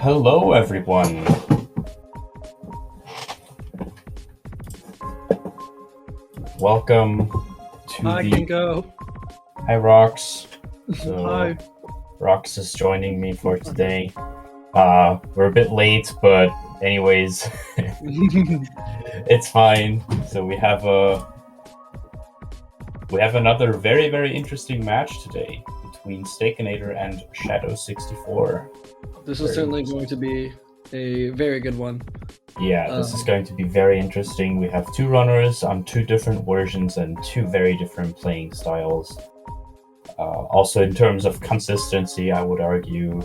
Hello, everyone. Welcome to I can go. Hi, Rox. So, Hi. Rox is joining me for today. We're a bit late, but anyways, it's fine. So we have another very, very interesting match today between Steakanator and Shadow64. This is certainly going to be a very good one. Yeah, this is going to be very interesting. We have two runners on two different versions and two very different playing styles. Also, in terms of consistency, I would argue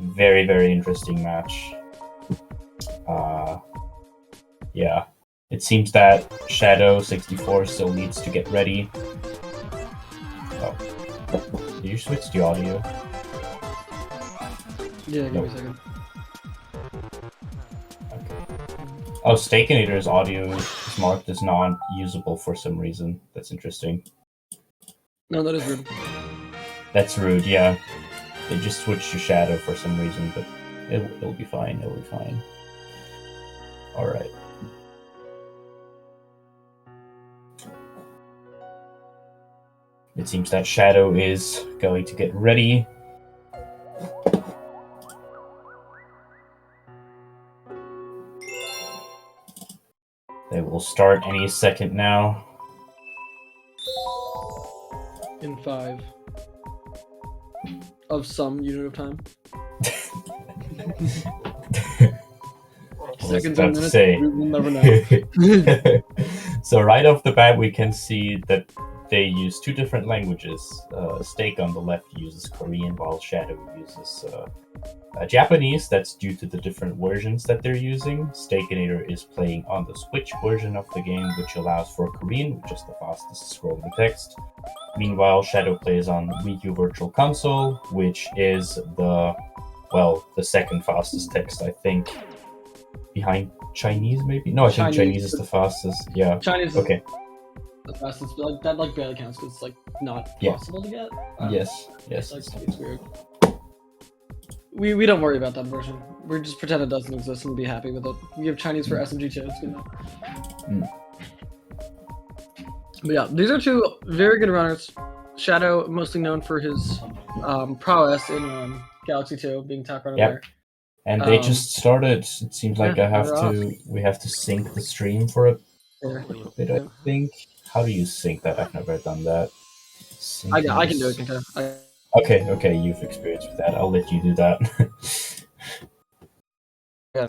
very, very interesting match. Yeah, it seems that Shadow64 still needs to get ready. Oh, did you switch the audio? Yeah, give me a second. Oh, Steakanator's audio is marked as non-usable for some reason. That's interesting. No, that is rude. That's rude, yeah. They just switched to Shadow for some reason, but it'll be fine, it'll be fine. Alright. It seems that Shadow is going to get ready. They will start any second now. In 5. Of some unit of time. Seconds and minutes, we'll never know. So right off the bat, we can see that they use two different languages. Steak on the left uses Korean, while Shadow uses Japanese. That's due to the different versions that they're using. Steakanator is playing on the Switch version of the game, which allows for Korean, which is the fastest scrolling text. Meanwhile, Shadow plays on Wii U Virtual Console, which is the second fastest text, I think. Behind Chinese, maybe? No, I think Chinese is the fastest. Yeah. Chinese okay. The fastest, but that barely counts because it's not possible to get. Yes. It's weird. We don't worry about that version. We just pretend it doesn't exist and be happy with it. We have Chinese for SMG too. It's good enough. But yeah, these are two very good runners. Shadow, mostly known for his prowess in Galaxy 2, being top runner there. And they just started. It seems like we have to sync the stream for a bit, I think. How do you sync that? I've never done that. I can do it. Okay, you've experienced with that. I'll let you do that. Yeah.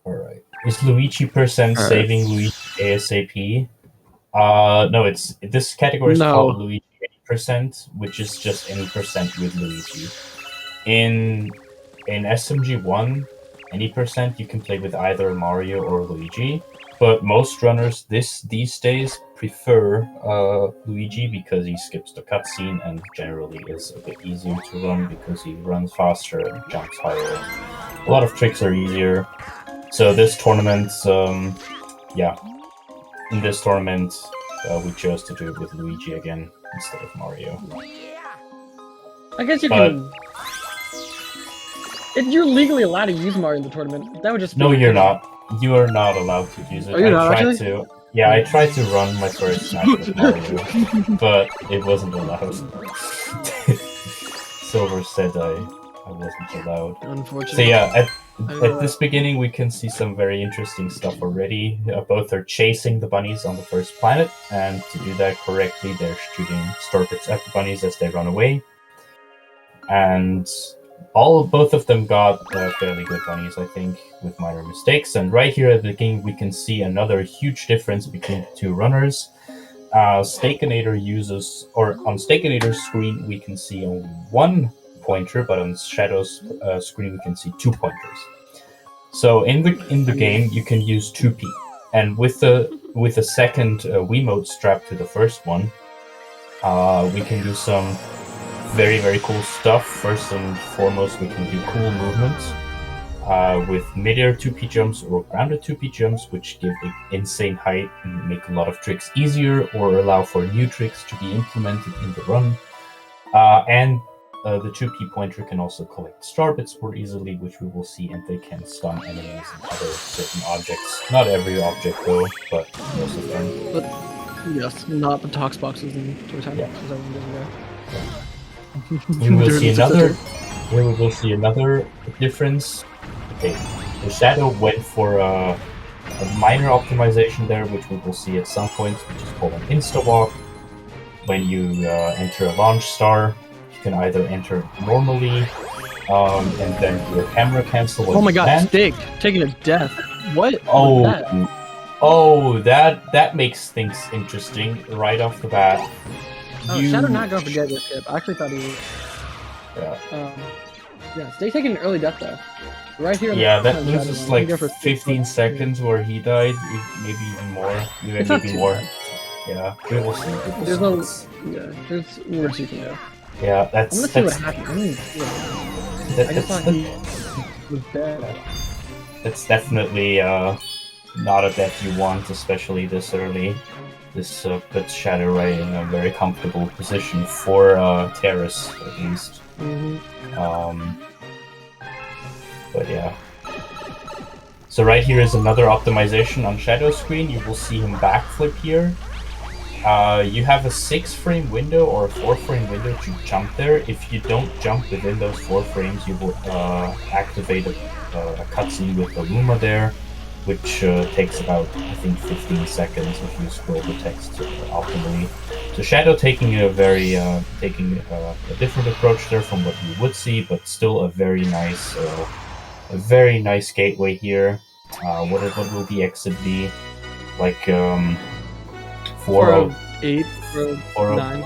Alright. Is Luigi percent saving Luigi ASAP? No, this category is called Luigi 80%, which is just any percent with Luigi. In SMG 1, any percent you can play with either Mario or Luigi, but most runners these days prefer Luigi because he skips the cutscene and generally is a bit easier to run because he runs faster and jumps higher. A lot of tricks are easier. So this tournament, in this tournament, we chose to do it with Luigi again instead of Mario. I guess you can. If you're legally allowed to use Mario in the tournament, that would just be... No, you're not. You are not allowed to use it. Are you not, actually? I tried to run my first match with Mario, but it wasn't allowed. Silver said I wasn't allowed. Unfortunately. So yeah, at this beginning we can see some very interesting stuff already. Both are chasing the bunnies on the first planet, and to do that correctly, they're shooting storkets at the bunnies as they run away. And both of them got fairly good bunnies, I think, with minor mistakes. And right here at the beginning, we can see another huge difference between the two runners. Steakanator uses, or on Steakanator's screen, we can see only one pointer, but on Shadow's screen, we can see 2 pointers. So in the game, you can use 2P, and with the second Wiimote strapped to the first one, we can do some very, very cool stuff. First and foremost, we can do cool movements with mid-air 2P jumps or grounded 2P jumps, which give insane height and make a lot of tricks easier or allow for new tricks to be implemented in the run. And the 2P pointer can also collect star bits more easily, which we will see, and they can stun enemies and other certain objects. Not every object though, but most of them. But yes, not the tox boxes in Toy Time. Yeah. Yeah. We will see another. Here we will see another difference. Okay, the Shadow went for a minor optimization there, which we will see at some point, which is called an insta-walk. When you enter a launch star, you can either enter normally, and then do a camera cancel. Oh my god, Steak taking a death. What? Oh, That? that makes things interesting right off the bat. Oh, Shadow not going for get this Skip. I actually thought he was. Yeah. Yeah, Steak taking an early death though. Right here. Yeah, that loses like 15 seconds where he died, maybe even more. Maybe more. Yeah, we will see. There's no. Yeah, there's worse you can do. Yeah, that's. I'm gonna see what happens. I just thought he was bad. That's definitely not a death you want, especially this early. This puts Shadow right in a very comfortable position for Terrace, at least. But yeah. So right here is another optimization on Shadow's screen. You will see him backflip here. You have a 6-frame window or a 4-frame window to jump there. If you don't jump within those 4 frames, you will activate a cutscene with the Luma there, which takes about, I think, 15 seconds if you scroll the text optimally. So Shadow taking a very a different approach there from what you would see, but still a very nice gateway here. What will the exit be? Like 408, 409,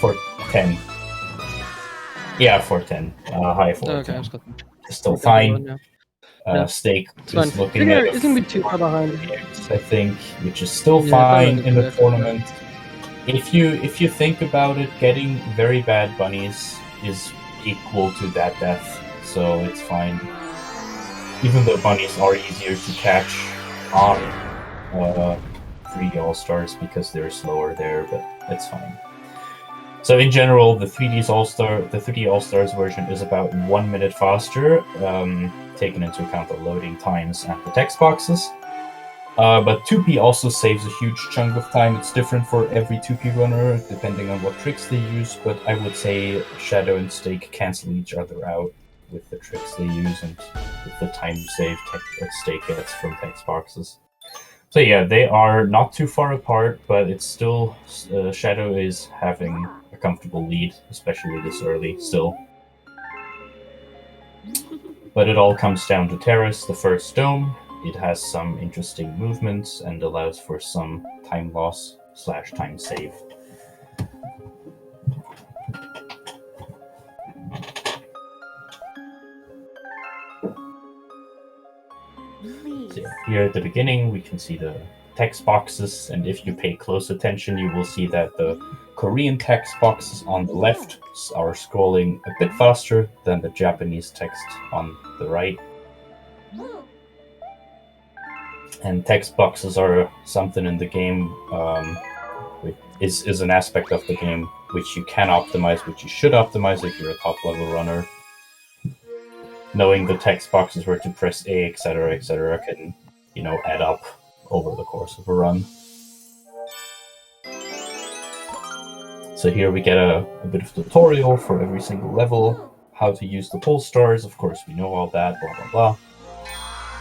410. Yeah, 410. High 410. Okay, still fine. Steak is looking at it's gonna be too far behind. I think, which is still fine in the tournament. If you think about it, getting very bad bunnies is equal to that death, so it's fine. Even though bunnies are easier to catch on 3D All-Stars because they're slower there, but that's fine. So in general, the 3D All-Stars version is about 1 minute faster, taking into account the loading times and the text boxes. But 2P also saves a huge chunk of time. It's different for every 2P runner, depending on what tricks they use, but I would say Shadow and Steak cancel each other out with the tricks they use and with the time save that Steak gets from text boxes. So yeah, they are not too far apart, but it's still Shadow is having a comfortable lead, especially this early still. But it all comes down to Terrace, the first dome. It has some interesting movements and allows for some time loss / time save. So here at the beginning, we can see the text boxes, and if you pay close attention, you will see that the Korean text boxes on the left are scrolling a bit faster than the Japanese text on the right. And text boxes are something in the game, is an aspect of the game which you can optimize, which you should optimize if you're a top-level runner. Knowing the text boxes where to press A, etc., can, add up over the course of a run. So here we get a bit of tutorial for every single level, how to use the pull stars. Of course, we know all that, blah blah blah.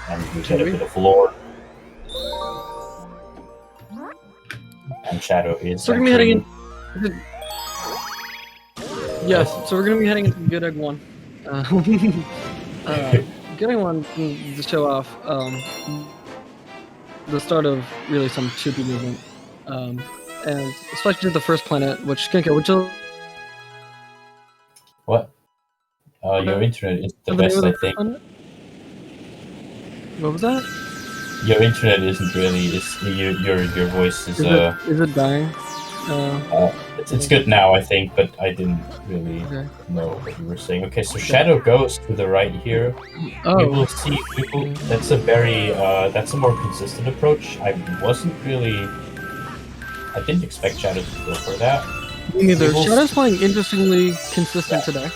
And we get a bit of lore. And Shadow is. So we're gonna be heading in. Yes, so we're gonna be heading into Good Egg 1. Good Egg 1 to show off the start of really some 2P movement, and especially the first planet, which will. What? Your internet is the best, I think. Planet? What was that? Your internet isn't really. Your voice is. Is it dying? It's good now, I think, but I didn't really know what you were saying. Okay, so Shadow goes to the right here. Oh. You will see people. That's a more consistent approach. I didn't expect Shadow to go for that. Me neither. Shadow's playing interestingly consistent today.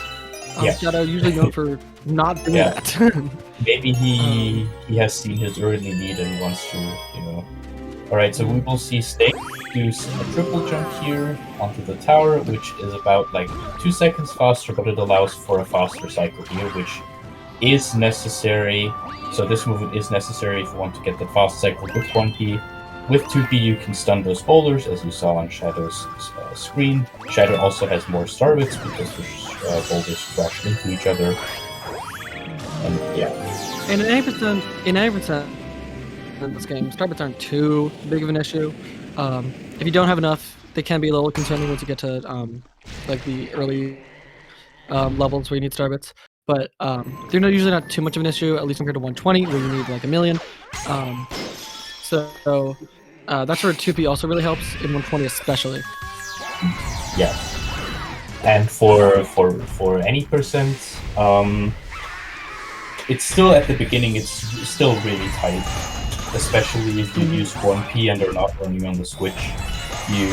Yeah. Shadow usually known for not doing that. Maybe he has seen his early lead and wants to, you know. Alright, so we will see Steak do a triple jump here onto the tower, which is about like 2 seconds faster, but it allows for a faster cycle here, which is necessary. So this movement is necessary if you want to get the fast cycle with 1P. With 2P you can stun those boulders, as you saw on Shadow's screen. Shadow also has more star bits because the boulders crash into each other. And yeah. And in 80% in this game, star bits aren't too big of an issue. If you don't have enough, they can be a little concerning once you get to like the early levels where you need star bits. But they're usually not too much of an issue, at least compared to 120, where you need like 1,000,000. So that's where 2P also really helps, in 120 especially. Yeah. And for any percent, it's still at the beginning, it's still really tight. Especially if you use 1P and are not running on the Switch. You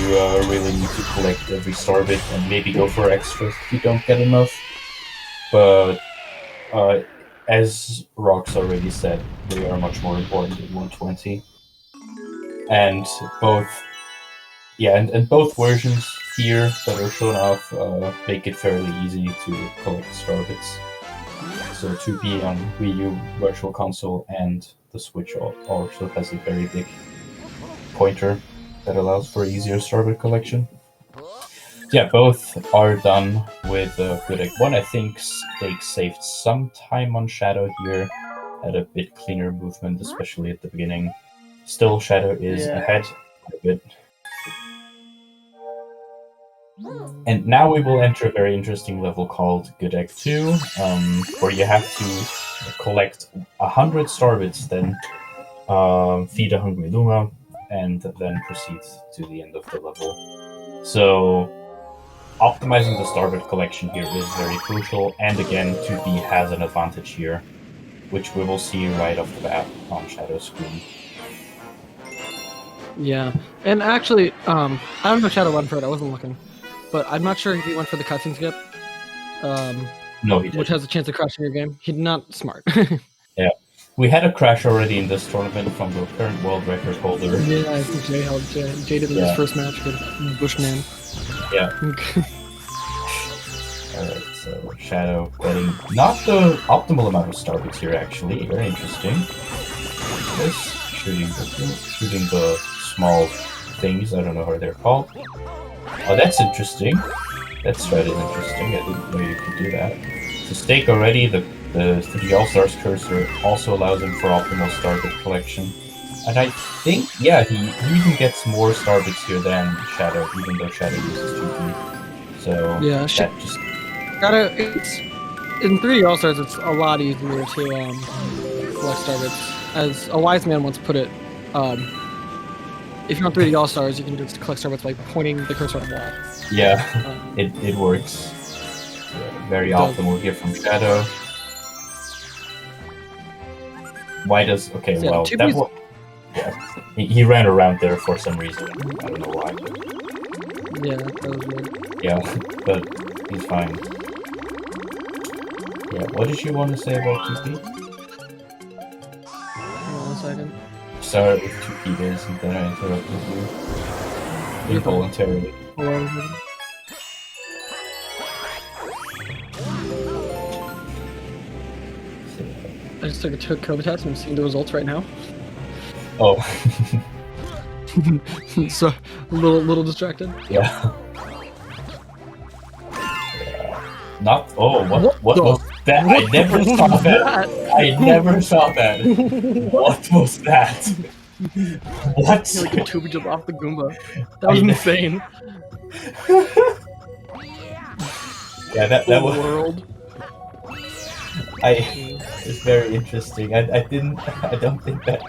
really need to collect every star bit and maybe go for extras if you don't get enough. But as Rox already said, they are much more important in 120. And both, and both versions here that are shown off make it fairly easy to collect star bits. So 2P on Wii U Virtual Console and the Switch also has a very big pointer that allows for easier star bit collection. Yeah, both are done with Good Egg 1. I think Steak saved some time on Shadow here, had a bit cleaner movement, especially at the beginning. Still, Shadow is ahead a bit. And now we will enter a very interesting level called Good Egg 2, where you have to collect 100 star bits, then feed a hungry Luma, and then proceed to the end of the level. So optimizing the star bit collection here is very crucial, and again, 2B has an advantage here, which we will see right off the bat on Shadow's screen. Yeah, and actually, I don't know if Shadow went for it, I wasn't looking. But I'm not sure if he went for the cutscene skip. No, he didn't. Which has a chance of crashing your game. He's not smart. Yeah. We had a crash already in this tournament from the current world record holder. Yeah, I think Jay did in his first match with Bushman. Yeah. Alright, so Shadow getting not the optimal amount of star bits here, actually. Very interesting. This shooting the small things, I don't know how they're called. Oh, that's interesting. That's right, interesting. I didn't know you could do that. To Steak already, the 3 All-Stars cursor also allows him for optimal star bit collection. And I think, yeah, he even gets more star bits here than Shadow, even though Shadow uses 2P. So, yeah, that just... it's in 3 All-Stars, it's a lot easier to collect star bits. As a wise man once put it, if you're on 3D All-Stars, you can just collect star bits by pointing the cursor on the wall. Yeah, it works. Yeah, very optimal here from Shadow. Why does... Okay, So, well, that was... Yeah, he ran around there for some reason. I don't know why. But... Yeah, that was weird. Yeah, but he's fine. Yeah, what did you want to say about 2P? Hold on a second. Sorry if 2P is, and then I interrupted you. Involuntarily. I just took a COVID test and I'm seeing the results right now. Oh. So, a little distracted. Yeah. Not... Oh, what was that? I never saw that. I never saw that. What was that? What? Like a tuba jump off the Goomba. That was insane. Yeah, that was... World. It's very interesting. I don't think that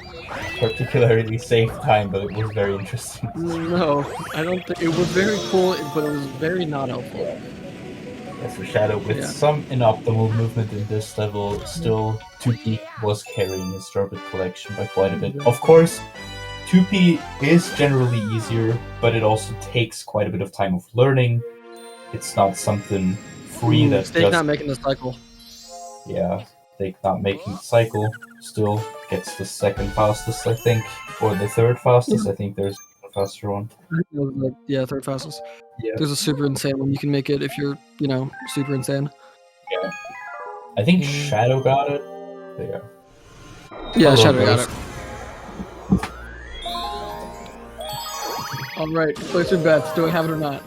particularly saved time, but it was very interesting. No, I don't think... It was very cool, but it was very not helpful. As for Shadow, with some inoptimal movement in this level, still 2P was carrying his star bit collection by quite a bit. Of course, 2P is generally easier, but it also takes quite a bit of time of learning. It's not something free that's Steak just... not making the cycle. Yeah, Steak not making the cycle. Still gets the second fastest, I think. Or the third fastest. I think there's a faster one. Yeah, third fastest. Yeah. There's a super insane one. You can make it if you're, super insane. Yeah. I think Shadow got it. But yeah. Yeah, Hello, Shadow Ghost. got it. Alright, place your bets. Do I have it or not?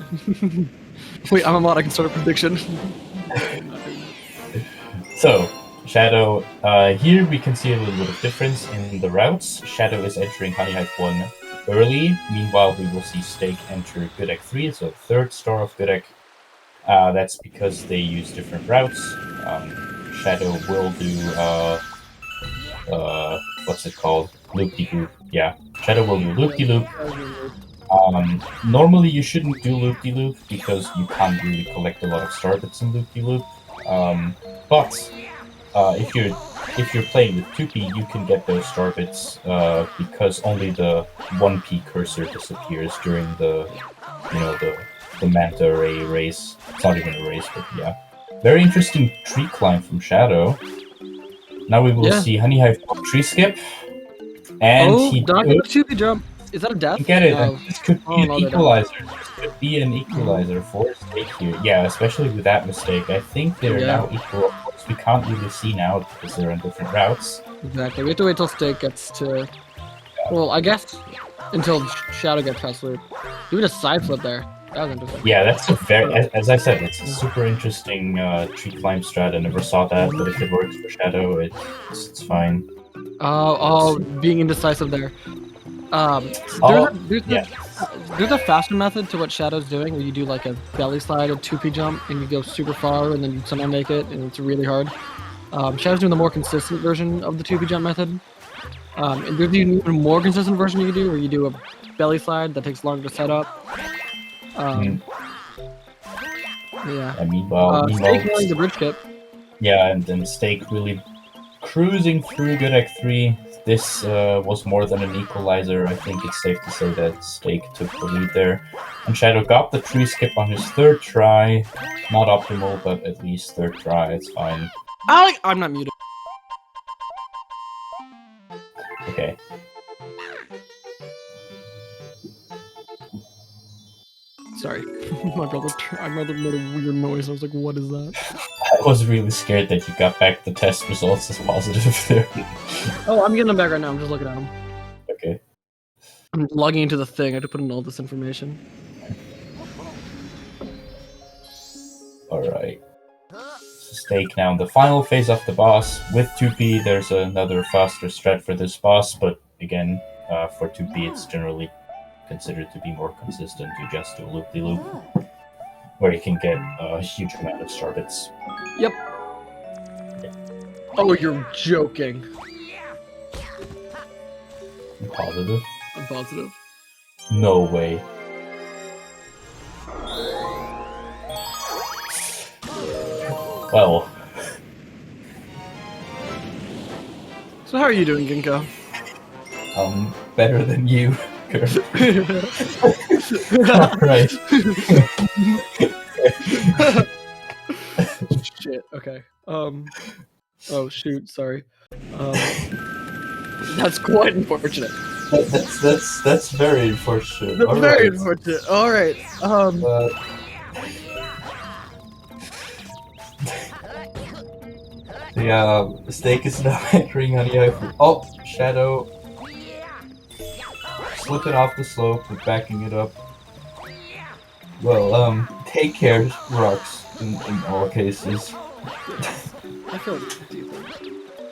Wait, I'm a mod. I can start a prediction. So, Shadow, here we can see a little bit of difference in the routes. Shadow is entering Honey Hive 1 early. Meanwhile, we will see Steak enter Good Egg 3, so third star of Good Egg. That's because they use different routes. Shadow will do, what's it called? Loop-de-loop. Yeah, Shadow will do loop-de-loop. Normally you shouldn't do loop-de-loop because you can't really collect a lot of star bits in loop-de-loop. But if you're playing with 2P, you can get those star bits because only the 1P cursor disappears during the manta array race. It's not even a race, but yeah. Very interesting tree climb from Shadow. Now we will see Honey Hive tree skip, and he not get the 2P jump. Is that a death? Get it? No. This could be an equalizer. This could be an equalizer for Steak here. Yeah, especially with that mistake. I think they're now equal. Of course, we can't really see now because they're on different routes. Exactly. We have to wait till Steak gets to... Well, I guess until Shadow gets past loop. Doing a side flip there. That was interesting. Yeah, that's a very... As I said, it's a super interesting tree climb strat. I never saw that, but if it works for Shadow, it's fine. Being indecisive there. There's a faster method to what Shadow's doing, where you do like a belly slide, a 2P jump, and you go super far, and then you somehow make it, and it's really hard. Shadow's doing the more consistent version of the 2P jump method. And there's an even more consistent version you can do, where you do a belly slide that takes longer to set up. Yeah. And meanwhile, Steak running the bridge skip. Yeah, and then Steak really cruising through Good Egg 3. This was more than an equalizer. I think it's safe to say that Steak took the lead there. And Shadow got the tree skip on his third try. Not optimal, but at least third try. It's fine. I'm not muted. Okay. Sorry. My brother made a weird noise. I was like, what is that? I was really scared that you got back the test results as positive there. Oh, I'm getting them back right now. I'm just looking at them. Okay. I'm logging into the thing. I had to put in all this information. Alright. So Steak now in the final phase of the boss. With 2P, there's another faster strat for this boss, but again, for 2P, it's generally considered to be more consistent. You just do loop-de-loop, where you can get a huge amount of star bits. Yep. Oh, you're joking. I'm positive. I'm positive. No way. Well. So how are you doing, Ginkgo? Better than you. Right. Shit. Okay. Oh shoot. Sorry. That's quite unfortunate. That's very unfortunate. That's very unfortunate. All right. Yeah. Steak is now entering Honey Hive. Oh, Shadow. Slipping off the slope, but backing it up. Well, take care, rocks, in all cases. I feel deep.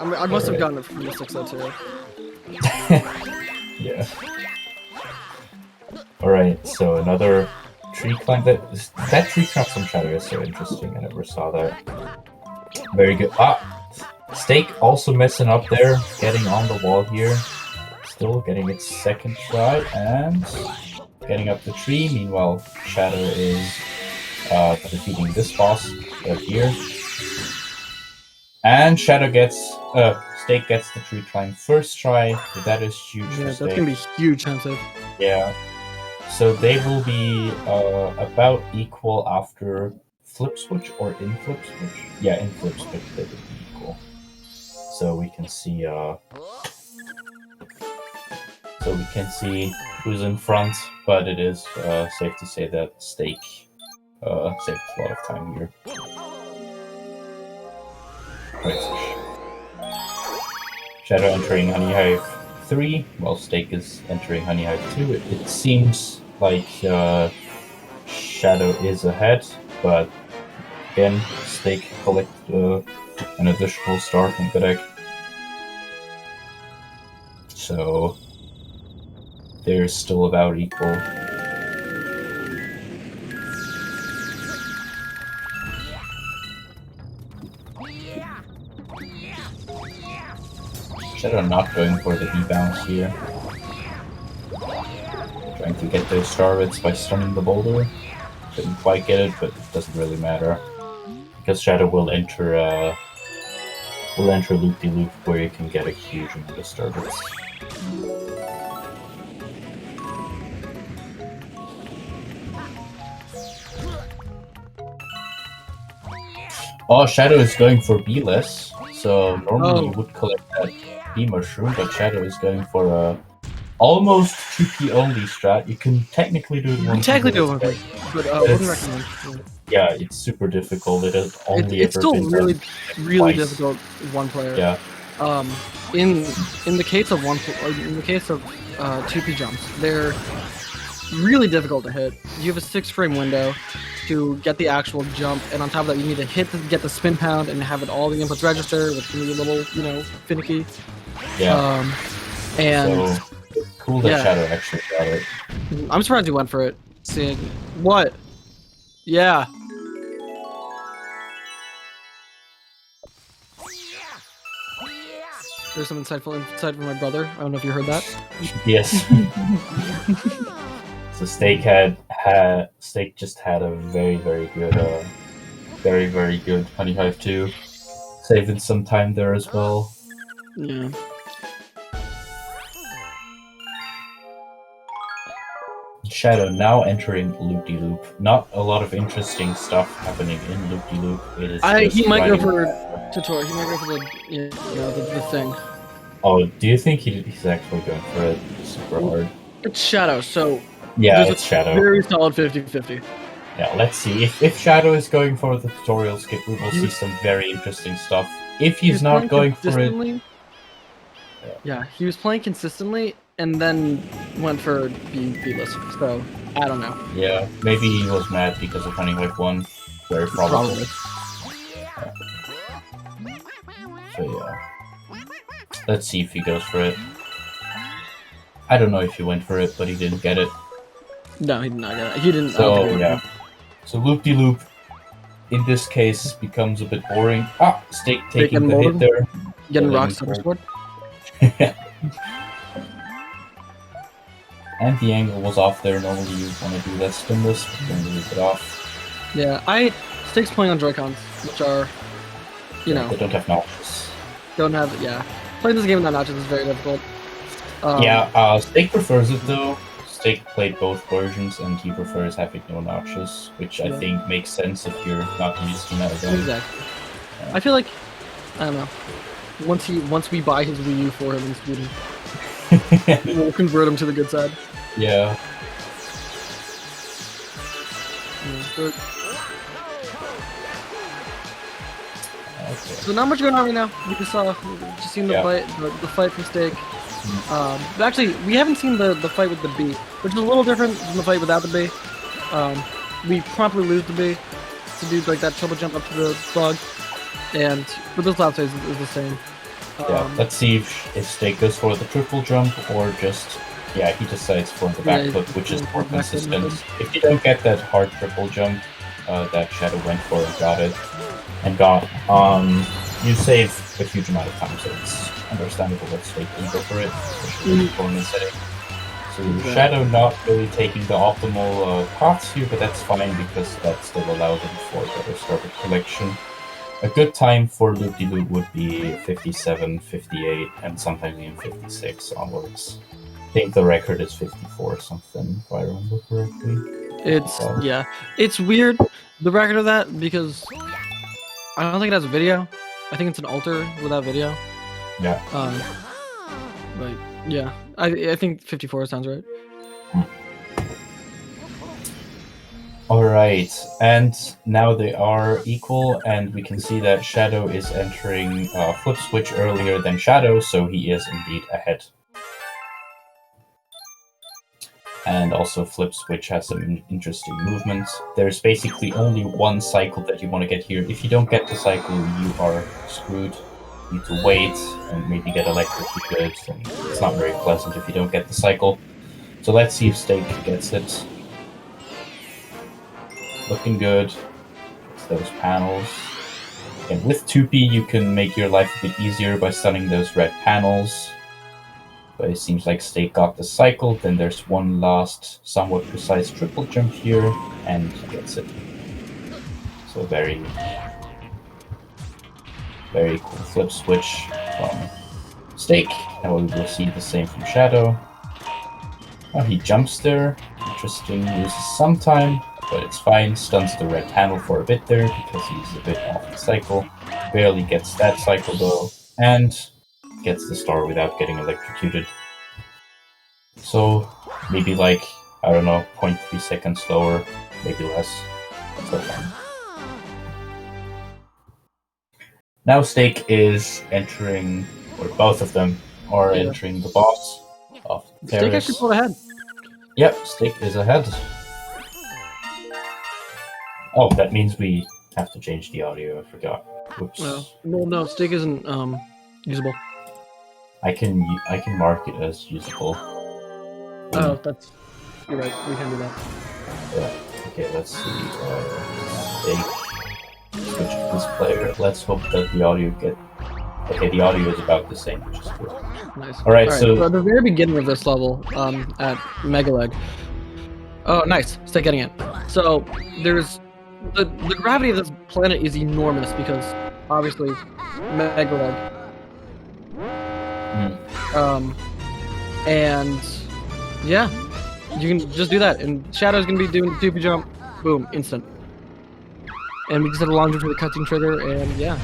I must have gotten it from the 602. Yeah. Alright, so another tree climb. That tree climb from Shadow is so interesting. I never saw that. Very good. Steak also messing up there, getting on the wall here. Still getting its second try and getting up the tree. Meanwhile, Shadow is defeating this boss right here. And Shadow gets Steak gets the tree climb first try. That is huge for that's Steak. gonna be huge time save. Yeah. So they will be about equal after flip switch or in flip switch. Yeah, in flip switch they will be equal. So we can see who's in front, but it is safe to say that Steak saved a lot of time here. Right. Shadow entering Honey Hive 3, while Steak is entering Honey Hive 2. It seems like Shadow is ahead, but again, Steak collect an additional star from the deck. So they're still about equal. Shadow not going for the D-bounce here. Trying to get those star hits by stunning the boulder. Didn't quite get it, but it doesn't really matter. Because Shadow will enter Loop-de-Loop where you can get a huge amount of star hits. Oh, Shadow is going for B-less, so normally you would collect that B-mushroom, but Shadow is going for a almost 2P only strat. You can technically do it one. Technically do it, but wouldn't recommend. Yeah, it's super difficult. It has only It's ever still been really, done really twice. difficult with one player. Yeah. In the case of 2P jumps, they're really difficult to hit. You have a 6-frame window to get the actual jump, and on top of that, you need to get the spin pound and have all the inputs register, which can be a little, finicky. Yeah. And so cool that Shadow actually got it. I'm surprised he went for it. Seeing what? Yeah. There's some insightful insight from my brother. I don't know if you heard that. Yes. So Steak just had a very good Honey Hive 2. Saving some time there as well. Yeah. Shadow now entering Loop-de-Loop. Not a lot of interesting stuff happening in Loop-de-Loop. It is He might go for around. tutorial. He might go for the thing. Oh, do you think he's actually going for it super hard? It's Shadow, so yeah, there's it's Shadow. Very solid 50-50. Yeah, let's see. If Shadow is going for the tutorial skip, we will see some very interesting stuff. If he's not going for it... Yeah, he was playing consistently, and then went for B-less, so I don't know. Yeah, maybe he was mad because of Honey Hive 1. Very probably. Yeah. So yeah. Let's see if he goes for it. I don't know if he went for it, but he didn't get it. No, he did not get it. He didn't. So yeah. So Loop-de-Loop, in this case, becomes a bit boring. Ah, Steak taking the hit there. Getting rocks on sword. And the angle was off there. Normally you want to do that spinless, but then you leave it off. Yeah, Steak's playing on Joy-Cons, which are, They don't have notches. Don't have it, yeah. Playing this game without notches is very difficult. Steak prefers it though. Steak played both versions, and he prefers having no notches, which I think makes sense if you're not used to Meta. Exactly. Yeah. I feel like, I don't know. Once we buy his Wii U for him in Sweden, we'll convert him to the good side. Yeah. Okay. So not much going on right now. We just seen the fight, the fight from Steak. But actually, we haven't seen the fight with the bee, which is a little different than the fight without the bee. We promptly lose the bee to do like that triple jump up to the bug, but this last phase is the same. Let's see if Steak goes for the triple jump or just he decides for the back flip, which is more consistent. If you don't get that hard triple jump that Shadow went for and got it, you save a huge amount of time, so it's understandable that Steak didn't go for it, especially in the tournament setting. So Shadow not really taking the optimal paths here, but that's fine because that still allows him for better starter collection. A good time for loop-de-loop would be 57, 58, and sometimes even 56 onwards. I think the record is 54 or something, if I remember correctly. Yeah, it's weird, the record of that, because I don't think it has a video. I think it's an alter without video. Yeah. But yeah, I think 54 sounds right. Alright, and now they are equal, and we can see that Shadow is entering Flip Switch earlier than Shadow, so he is indeed ahead. And also Flip Switch has some interesting movements. There's basically only one cycle that you want to get here. If you don't get the cycle, you are screwed. You need to wait and maybe get electrocuted, and it's not very pleasant if you don't get the cycle. So let's see if Steak gets it. Looking good. It's those panels. And with 2P, you can make your life a bit easier by stunning those red panels. But it seems like Steak got the cycle. Then there's one last, somewhat precise triple jump here, and he gets it. So very cool flip switch from Steak. Now we will see the same from Shadow. Oh, he jumps there. Interesting. Uses some time, but it's fine. Stuns the red panel for a bit there because he's a bit off the cycle. Barely gets that cycle though, and gets the star without getting electrocuted. So maybe like, I don't know, 0.3 seconds slower, maybe less. So fun. Now Steak is entering, or both of them are entering the boss of Terrace. Steak actually pulled ahead. Yep, Steak is ahead. Oh, that means we have to change the audio, I forgot. Whoops. Well, no, Steak isn't usable. I can mark it as usable. Oh, you're right, we can do that. Yeah, okay, let's see. Steak. Switch to this player. Let's hope that the audio okay, the audio is about the same, which is good. Nice. Alright, so at the very beginning of this level, at Mega Leg. Oh, nice. Steak getting it. So there's the gravity of this planet is enormous because obviously Mega Leg. And yeah, you can just do that, and Shadow's gonna be doing the 2P jump, boom, instant. And we just have a long jump to the cutscene trigger, and yeah.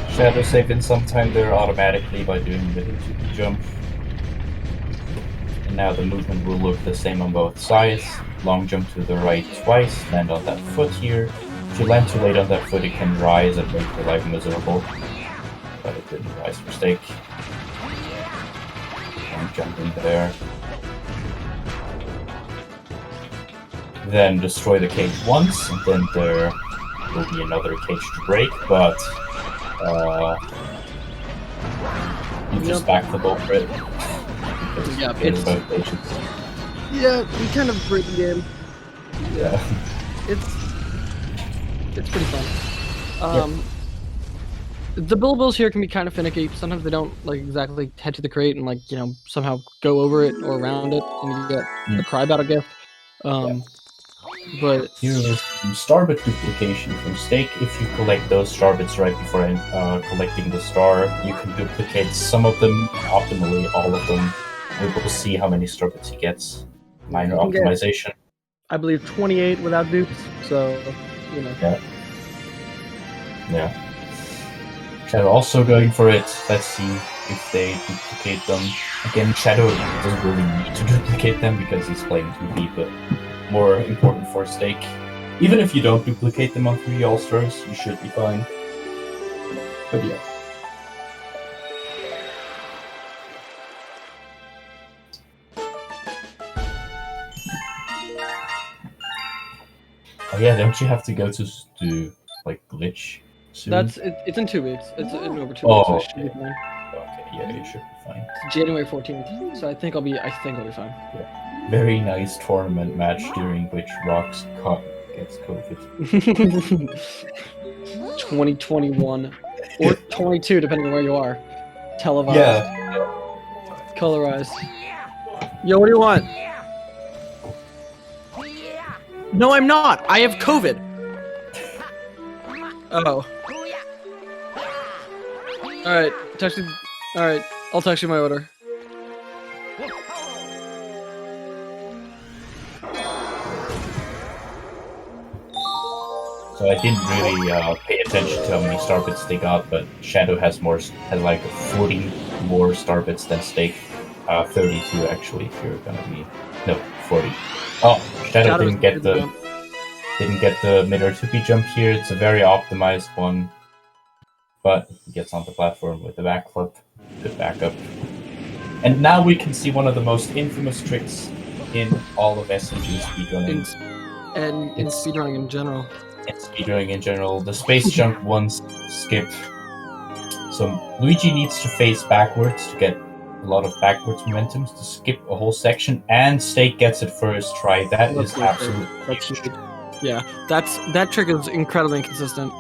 Shadow save in some time there automatically by doing the 2P jump. And now the movement will look the same on both sides. Long jump to the right twice, land on that foot here. If you land too late on that foot, it can rise and make your life miserable. But it didn't rise for Steak. And jump in there. Then destroy the cage once, and then there will be another cage to break, but you just back the boat for it. Yeah, we kind of break the game. Yeah. It's pretty fun. The Bills here can be kind of finicky. Sometimes they don't like exactly head to the crate and like, you know, somehow go over it or around it, and you get a cry battle gift. But here is some starbit duplication from Steak. If you collect those starbits right before collecting the star, you can duplicate some of them, optimally all of them. We will see how many starbits he gets. Minor optimization. I believe 28 without dupes, so you know. Yeah. Shadow also going for it. Let's see if they duplicate them. Again, Shadow doesn't really need to duplicate them because he's playing 2B, but more important for Steak. Even if you don't duplicate them on 3 All-Stars, you should be fine. But yeah. Oh yeah, don't you have to go to like Glitch soon? It's in 2 weeks. It's in over 2 weeks. Oh, So it should be fine. Okay, yeah, you should be fine. It's January 14th, so I think I'll be fine. Yeah. Very nice tournament match during which Rocks gets COVID. 2021 or 22, depending on where you are. Televised. Yeah. Colorized. Yo, what do you want? No, I'm not. I have COVID. Oh. Alright, text you. Alright, I'll text you my order. So I didn't really pay attention to how many star bits they got, but Shadow has like 40 more star bits than Steak. 32 actually, if you're gonna be 40. Oh, Shadow didn't get the mid or 2P jump here. It's a very optimized one, but he gets on the platform with the backflip. Good backup. And now we can see one of the most infamous tricks in all of SMG speedrunning. And in speedrunning in general. And speedrunning in general. The space jump once skip. So Luigi needs to face backwards to get a lot of backwards momentums to skip a whole section, and Steak gets it first try. That is absolutely huge. Yeah, that trick is incredibly inconsistent.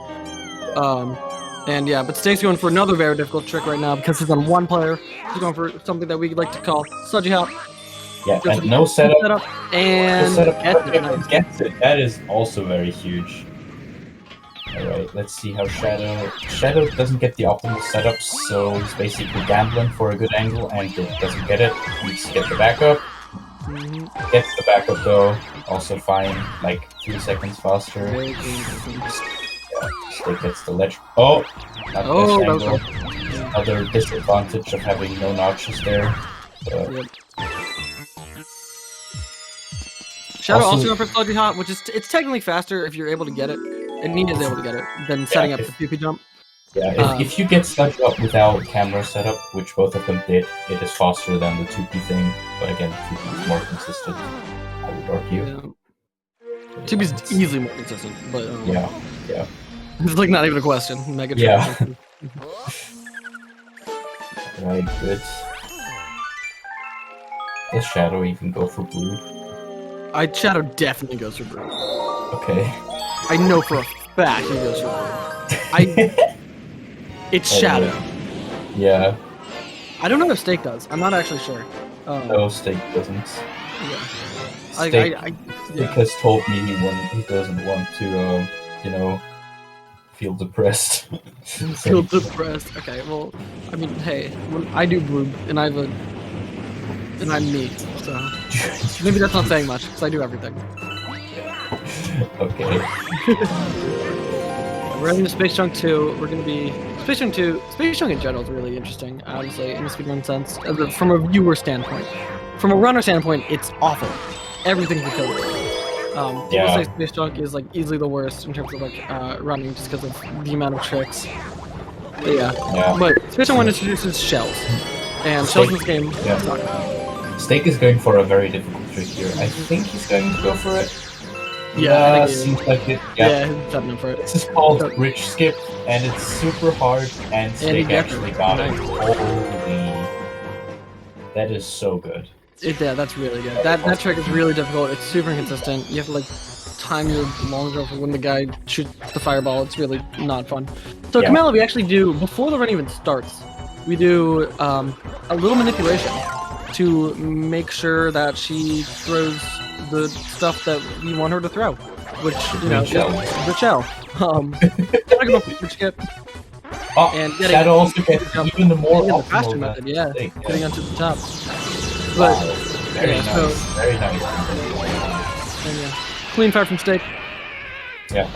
And yeah, but Steak's going for another very difficult trick right now because he's on one player. He's going for something that we like to call sludgy hop. Yeah, and no setup. And no setup gets it. That is also very huge. Alright, let's see how Shadow doesn't get the optimal setup, so he's basically gambling for a good angle, and it doesn't get it. He needs to get the backup. Gets the backup though, also fine, like 3 seconds faster. Yeah, Steak gets the ledge. Oh! Not best angle. Another disadvantage of having no notches there. Shadow also going for sludgy hop, which is it's technically faster if you're able to get it. And Nina's able to get it than setting up the 2P jump. Yeah, if you get sludge up without camera setup, which both of them did, it is faster than the 2P thing. But again, 2P is more consistent, I would argue. Yeah. 2P is easily more consistent, but yeah. It's like not even a question. Mega yeah. Right, good. Does Shadow even go for blue? Shadow definitely goes for blue. Okay. I know for a fact he goes for blue. It's Shadow. Yeah. I don't know if Steak does. I'm not actually sure. No, Steak doesn't. Yeah. Steak has told me he doesn't want to, feel depressed. Feel depressed. Okay, well, I mean, hey, when I do blue, and I'm me, so maybe that's not saying much, because I do everything. Okay. We're into Space Chunk 2. We're gonna be Space Chunk 2. Space Chunk in general is really interesting, obviously, in the speedrun sense, from a viewer standpoint. From a runner standpoint, it's awful. Everything's a killer. People say Space Chunk is like easily the worst in terms of like running, just because of the amount of tricks. But yeah. But Space Chunk 1 introduces shells, and shells in this game suck. Steak is going for a very difficult trick here. I think he's going to go for it. Yeah, seems like it. Yeah, he's setting for it. This is called Bridge Skip, and it's super hard, and Steak actually got it. Holy. That is so good. Yeah, that's really good. That trick is really difficult. It's super inconsistent. You have to like time your long jump for when the guy shoots the fireball. It's really not fun. So Camilla, we actually do, before the run even starts, we do a little manipulation to make sure that she throws the stuff that we want her to throw, which is the shell. Skip. And Shadow also gets even the more optimal faster method, getting onto the top. But very nice, very nice. And, clean fire from Steak. Yeah.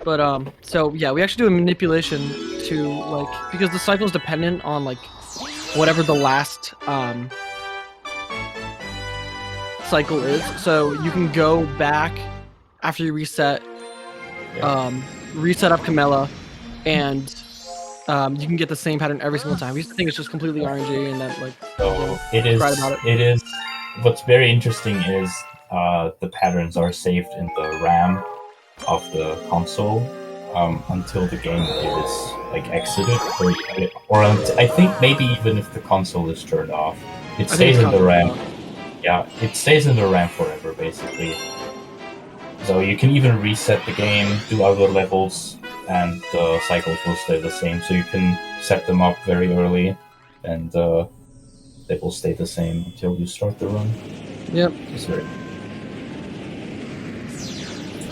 But so yeah, we actually do a manipulation to like, because the cycle is dependent on like whatever the last cycle is, so you can go back after you reset, reset up Camilla, and you can get the same pattern every single time. We used to think it's just completely RNG, and that like. So it is. It is. What's very interesting is the patterns are saved in the RAM of the console until the game is like exited, or I think maybe even if the console is turned off, it stays in the RAM. Yeah, it stays in the RAM forever, basically. So you can even reset the game, do other levels, and the cycles will stay the same. So you can set them up very early, and they will stay the same until you start the run. Yep.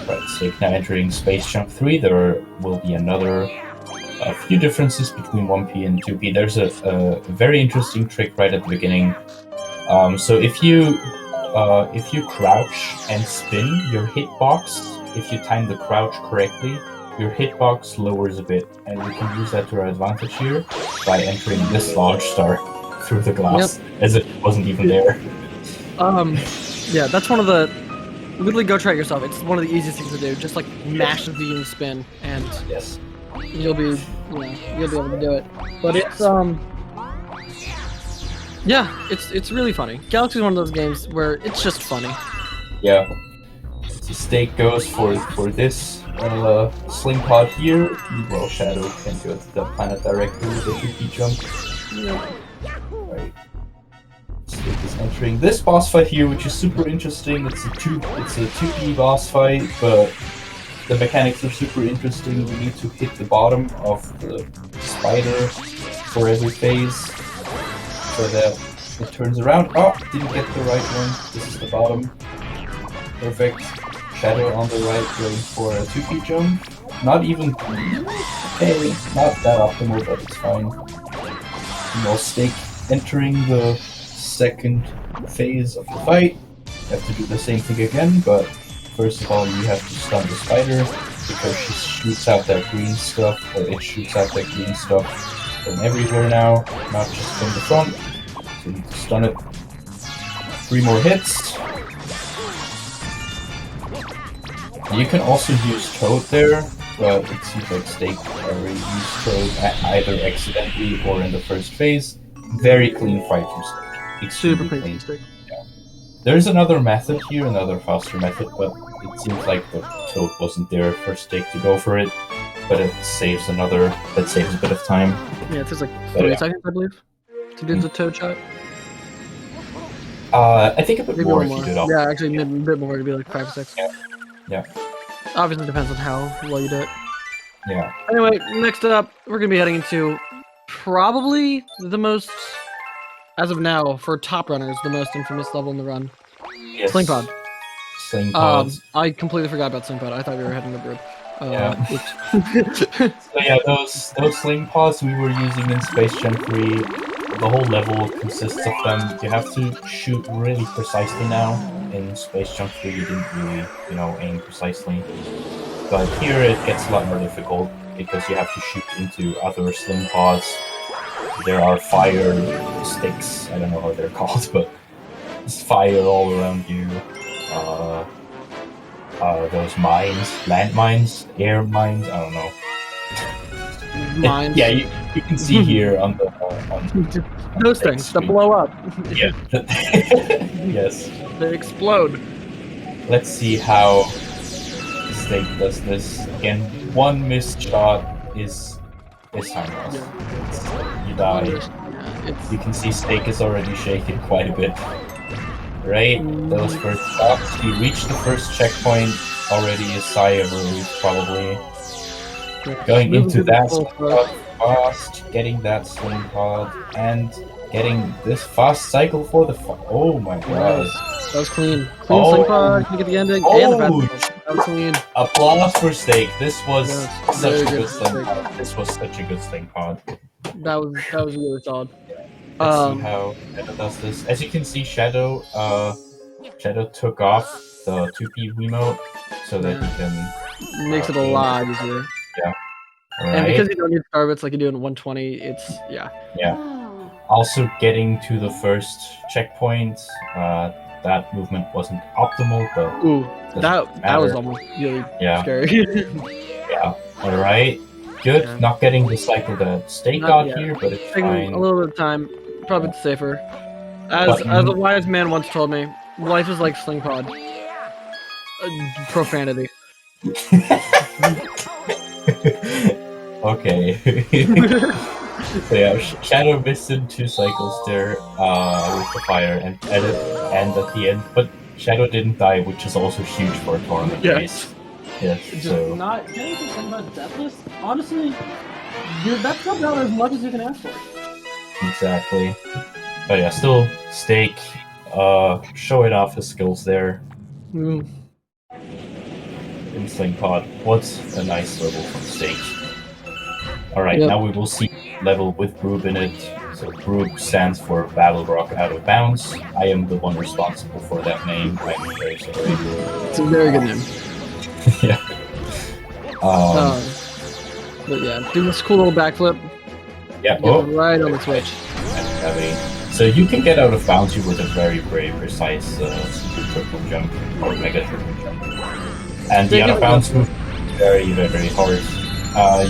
Right, Steak now entering Space Jump 3. There will be a few differences between 1P and 2P. There's a very interesting trick right at the beginning. So if you crouch and spin your hitbox, if you time the crouch correctly, your hitbox lowers a bit, and we can use that to our advantage here by entering this launch star through the glass, as if it wasn't even there. Yeah, that's one of the... Literally go try it yourself. It's one of the easiest things to do. Just like mash the V and spin, and Yes. you'll be able to do it. But it's yeah, it's really funny. Galaxy is one of those games where it's just funny. Yeah. So Steak goes for this sling pod here. Well, Shadow can go to the planet directly with a 2P jump. Yep. Right. Steak is entering this boss fight here, which is super interesting. It's a 2P boss fight, but the mechanics are super interesting. We need to hit the bottom of the spider for every phase, so that it turns around. Oh, didn't get the right one. This is the bottom. Perfect. Shadow on the right, going for a 2P jump. Not even... Okay, not that optimal, but it's fine. Well, Steak entering the second phase of the fight. You have to do the same thing again, but first of all, you have to stun the spider, because she shoots out that green stuff, or it shoots out that green stuff from everywhere now, not just from the front. So you need to stun it. 3 more hits. You can also use Toad there, but it seems like Steak already used Toad either accidentally or in the first phase. Very clean fight from Steak. Super clean Steak. Yeah. There's another method here, another faster method, but it seems like the Toad wasn't there for Steak to go for it. But it saves a bit of time. Yeah, it takes like 3 seconds, I believe, to do the Toad shot. I think a bit Maybe more more. if you do it all. Yeah, actually, a bit more. It'd be like 5 or 6. Yeah. Obviously, depends on how well you do it. Yeah. Anyway, next up, we're gonna be heading into probably the most, as of now, for top runners, the most infamous level in the run. Yes. Sling pod. Sling pods. I completely forgot about Sling pod. I thought we were heading to group. So yeah, those sling pods we were using in Space Jam 3, the whole level consists of them. You have to shoot really precisely now. In Space Jam 3 you didn't really, aim precisely. But here it gets a lot more difficult, because you have to shoot into other sling pods. There are fire sticks, I don't know how they're called, but there's fire all around you. Those mines, land mines, air mines, I don't know. Mines. Yeah, you can see here on the those things that blow up. Yeah. Yes. They explode. Let's see how Steak does this. Again, one missed shot is time lost. Yeah. You die. Yeah, You can see Steak is already shaking quite a bit. Right? Those first shots. You reach the first checkpoint, already a sigh of relief probably. Going into that sling pod fast, getting that sling pod, and getting this fast cycle for the oh my god. That was clean. Clean sling pod, you get the ending, and the fast. That was clean. Applause for Steak. This was such a very good sling pod. This was such a good sling pod. That was really solid. Let's see how Shadow does this. As you can see, Shadow took off the 2P Wiimote so that you can makes it a lot easier. Yeah. Right. And because you don't need starbits like you do in 120, it's yeah. Also getting to the first checkpoint, that movement wasn't optimal, but that was almost really scary. Yeah. Alright. Good. Yeah. Not getting the cycle that Steak got here, but it's taking fine. a little bit of time, probably safer. As a wise man once told me, life is like sling pod. Profanity. Okay. So yeah, Shadow missed in 2 cycles there with the fire and at the end, but Shadow didn't die, which is also huge for a tournament race. Yes. Just not getting to something about deathless. Honestly, that's about as much as you can ask for. Exactly. But yeah, still Steak showing off his skills there. Insane Pod. What's a nice level from Steak. Alright, Yep. now we will see level with Broob in it. So Broob stands for Battle Rock Out of Bounds. I am the one responsible for that name. I'm very sorry. It's a very good name. Yeah. But yeah, do this cool little backflip. Yeah. Get it right on the switch. So you can get out of bounds here with a very, very precise super triple jump or mega triple jump. And the out of bounds move is very, very, very hard.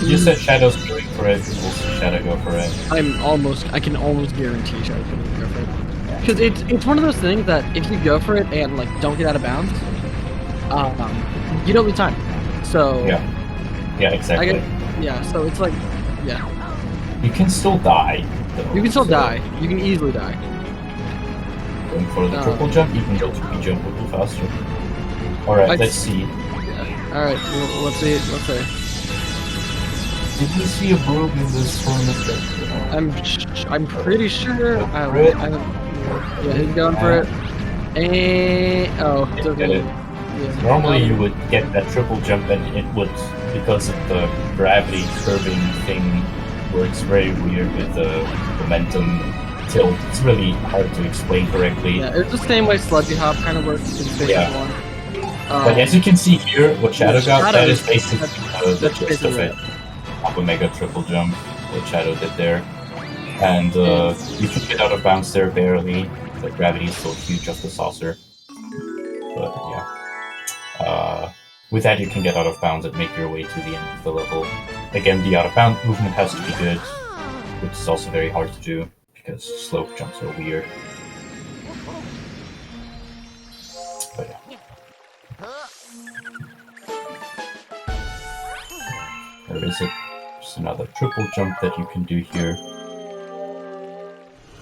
You said Shadow's going for it. We'll see Shadow go for it. I can almost guarantee Shadow's gonna go for it. Because it's one of those things that if you go for it and like don't get out of bounds, you don't lose time. So yeah, exactly. So it's like, you can still die. Though, you can still die. You can easily die. Going for the triple jump, you can go to B jump a little faster. All right, let's see. Yeah. All right, well, let's see. Let's see. Did we see a Broob in this tournament? I'm pretty sure. Yeah, he's going for it. And it's okay. Yeah. Normally you would get that triple jump and it would, because of the gravity curbing thing, works very weird with the momentum tilt. It's really hard to explain correctly. Yeah, it's the same way Sludgy Hop kind of works in Space 1. But as you can see here, what Shadow got, that is basically the gist of it. Of a mega triple jump, what Shadow did there. And you can get out of bounds there barely. The gravity is so huge of the saucer. But yeah. With that you can get out of bounds and make your way to the end of the level. Again, the out of bounds movement has to be good, which is also very hard to do, because slope jumps are weird. But yeah. There is just another triple jump that you can do here.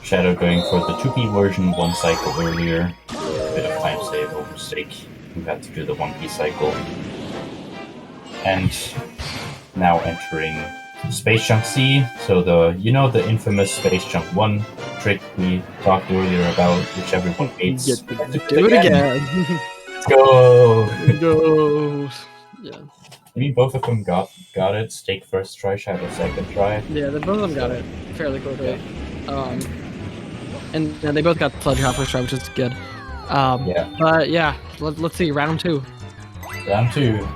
Shadow going for the 2P version 1 cycle earlier. A bit of time save over Steak, who had to do the 1P cycle. And now entering Space Jump C. So the infamous Space Jump 1 trick we talked earlier about, which everyone hates. Do it again. Let's go! Go! Yeah. I mean, both of them got it. Steak first try, Shadow second try. Yeah, both of them got it fairly quickly. And they both got Sludgy Hop first try, which is good. But yeah, let's see, round 2. Round 2.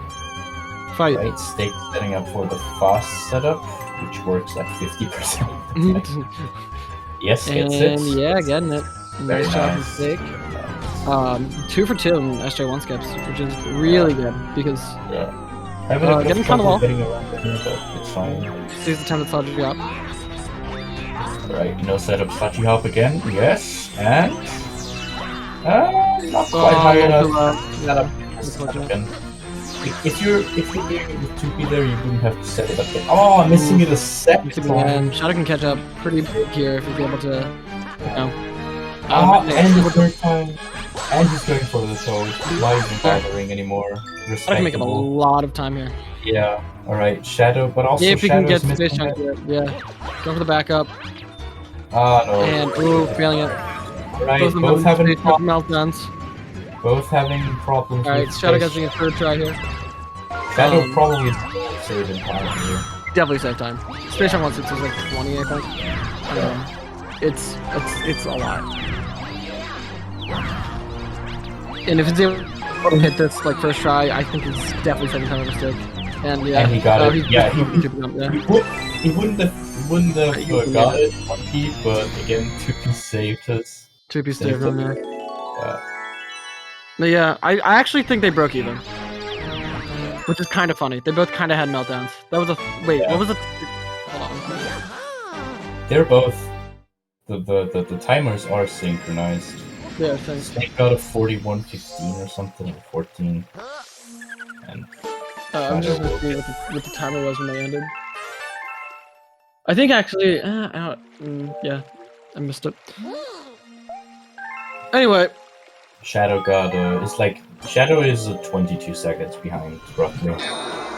Fight. Right, Steak setting up for the fast setup, which works at 50%. Yes, gets it. And yeah, getting it. Very Nice job, nice. Steak. 2 for 2 in SJ1 skips, which is really good because getting kind of low. Getting around here, but it's fine. Sees the time to Sludgy Hop. Right, setup Sludgy Hop again. Yes, and not quite high enough. Again. If you're doing it with 2P there, you wouldn't have to set it up yet. Oh, I'm missing it a second time. Shadow can catch up pretty big here if he's able to, and the third time. And he's going for the toad. Why isn't bothering anymore? Shadow can make up a lot of time here. Yeah, alright, Shadow, but also if he can get Shadow's Space Jump here. Yeah. Go for the backup. Ah, no. And, failing it. Right, both having meltdowns. Both having problems. Alright, Shadow getting a third try here. Shadow probably saving time here. Definitely save time. Space Jump 1 is like 20, I think. It's a lot. And if it's able to hit this like first try, I think it's definitely saving time over Stick. And yeah, and he got it. He wouldn't have got it 1P, but again, 2P saved us. 2P saved him, yeah. But yeah, I actually think they broke even. Which is kind of funny. They both kind of had meltdowns. That was what was it? Hold on. They're both, the timers are synchronized. Yeah, Snake got a 41:15 or something, or 14. And I'm just gonna see what the timer was when they ended. I think actually, yeah, I missed it. Anyway. Shadow got Shadow is 22 seconds behind, roughly.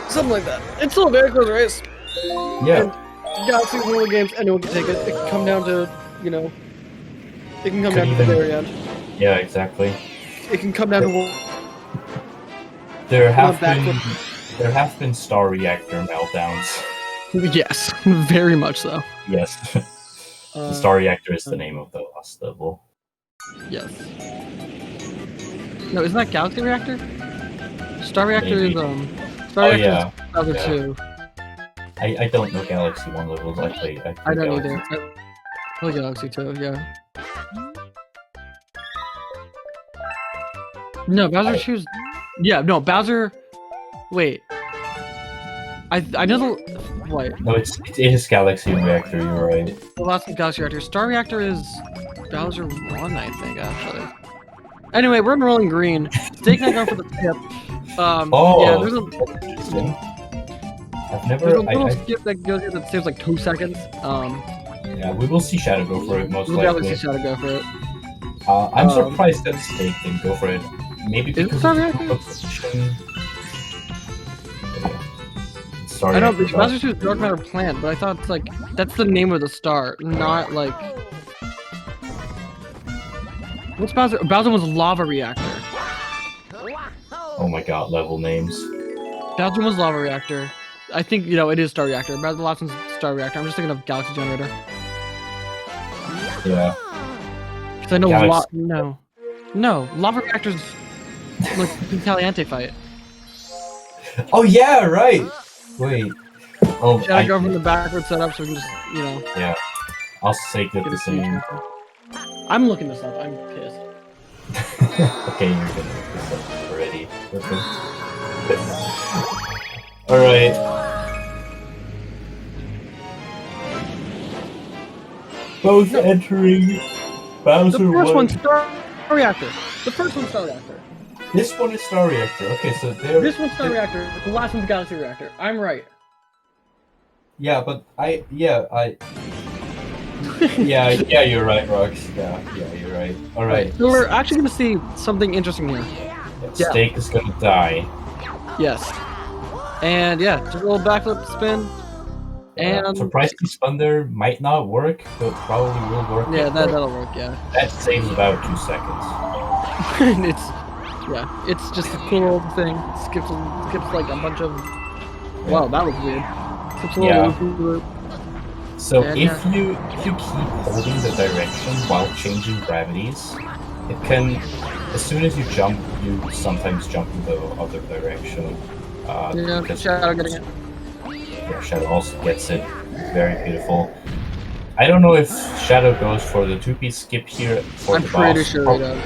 Something like that. It's still a very close race. Yeah. And Galaxy is one of the games anyone can take it. It can come down to, it can come down to the very end. Yeah, exactly. It can come down to There have been Star Reactor meltdowns. Yes, very much so. Yes. The Star Reactor is the name of the last level. Yes. No, isn't that Galaxy Reactor? Star Reactor Maybe. is Star Reactor is level 2. I don't know Galaxy 1 levels. I don't Galaxy. either. I play Galaxy 2, yeah. No, Bowser 2's... Yeah, no, Bowser... Wait. I know the... What? No, it is Galaxy Reactor, you're right. The last one's Galaxy Reactor. Star Reactor is Bowser 1, I think, actually. Anyway, we're in Rolling Green. Steakanator going for the skip. Yeah, there's a... I've never... There's a little skip that goes here that saves like 2 seconds. Yeah, we will see Shadow go for it, most likely. We'll definitely see Shadow go for it. I'm surprised that Steak didn't go for it. Maybe because of the position. Sorry, I know, but Bowser 2 is Dark Matter Plant, but I thought it's like, that's the name of the star, not like... What's Bowser? Bowser was Lava Reactor. Oh my god, level names. Bowser was Lava Reactor. I think, you know, it is Star Reactor. The last one's Star Reactor. I'm just thinking of Galaxy Generator. Yeah. Because I know No, Lava Reactor's like the Caliente fight. Oh yeah, right! Wait. Oh, Should I go from the backward setup so we can just, you know... Yeah. I'll say that the same. I'm looking this up. I'm pissed. Okay, you're gonna look this up already. Perfect. Alright. Both entering Bowser 1. The first one's Star Reactor. The first one's Star Reactor. This one is Star Reactor. Okay, so there. This one's Star Reactor. The last one's Galaxy Reactor. I'm right. Yeah, but yeah, you're right, Rox. Yeah, you're right. All right. So we're actually gonna see something interesting here. Yeah, Steak is gonna die. Yes. And yeah, just a little backflip spin. And surprising spun there might not work, but probably will work. Yeah, that'll work. Yeah. That saves about 2 seconds. It's just a cool old thing. Skips like a bunch of. Wow, that was weird. Skips a little loop. So if you keep holding the direction while changing gravities, it can. As soon as you jump, you sometimes jump in the other direction. Shadow getting it. Yeah, Shadow also gets it. Very beautiful. I don't know if Shadow goes for the 2-piece skip here for the boss. I'm pretty sure he does.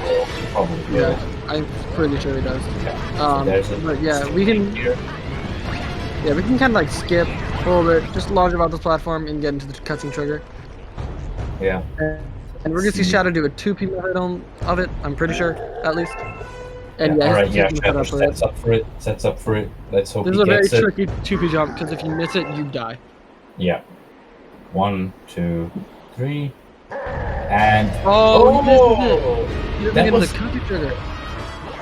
Probably will. Yeah, I'm pretty sure he does. Yeah. So but yeah, we can. Here. Yeah, we can kind of like skip a little bit, just launch about this platform and get into the cutscene trigger. Yeah. And we're gonna see Shadow do a 2P method of it. I'm pretty sure, at least. And Shadow sets up for it. Let's hope he gets it. This is a very tricky 2P jump because if you miss it, you die. Yeah. 1, 2, 3, and he missed it. That was the copy trigger.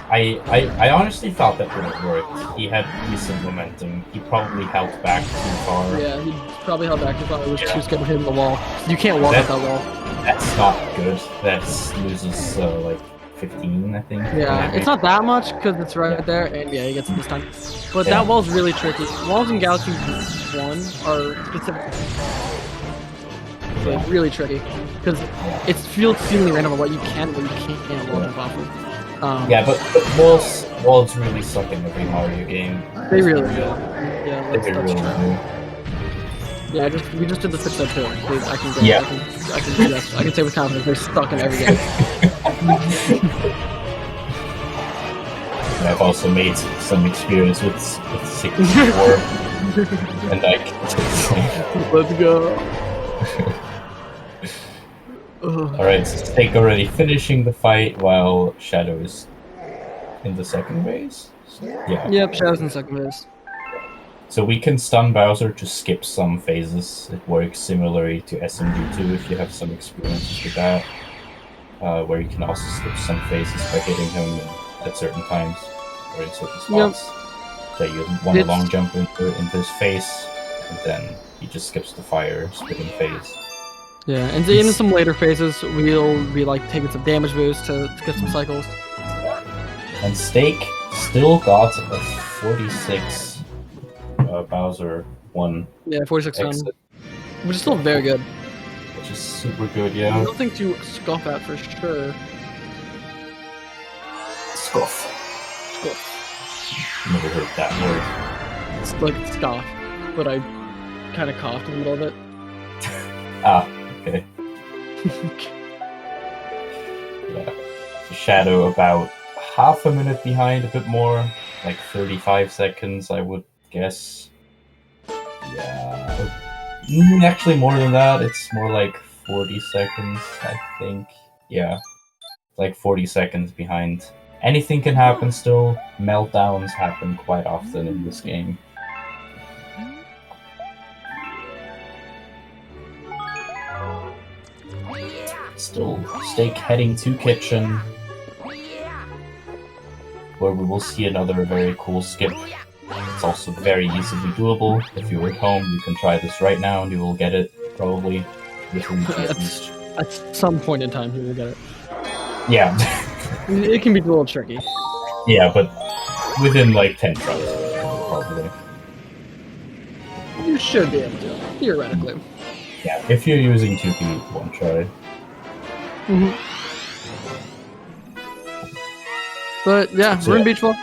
I honestly thought that would have worked. He had decent momentum. He probably held back too far. Yeah, he probably held back. He thought it was too scared of hitting the wall. You can't walk up that wall. That's not good. That loses like 15, I think. Yeah, it's not that much because it's right there, and he gets it this time. But that wall's really tricky. Walls in Galaxy 1 are specific. Like, really tricky because it feels seemingly random of what you can and what you can't wall jump off of. But walls really suck in every Mario game. They really do. Yeah, they really do. Yeah, we just did the 6 too. I can say yes. I can say with confidence they're stuck in every game. I've also made some experience with 64, and I can let's go. Alright, so Steak already finishing the fight while Shadow is in the second phase? Yeah. Yep, Shadow's in second phase. So we can stun Bowser to skip some phases. It works similarly to SMG 2 if you have some experience with that. Where you can also skip some phases by hitting him at certain times or in certain spots. So you want a long jump into his face, and then he just skips the fire spitting phase. Yeah, and in some later phases, we'll be like taking some damage boost to skip some cycles. And Steak Still got a 46 Bowser 1 Yeah, 46 round, exit, which is still very good. which is super good, yeah. Nothing to scoff at for sure. Scoff. Scoff. Never heard that word. It's like scoff, but I kind of coughed in the middle of it. Ah, okay. Yeah. So Shadow about half a minute behind, a bit more, like 35 seconds, I would guess. Yeah. Actually, more than that. It's more like 40 seconds, I think. Yeah. Like 40 seconds behind. Anything can happen still. Meltdowns happen quite often in this game. Still, Steak heading to kitchen, where we will see another very cool skip. It's also very easily doable. If you're at home, you can try this right now and you will get it, probably, with Luigi at least. At some point in time, he will get it. Yeah. It can be a little tricky. Yeah, but within like 10 tries, probably. You should be able to, theoretically. Yeah, if you're using 2P, one try. But yeah, we're in Beach Ball.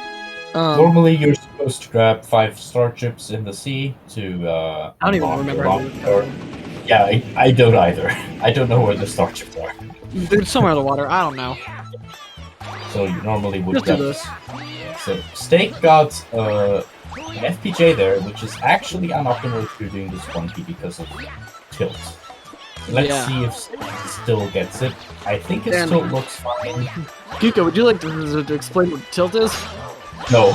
Normally, you're supposed to grab 5 star chips in the sea to I don't even remember how to do it. Yeah, I don't either. I don't know where the star chips are. They're somewhere in the water. I don't know. So you normally would Just do grab this. So Steak got an FPJ there, which is actually unoptimal if you're doing this 1P because of tilt. Let's see if Steak still gets it. I think his tilt looks fine. Kiko, would you like to explain what tilt is? No.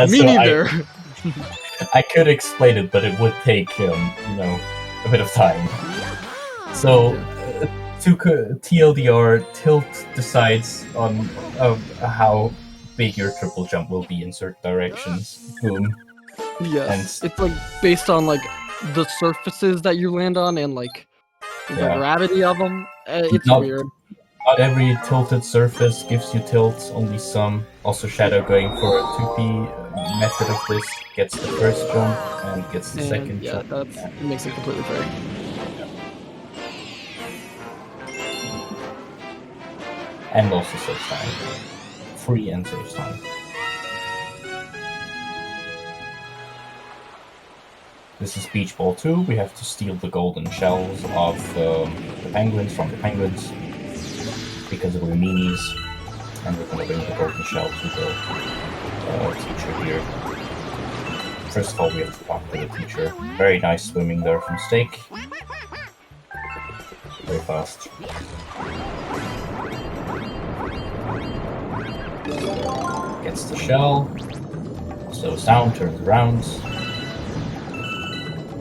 Me neither. I could explain it, but it would take a bit of time. So, TLDR, tilt decides on how big your triple jump will be in certain directions. Boom. Yes, it's like based on like the surfaces that you land on and like the gravity of them. It's weird. Not every tilted surface gives you tilts, only some. Also, Shadow going for a 2P method of this gets the first jump and gets the second jump. It makes it completely fair. And also saves time. Free and saves time. This is Beach Ball 2. We have to steal the golden shells of the penguins from the penguins because we're meanies, and we're gonna bring the golden shell to the teacher here. First of all, we have to talk to the teacher. Very nice swimming there from Steak. Very fast. Gets the shell. Slows down, turns around.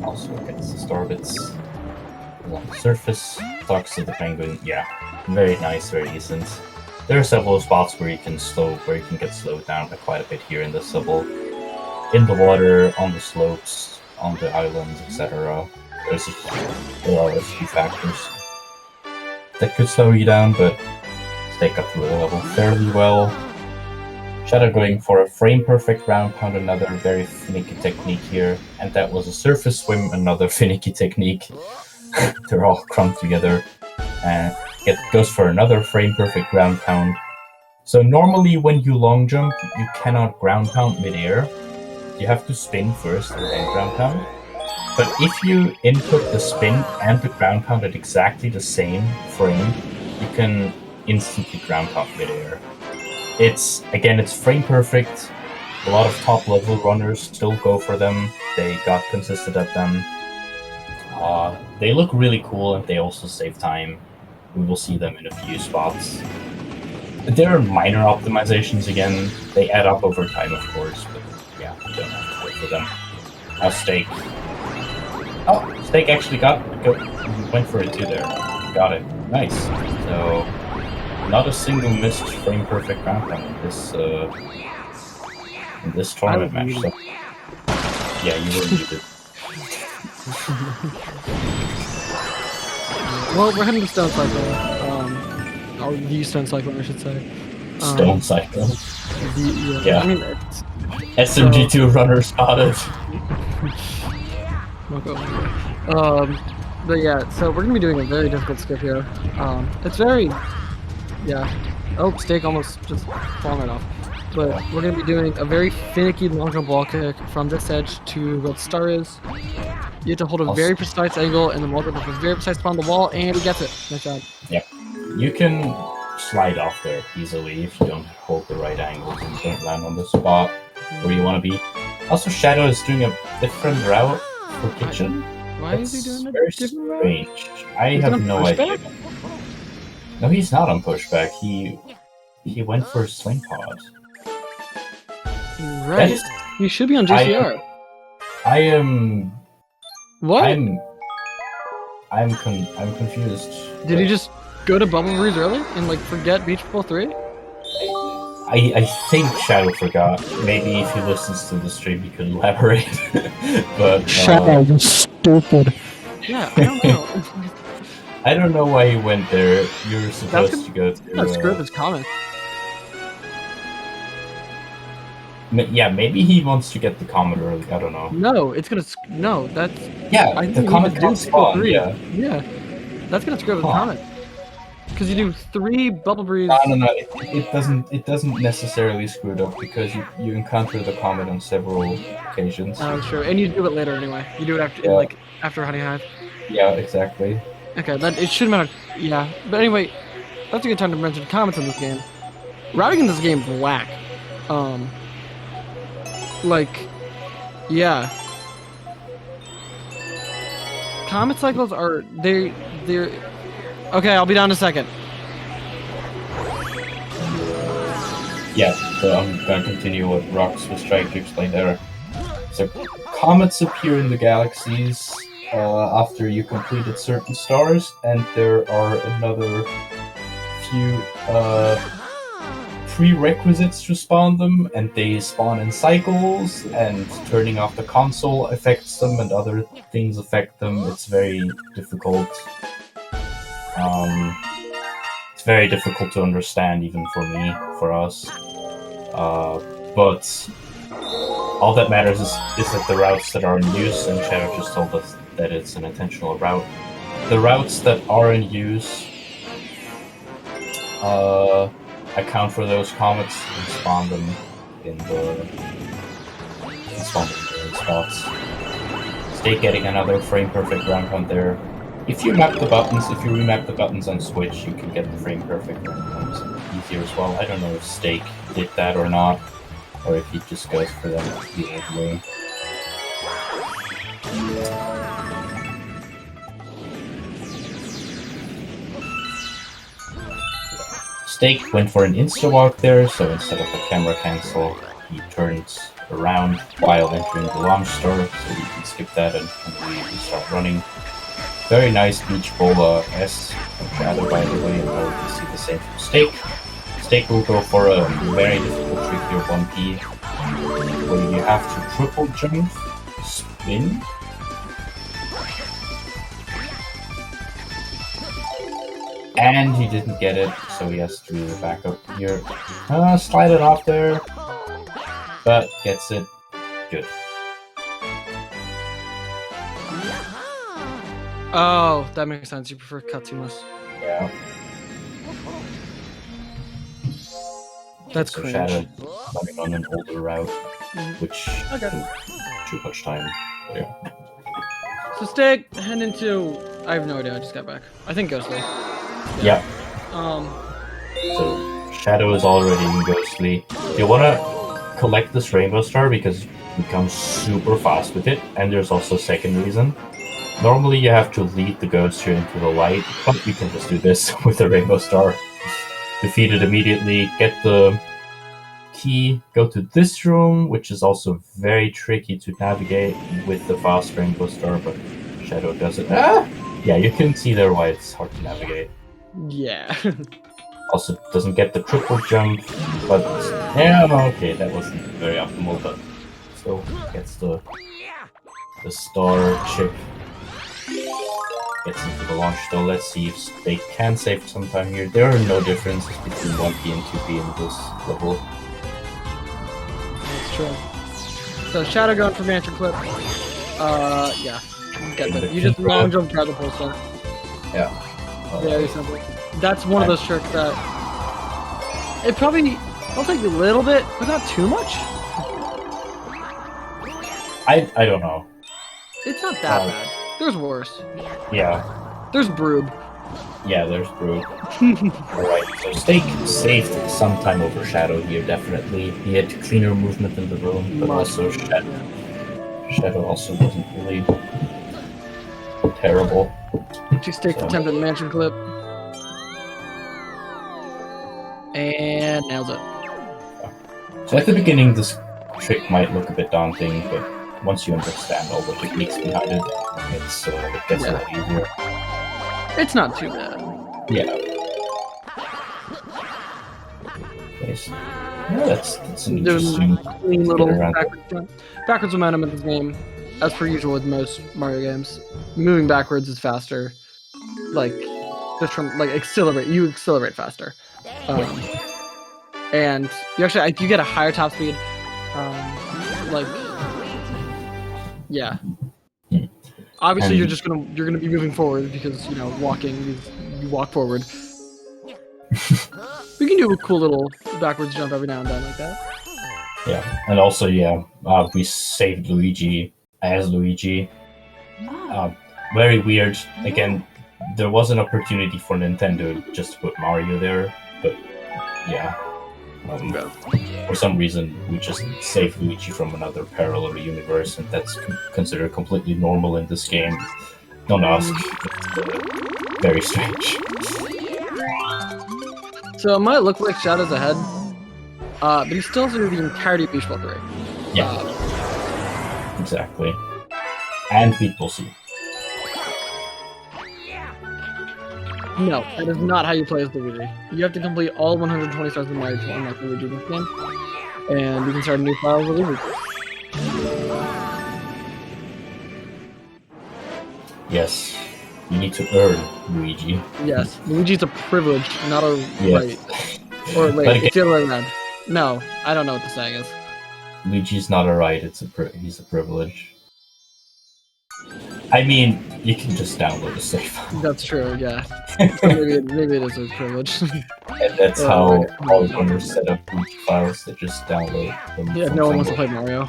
Also gets the star bits on the surface. Talks to the penguin. Yeah, very nice, very decent. There are several spots where you can get slowed down quite a bit here in this level. In the water, on the slopes, on the islands, etc. There are a few factors that could slow you down, but Steak got through the level fairly well. Shadow going for a frame-perfect ground pound, another very finicky technique here. And that was a surface swim, another finicky technique. They're all crumped together. And goes for another frame-perfect ground pound. So normally when you long jump, you cannot ground pound midair. You have to spin first and then ground pound. But if you input the spin and the ground pound at exactly the same frame, you can instantly ground pound midair. It's frame perfect. A lot of top level runners still go for them. They got consistent at them. They look really cool and they also save time. We will see them in a few spots. There are minor optimizations again. They add up over time, of course, but yeah, you don't have to wait for them. Now Steak. Oh, Steak actually went for it too there. Got it. Nice. So, not a single missed frame perfect ground pound in this tournament match. So, yeah, you were muted. Well, we're heading to Stone Cycle. or the Stone Cyclone, I should say. Stone Cyclone. Yeah. I mean, it's, SMG2 runner spotted. But yeah, so we're gonna be doing a very difficult skip here. It's very, yeah. Oh, Steak almost just falling right off. But we're gonna be doing a very finicky long jump wall kick from this edge to where the star is. You have to hold a very precise angle and then wall jump with a very precise spot on the wall, and he gets it. Nice job. Yeah, you can slide off there easily if you don't hold the right angles and don't land on the spot where you want to be. Also, Shadow is doing a different route for kitchen. Why is he doing a very different route? strange. I have no idea. No, he's not on pushback. He went for sling pod. Right. You should be on GCR. I am. What? I'm confused. Did he just go to Bubble Breeze early and like forget Beach Ball 3? I think Shadow forgot. Maybe if he listens to the stream, he could elaborate. But Shadow, you stupid. Yeah, I don't know. I don't know why he went there. You're supposed to go to. That's screw up his comment. Yeah, maybe he wants to get the comet early. I don't know. No, it's gonna. No, that's. Yeah, the comet can't spawn. Yeah. Yeah, that's gonna screw up his comment. Because you do 3 Bubble Breeze. No. It doesn't necessarily screw it up because you encounter the comet on several occasions. Oh, true. And you do it later anyway. You do it after, like, after Honey Hive. Yeah, exactly. Okay, it shouldn't matter. Yeah, but anyway, that's a good time to mention comments in this game. Routing in this game is whack. Like, yeah. Comet cycles are they're. Okay, I'll be down in a second. Yeah, so I'm gonna continue what Rox was trying to explain there. So, comets appear in the galaxies after you completed certain stars, and there are another few prerequisites to spawn them, and they spawn in cycles, and turning off the console affects them, and other things affect them. It's very difficult. It's very difficult to understand, even for me, for us. But all that matters is that the routes that are in use, and Shadow just told us that it's an intentional route. The routes that are in use account for those comets and spawn them in the spots. Steak getting another frame perfect round hunt there. If you remap the buttons on Switch, you can get the frame perfect round hunts easier as well. I don't know if Steak did that or not, or if he just goes for them the old way. Steak went for an insta-walk there, so instead of a camera cancel, he turns around while entering the launch store, so you can skip that and immediately start running. Very nice beach bola S from Shadow, by the way, and I hope you see the same from Steak. Steak will go for a very difficult trick here, 1P, where you have to triple jump, spin, and he didn't get it, so he has to back up here. Slide it off there, but gets it. Good. Oh, that makes sense. You prefer cutsceneless. Yeah. That's so cringe. Shadow running on an older route, which took too much time. But yeah. So Steak, head into... I have no idea, I just got back. I think Ghostly. Yeah. So Shadow is already in Ghostly. You wanna collect this Rainbow Star because you become super fast with it, and there's also a second reason. Normally you have to lead the ghost here into the light, but you can just do this with the Rainbow Star. Defeat it immediately, get the key, go to this room, which is also very tricky to navigate with the fast Rainbow Star, but Shadow does it. Yeah, you can see there why it's hard to navigate. yeah. Also doesn't get the triple jump, but yeah, okay, that wasn't very optimal, but still gets the star chip. gets into the launch though. Let's see if they can save some time here. There are no differences between 1P and 2P in this level. That's true. So Shadow going for Mansion Clip. Yeah. Get it. You just long jump grab the pole star. Yeah. Very simple. That's one of those tricks that it probably will take a little bit, but not too much. I don't know. It's not that bad. There's worse. Yeah. There's Broob. Yeah, there's Brood. Alright, so Steak saved some time over Shadow here, definitely. He had cleaner movement in the room, but also Shadow also wasn't really terrible. Steak attempted Mansion Clip. And nails it. So at the beginning, this trick might look a bit daunting, but once you understand all the techniques behind it, it gets a lot easier. It's not too bad. Yeah. Okay, so, yeah, that's an interesting clean little backwards momentum in this game, as per usual with most Mario games. Moving backwards is faster. Like, just from you accelerate faster. And you get a higher top speed. Yeah. Obviously, you're gonna be moving forward because walking you walk forward. We can do a cool little backwards jump every now and then like that. Yeah, and also we saved Luigi as Luigi. Very weird. Again, there was an opportunity for Nintendo just to put Mario there, but yeah. For some reason, we just saved Luigi from another parallel universe, and that's considered completely normal in this game. Don't ask. It's very strange. So it might look like Shadow's ahead, but he still has to do the entirety of Beach Ball 3. Yeah. Exactly. And people see. No, that is not how you play as Luigi. You have to complete all 120 stars of Mario to unlock Luigi in this game. And you can start a new file with Luigi. Yes. You need to earn Luigi. Yes. Luigi's a privilege, not a right. Or wait, again, it's the other way around. No, I don't know what the saying is. Luigi's not a right, he's a privilege. I mean, you can just download a save file. That's true, yeah. So maybe it is a privilege. And that's how all owners set up Luigi files, they just download them. Yeah, no one wants to play Mario.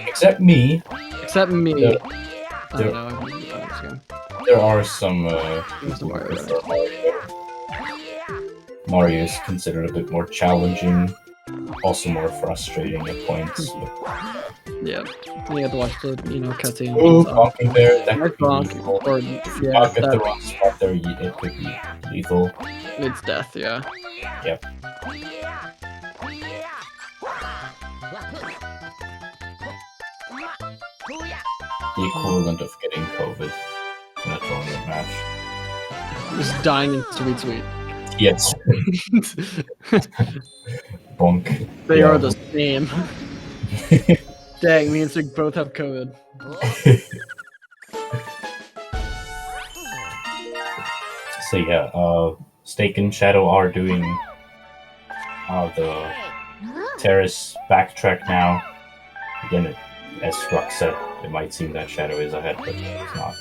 Except me. Except me. There, I don't know, I haven't played this game. there are some Mario is considered a bit more challenging, also more frustrating at points. Yeah, you have to watch the cutscene. Ooh, bonking there, that could be bonk, lethal. or If you bonk at the wrong spot there, it could be lethal. It's death, yeah. Yep. The equivalent of getting COVID in a tournament match. Just dying in sweet. Yes. Bonk. They are the same. Dang, me and Sig both have COVID. So yeah, Steak and Shadow are doing the terrace backtrack now. Again, as Rock said, it might seem that Shadow is ahead, but it's not.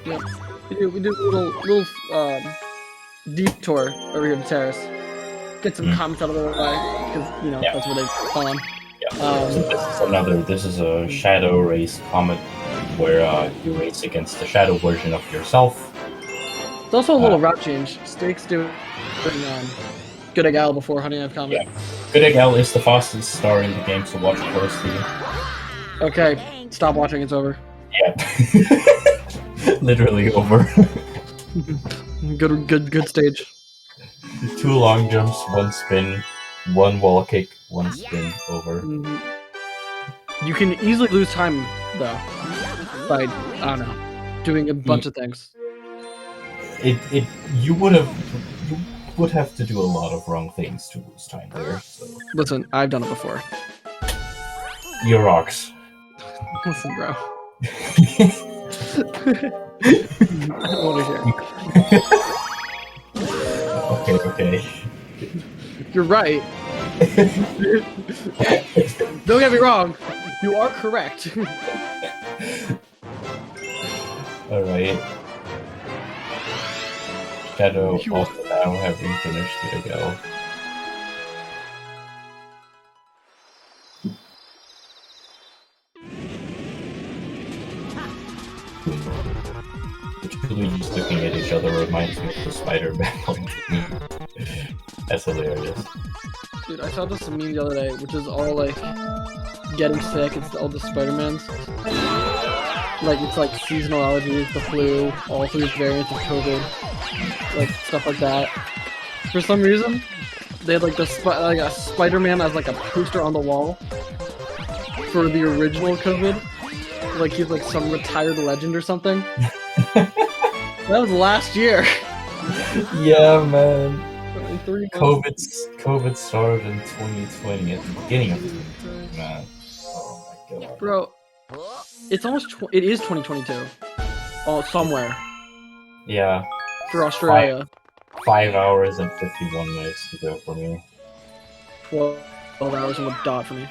Yep. We do a little detour over here to terrace. Get some comments out of the way, because that's where they spawn. Yeah. So this is a Shadow race comment where you race against the Shadow version of yourself. It's also a little route change. Steak's doing Good Egg Al before Honey I've comment. Yeah. Good Egg Al is the fastest star in the game, so watch closely. Okay, stop watching, it's over. Yeah. Literally over. Good stage. 2 long jumps, 1 spin, 1 wall kick, 1 spin, over. You can easily lose time, though, by, I don't know, doing a bunch of things. You would have to do a lot of wrong things to lose time there. So. Listen, I've done it before. Your rocks. Listen, bro. I don't want to hear. Okay. You're right. Don't get me wrong. You are correct. Alright. Shadow also now having finished the go. Luigi's looking at each other reminds me of the Spider-Man point at me. That's hilarious. Dude, I saw this meme the other day, which is all like getting sick. It's all the Spider-Mans. Like it's like seasonal allergies, the flu, all three variants of COVID, like stuff like that. For some reason, they had like a Spider-Man as like a poster on the wall for the original COVID. Like he's like some retired legend or something. That was last year. Yeah, man. In 3 months. COVID started in 2020 at the beginning of the year, man. Oh my god. Bro, it's almost it is 2022. Oh, somewhere Yeah. for Australia. 5 hours and 51 minutes to go for me. 12 hours and a dot for me.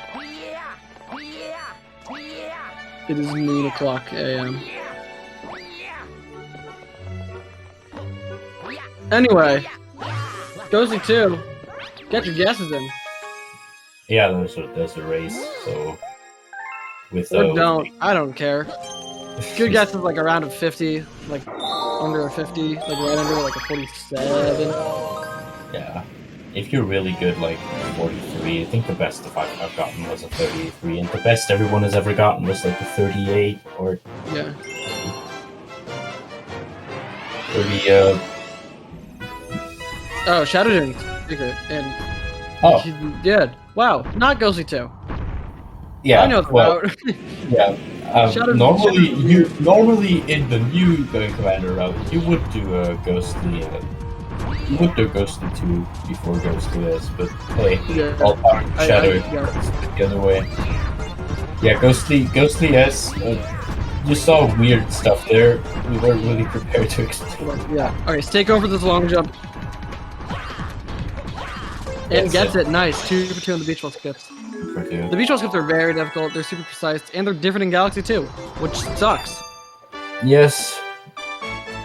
It is noon o'clock a.m. Anyway, Ghosty 2, get your guesses in. Yeah, there's a race, so with Or don't, I don't care. Good guess is like around a 50, like under a 50, like right under like a 47. Yeah. If you're really good, like 43, I think the best I've gotten was a 33, and the best everyone has ever gotten was like a 38 or Yeah. 30. Oh, Shadow didn't secret, and Oh, he did. Wow, not Ghosty 2. yeah. I know about. Yeah. Shadow- Normally in the new Commander route, you would do a Ghostly. You would do Ghostly 2 before Ghostly S, but hey, Yeah. all power to Shadow. Yeah. The other way. Yeah, Ghostly S. You saw weird stuff there. We weren't really prepared to explain. Yeah. Alright, take over this long jump. And gets it. Nice. 2 for 2 on the beach ball skips. The beach ball skips are very difficult. They're super precise, and they're different in Galaxy 2, which sucks. Yes.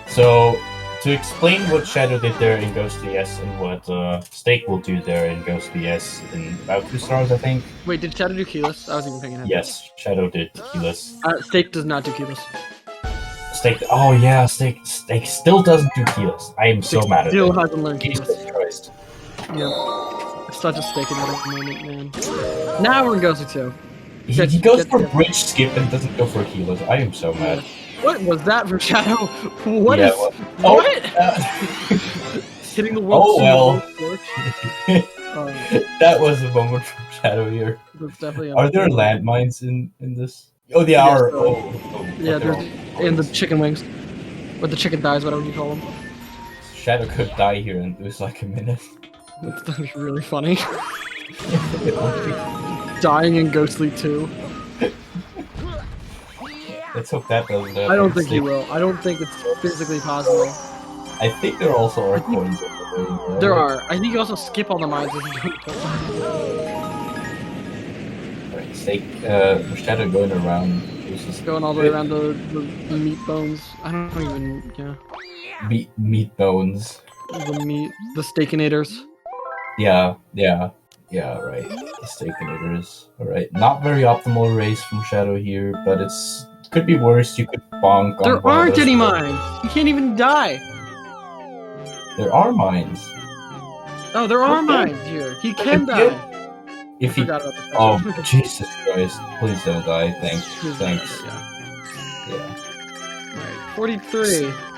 So, to explain what Shadow did there in Ghostly S and what Steak will do there in Ghostly S in about 2 stars, I think. Wait, did Shadow do keyless? I was even thinking. Yes, Shadow did keyless. Steak does not do keyless. Steak. Oh yeah, Steak still doesn't do keyless. I am so mad at Still him. hasn't learned keyless. Jesus Christ. Yeah. Such a Steakanator moment, man. Now we're in Ghosty 2. He goes for bridge skip and doesn't go for keyless. I am so mad. What was that from Shadow? What Yeah, is? well- What? Hitting the world. Oh, well. Um, That was a moment from Shadow here. that's definitely. Are there landmines in this? Oh, they Yes, are. there are. Oh, Yeah, there's and the chicken wings, or the chicken thighs, whatever you call them. Shadow could die here and lose like a minute. That'd be really funny. Dying in Ghostly 2. Let's hope that doesn't happen. I don't think he will. I don't think it's physically possible. I think there also are coins over there. There are. I think you also skip all the mines if you don't kill them. Alright, Steak, Shadow going around. Just Going all the way around the meat bones. I don't even. Yeah. meat bones. The Steakanators. Yeah, right. The Steakanators. Alright, not very optimal race from Shadow here, but could be worse. You could bonk on There one of aren't those any things. mines. You can't even die. There are mines. Oh, there are Okay. mines here. He can Okay. die. If he. Forgot about the Oh, Jesus Christ! Please don't die. Thanks. Yeah. Yeah. Right. 43.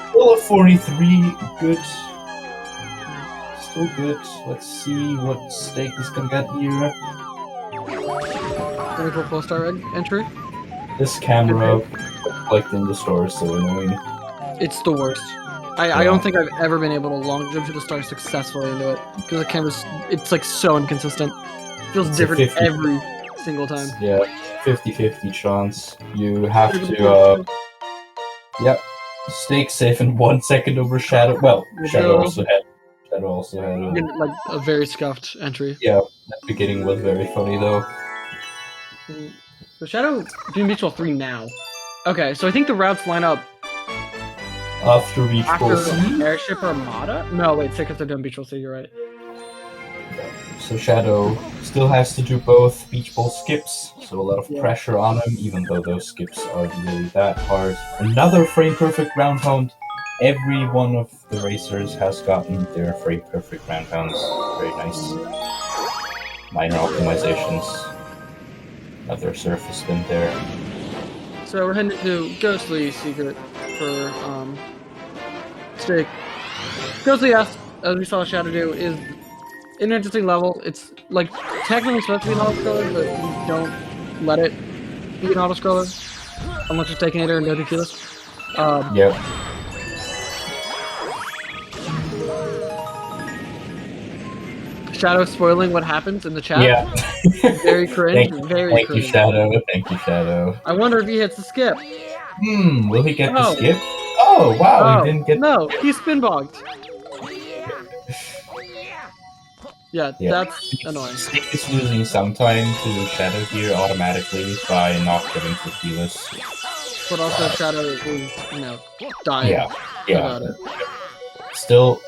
Still a 43. Good. Still good. Let's see what Steak is gonna get here. 24 full star entry. This camera, like in the store, is so annoying. It's the worst. I don't think I've ever been able to long jump to the star successfully into it because the camera's it's like so inconsistent. It feels It's a different 50. every single time. Yeah, 50-50 chance. You have to Yep. Steak safe in 1 second over Shadow. Well, Shadow also had like a very scuffed entry. Yeah, that beginning was very funny though. So Shadow doing Beach Ball 3 now. Okay, so I think the routes line up After Beach Ball after C. Airship Armada? No, wait, because they're doing Beach Ball C, you're right. So Shadow still has to do both Beach Ball skips, so a lot of pressure on him, even though those skips aren't really that hard. Another frame perfect round count. Every one of the racers has gotten their frame perfect round counts. Very nice. Minor optimizations. Another surface spin there. So we're heading to Ghostly Secret for Steak. Ghostly, as we saw Shadow do, is an interesting level. It's like technically supposed to be an auto-scroller, but you don't let it be an auto-scroller unless you're Steakanator and don't do keyless. Yep. Shadow spoiling what happens in the chat. Yeah. Very cringe. Very cringe. Thank you, Shadow. Thank you, Shadow. I wonder if he hits the skip. Will he get the skip? Oh, wow, he didn't get No, he spin bogged. Yeah, that's annoying. Stick is losing some time to Shadow here automatically by not getting to keyless. But also Shadow is, dying about it. Still,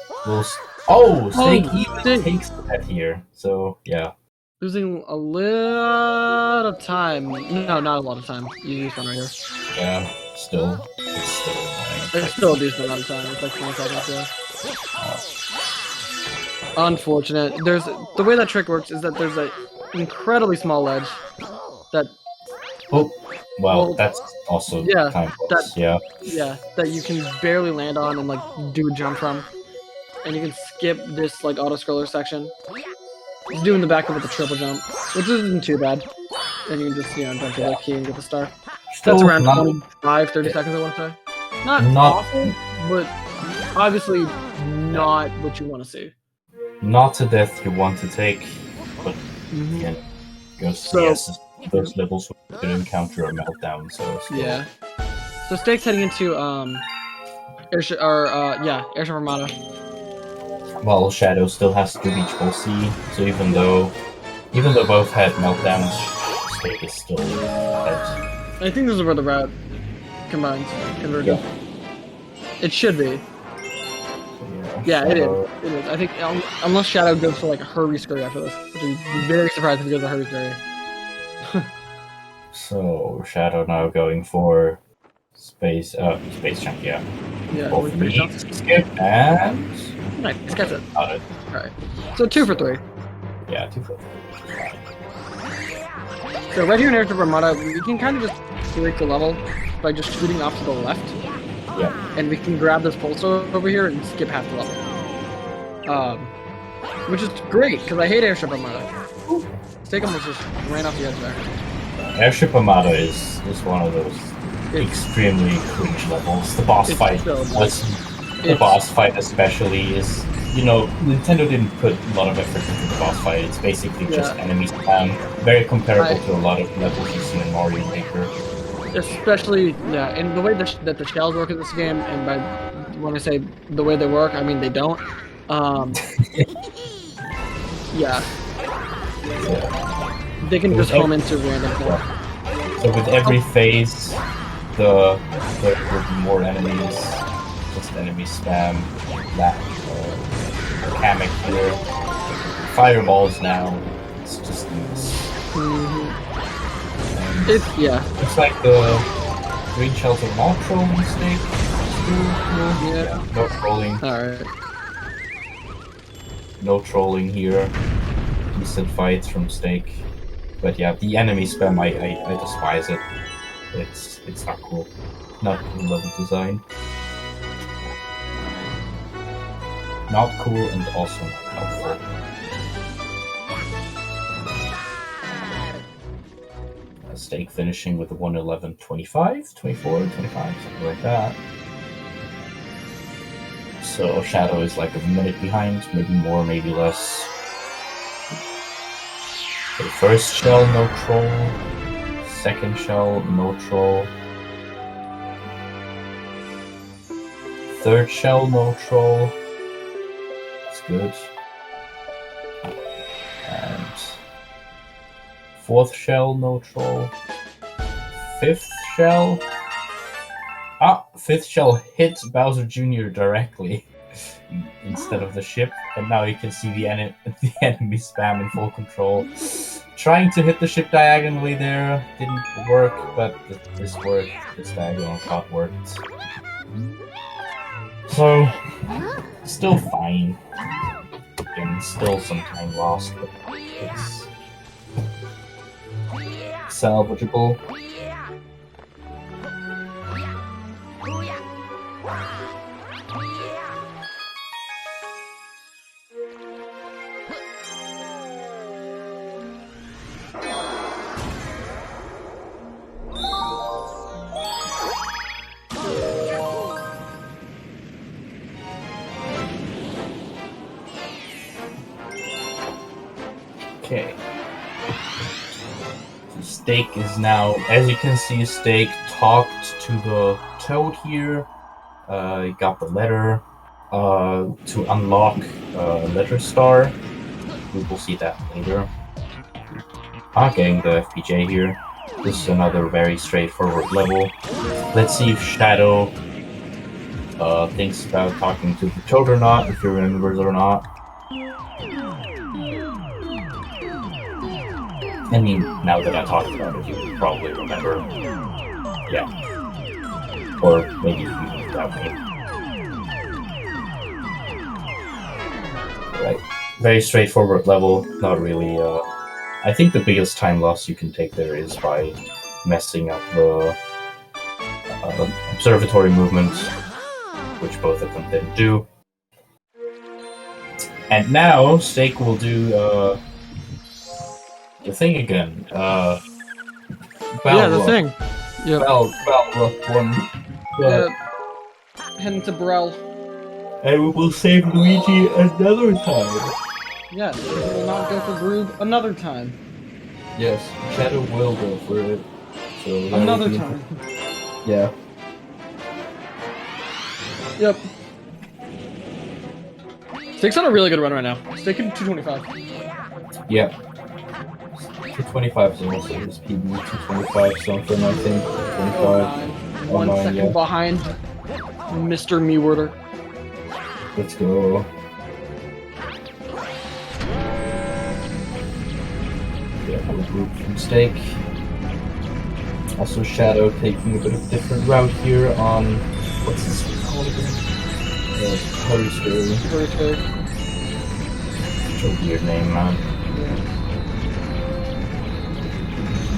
Steak even takes that here. So, yeah. Losing a lot of time. No, not a lot of time. You use one right here. Yeah, it's still annoying. It's still a decent amount of time. It's like 20 seconds, Unfortunate. There's the way that trick works is that there's an incredibly small ledge that. Well, that's also time loss, that you can barely land on and like do a jump from, and you can skip this like auto scroller section. Just doing the backup with the triple jump, which isn't too bad. And you can just jump to the key and get the star. That's around 25-30 seconds, I want to say. Not awful, but obviously not what you want to see. Not a death you want to take, but those levels we could encounter a meltdown. So So Steak's heading into Airship Armada. Well, Shadow still has to do Beach Ball C, so even though both had meltdowns, Steak is still ahead. I think this is where the route converges. It should be. Yeah, it is. It is. I think unless Shadow goes for like a hurry scurry after this, which would be very surprised if he goes a hurry scurry. So Shadow now going for space jump, both skip and nice, catch it. Got it. Alright. So 2 for 3. Yeah, 2 for 3. So right here in Airship Armada, we can kind of just break the level by just shooting off to the left. Yeah. And we can grab this pulsar over here and skip half the level. Which is great, because I hate Airship Armada. Steak almost just ran off the edge there. Airship Armada is one of those extremely cringe levels. The boss fight especially is, Nintendo didn't put a lot of effort into the boss fight. It's basically just enemy spam. Very comparable to a lot of levels you see in Mario Maker. Especially, and the way that the shells work in this game, and when I say the way they work, I mean they don't. They can just home into random things. So with every phase, there will be more enemies, just enemy spam, Kamek here, fireballs now, it's just this. It's like the green shells are not trolling mistake. No trolling. Alright. No trolling here. Decent fights from Steak. But yeah, the enemy spam, I despise it. It's not cool. Not cool level design. Not cool and also not helpful. Steak finishing with a 1:11.25, 24, 25, something like that. So Shadow is like a minute behind, maybe more, maybe less. Okay, first shell, no troll. Second shell, no troll. Third shell, no troll. That's good. And fourth shell, no troll. Fifth shell. Fifth shell hit Bowser Jr. directly instead of the ship, and now you can see the enemy spam in full control. Trying to hit the ship diagonally there didn't work, but this worked. This diagonal shot worked. So, still fine. And still some time lost, but it's salvageable. Okay. The Steak is now, as you can see, Steak talked to the Toad here. He got the letter to unlock Letter Star. We will see that later. Getting the FPJ here. This is another very straightforward level. Let's see if Shadow thinks about talking to the Toad or not, if he remembers or not. I mean, now that I talked about it, you will probably remember. Yeah. Or maybe even without me. Right. Very straightforward level, not really, I think the biggest time loss you can take there is by messing up the observatory movements, which both of them didn't do. And now, Steak will do, the thing again. Yeah, the thing. Yep. Balrog 1. Yeah. Heading to Burrell. And we will save Luigi another time. Yes, we will not go for Broob another time. Yes, Shadow will go for it. So another time. Yeah. Yep. Steak's on a really good run right now. Steak in 225. Yeah. 225 is also his PB, 225 something, I think. 25. 1 second yeah. behind Mr. Mewarder. Let's go. Yeah, no group from Steak. Also Shadow taking a bit of a different route here on... What's this called again? Hurry Scary. Hurry Scary. Such a weird name, man. Yeah.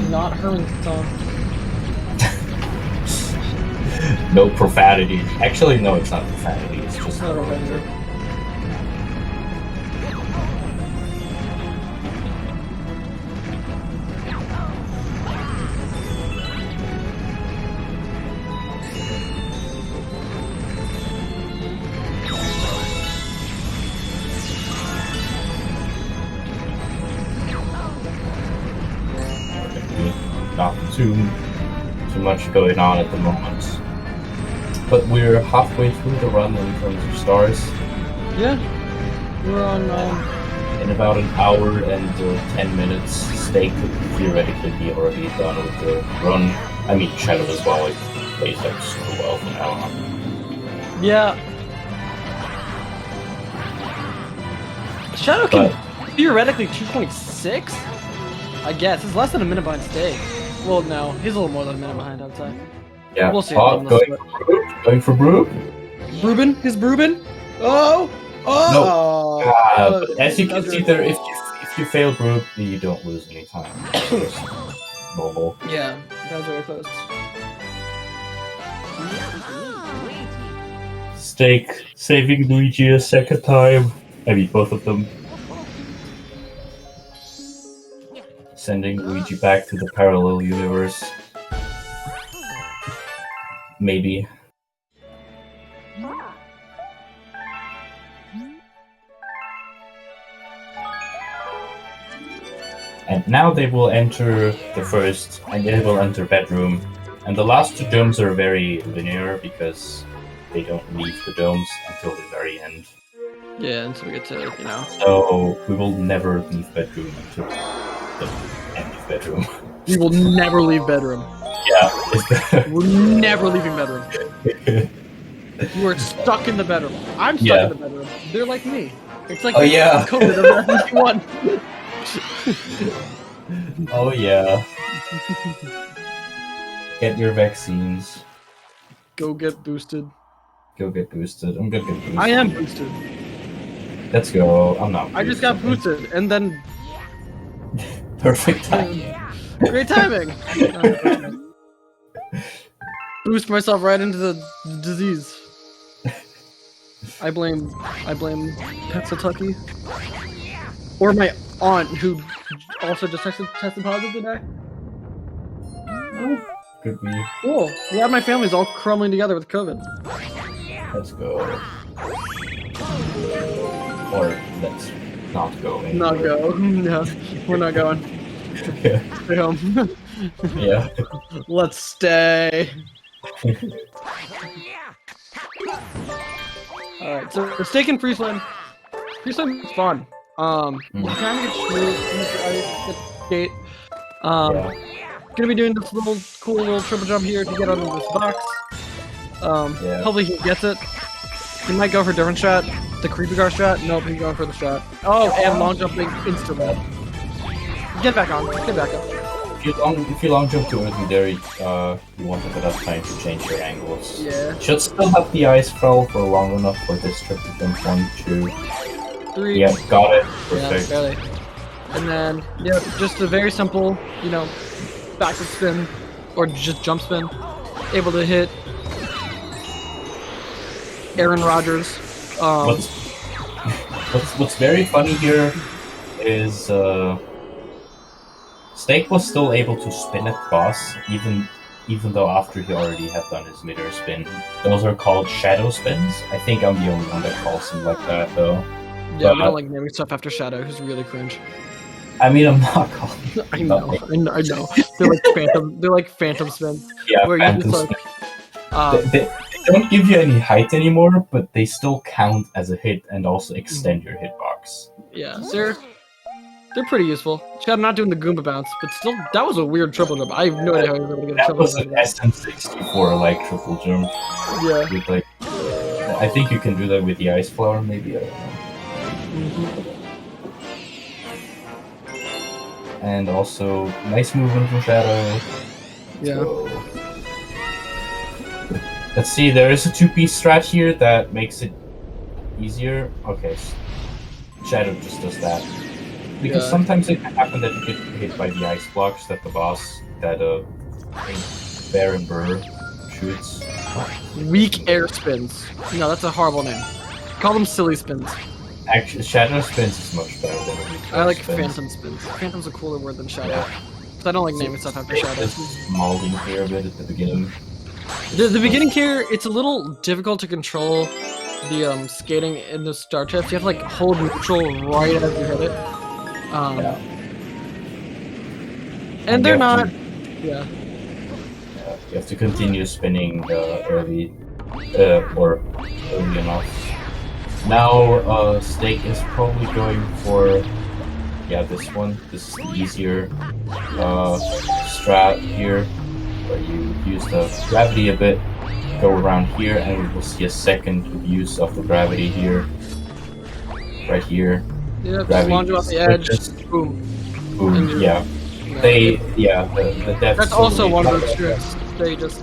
Not Herman's No profanity. Actually, no, it's not profanity. It's just not a render. Not too much going on at the moment. But we're halfway through the run in terms of stars. Yeah, we're on. In about an hour and 10 minutes, Steak could theoretically be already done with the run. I mean, Shadow as well. It plays like super well from now on. Yeah. Shadow can theoretically 226. I guess it's less than a minute behind Steak. Well, no, he's a little more than a minute behind, I'd say. Yeah. We'll see. Going for Broob? Brubin? His Brubin? Oh! Oh! No. But as you can see there, if you fail Broob, you don't lose any time. It's just normal. Yeah, that was very close. Steak saving Luigi a second time. I mean, both of them. Sending Luigi back to the parallel universe. Maybe. And now they will enter the first, and they will enter bedroom. And the last two dooms are very linear because they don't leave the domes until the very end. Yeah, and so we get to, you know. So we will never leave bedroom until the end of bedroom. We will never leave bedroom. Yeah. We're never leaving bedroom. You are stuck in the bedroom. I'm stuck in the bedroom. They're like me. It's like COVID of everyone. Oh yeah. Get your vaccines. Go get boosted. Go get boosted. I'm gonna get boosted. I am boosted. Let's go. I'm not. I just got boosted, and then perfect timing. Great timing. Boost myself right into the disease. I blame Petsatucky. Or my aunt, who also just tested positive today. Could be. Cool. Yeah, my family's all crumbling together with COVID. Let's go. Or let's not go. Anywhere. Not go. No, we're not going. Stay home. Yeah. Let's stay. Alright, so the steak and free swim. Free swim is fun. You kind of get screwed get skate. Gonna be doing this cool little triple jump here to get onto this box. Hopefully he gets it. He might go for a different shot. The creepy car strat? Nope, he's going for the strat. Oh, and long jumping instantly. Get back on. Get back up. If you long jump too early there, you won't have enough time to change your angles. Yeah. Should still have the ice fall for long enough for this triple jump. 1, 2, 3. Yeah, got it. Perfect. Yeah, barely. And then, yeah, just a very simple, you know, backward spin, or just jump spin. Able to hit Aaron Rodgers. What's very funny here is Steak was still able to spin at boss, even though after he already had done his mid-air spin. Those are called shadow spins. I think I'm the only one that calls them like that, though. Yeah, we don't like naming stuff after Shadow, who's really cringe. I mean, I'm not calling. I know. They're like phantom spins. Yeah, where phantom you just like, they don't give you any height anymore, but they still count as a hit and also extend your hitbox. Yeah, they're pretty useful. I'm not doing the Goomba bounce, but still, that was a weird triple jump. I have no idea how he was able to get a triple jump. That was an SN64 like triple jump. Yeah. With, like, I think you can do that with the ice flower, maybe. I don't know. And also, nice movement from Shadow. Yeah. So, let's see, there is a 2-piece strat here that makes it easier. Okay, Shadow just does that. Because sometimes it can happen that you get hit by the ice blocks that the boss, that Bear and Burr shoots. Weak air spins. No, that's a horrible name. Call them silly spins. Actually, Shadow spins is much better than a weak air I like spins. phantom spins. Phantom's a cooler word than Shadow. Because I don't like naming stuff after Shadow. This is molding here a bit at the beginning. The beginning here, it's a little difficult to control the skating in the star tips. You have to like hold neutral right as you hit it. And they're not. Yeah. You have to continue spinning early enough. Now, Steak is probably going for this one. This is the easier strat here, where you use the gravity a bit, go around here, and we will see a second use of the gravity here, right here. Yeah, just launch off the edge. Boom. Boom. Yeah. The death. That's also one of those tricks. They just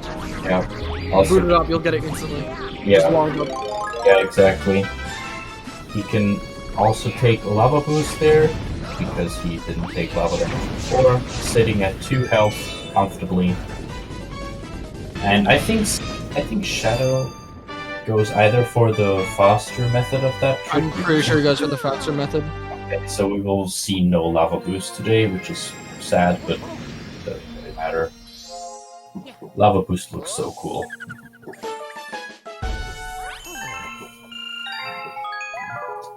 also, boot it up, you'll get it instantly. Yeah. Just long jump. Yeah, exactly. He can also take lava boost there because he didn't take lava damage before, sitting at 2 health comfortably. And I think Shadow goes either for the faster method of that trick. I'm pretty sure he goes for the faster method. Okay, so we will see no lava boost today, which is sad, but it doesn't really matter. Lava boost looks so cool.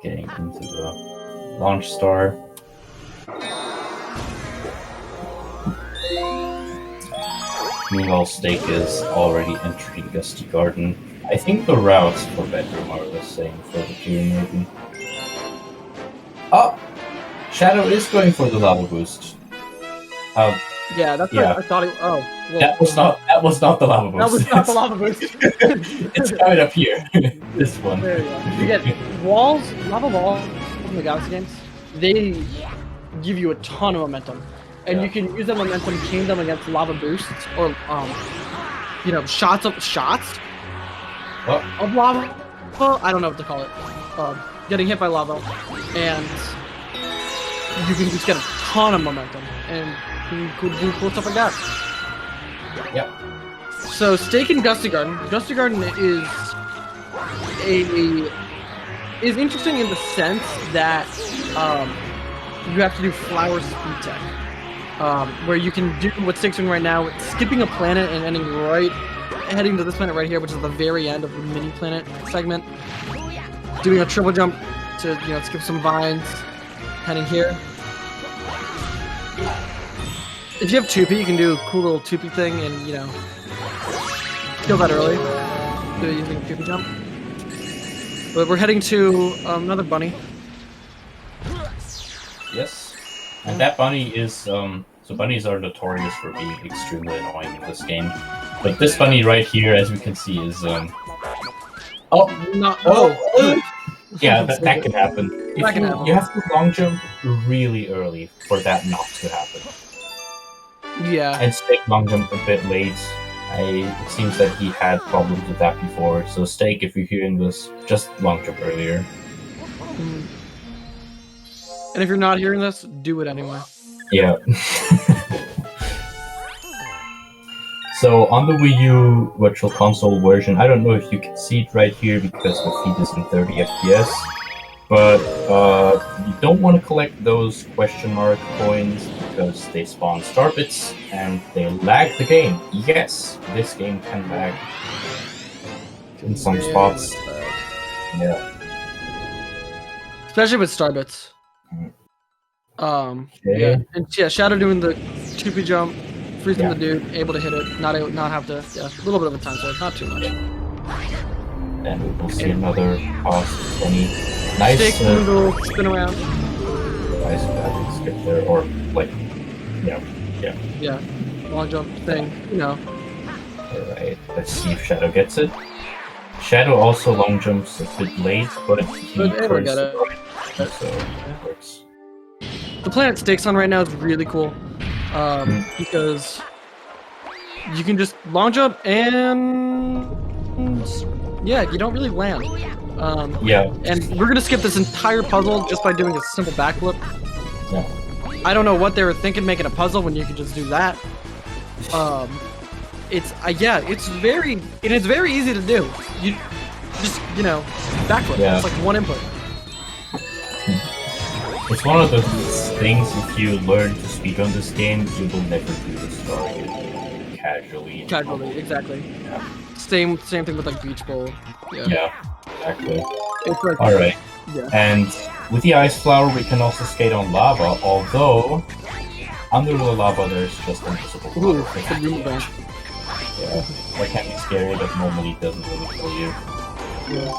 Getting into the launch star. Meanwhile, Steak is already entering Gusty Garden. I think the routes for bedroom are the same for the two, maybe. Oh! Shadow is going for the lava boost. Yeah, that's Yeah. what I thought. Oh, well, That was not the lava boost. that was not the lava boost. It's coming up here. This one. There you go. You get walls, lava walls in the Galaxy games. They give you a ton of momentum, and Yeah. you can use that momentum, chain them against lava boosts or you know, shots of lava. Well, I don't know what to call it. Getting hit by lava, and you can just get a ton of momentum, and you could do cool stuff like that. Yep. So Steak and Gusty Garden. Gusty Garden is interesting in the sense that you have to do flower speed tech, where you can do what Steak's doing right now, skipping a planet and heading to this planet right here, which is the very end of the mini planet segment. Doing a triple jump to skip some vines, heading here. If you have 2P, you can do a cool little 2P thing and kill that early. Do it using a 2P jump. But we're heading to another bunny. Yes. And that bunny is so bunnies are notorious for being extremely annoying in this game. But this bunny right here, as we can see, is yeah, that can happen. You have to long jump really early for that not to happen. Yeah. And Steak long jumped a bit late. It seems that he had problems with that before. So Steak, if you're hearing this, just long jump earlier. And if you're not hearing this, do it anyway. Yeah. So on the Wii U Virtual Console version, I don't know if you can see it right here because the feed is in 30 FPS, but you don't want to collect those question mark coins because they spawn star bits and they lag the game. Yes, this game can lag in some spots. Yeah. Especially with star bits. Yeah, and yeah, Shadow doing the 2P jump, freezing the dude, able to hit it, not have to, a little bit of a time save, not too much. Then we will see another pause, funny, nice Steak little spin around. Nice skip there, or like, yeah, long jump thing, Alright, let's see if Shadow gets it. Shadow also long jumps a bit late, but he turns got it. Right, so it works. The planet Steak's on right now is really cool, because you can just long jump and you don't really land. And we're gonna skip this entire puzzle just by doing a simple backflip. Yeah. I don't know what they were thinking making a puzzle when you could just do that. It's very easy to do. You just backflip. Yeah. It's like one input. It's one of those things, if you learn to speedrun this game, you will never do the story casually. Casually, exactly. Yeah. Same thing with like Beach Bowl. Yeah, exactly. It's like, alright. Yeah. And with the ice flower, we can also skate on lava, although under the lava there's just invisible water. Yeah, that can be scary, but normally it doesn't really kill you. Yeah.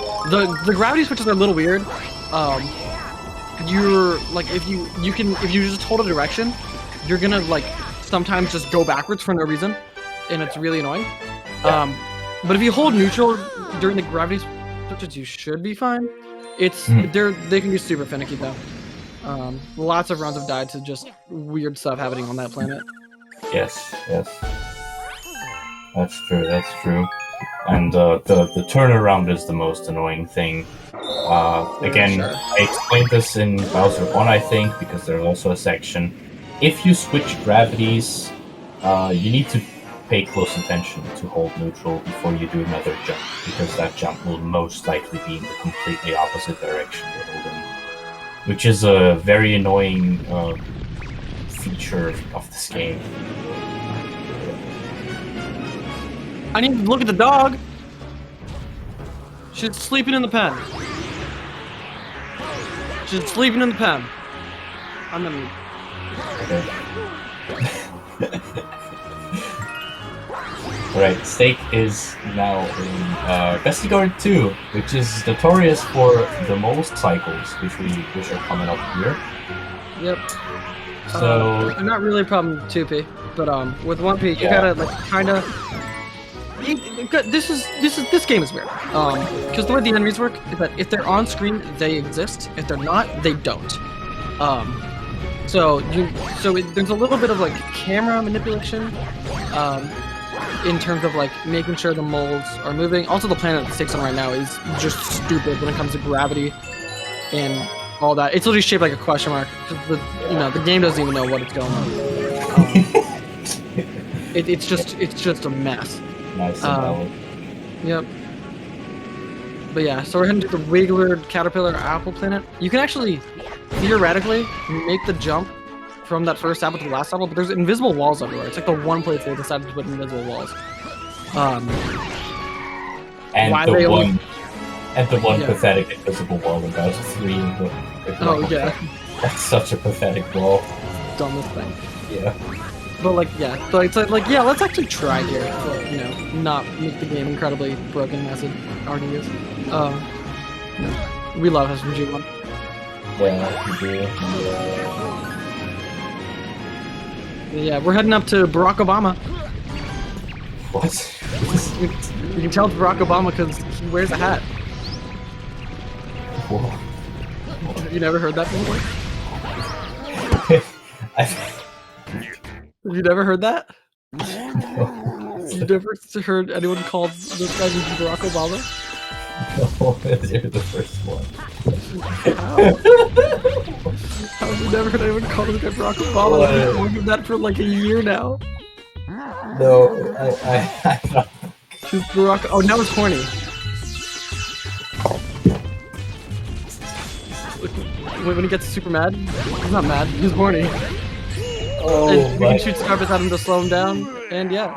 The gravity switches are a little weird. You're like if you just hold a direction, you're gonna like sometimes just go backwards for no reason, and it's really annoying. Yeah. But if you hold neutral during the gravity switches, you should be fine. They can be super finicky though. Lots of runs have died to just weird stuff happening on that planet. Yes. That's true. And the turnaround is the most annoying thing. Again, Sure. I explained this in Bowser 1, I think, because there's also a section. If you switch gravities, you need to pay close attention to hold neutral before you do another jump, because that jump will most likely be in the completely opposite direction you're holding, which is a very annoying feature of this game. I need to look at the dog. She's sleeping in the pen. She's sleeping in the pen. I'm gonna. Right, Steak is now in Bestie Guard 2, which is notorious for the most cycles, which are coming up here. Yep. So Not really a problem with 2P, but with 1P you gotta like kind of. This game is weird. Because the way the enemies work is that if they're on screen, they exist. If they're not, they don't. So there's a little bit of like camera manipulation, in terms of like making sure the moles are moving. Also, the planet that Steak's on right now is just stupid when it comes to gravity and all that. It's literally shaped like a question mark. The game doesn't even know what it's going on. It's just a mess. nice. Yep. But yeah, so we're heading to the Wiggler Caterpillar Apple Planet. You can actually, theoretically, make the jump from that first apple to the last apple, but there's invisible walls everywhere. It's like the one place they decided to put invisible walls. And why the they one Yeah. pathetic invisible wall about 3 in the Oh yeah, That's such a pathetic wall. dumbest thing. Yeah. But like, yeah, so it's like, yeah, let's actually try here to, not make the game incredibly broken as it already is. We love SMG 1. Yeah, we do. Yeah, we're heading up to Barack Obama. What? You can tell it's Barack Obama because he wears a hat. Whoa. You never heard that before? You never heard that? You never heard anyone call this guy Barack Obama? No, you're the first one. How have you never heard anyone call this guy Barack Obama? I've been warning that for like a year now. No, I don't. He's Barack. Oh, now it's horny. When he gets super mad, he's not mad. He's horny. Oh, And we can shoot scarpets at him to slow him down. And yeah,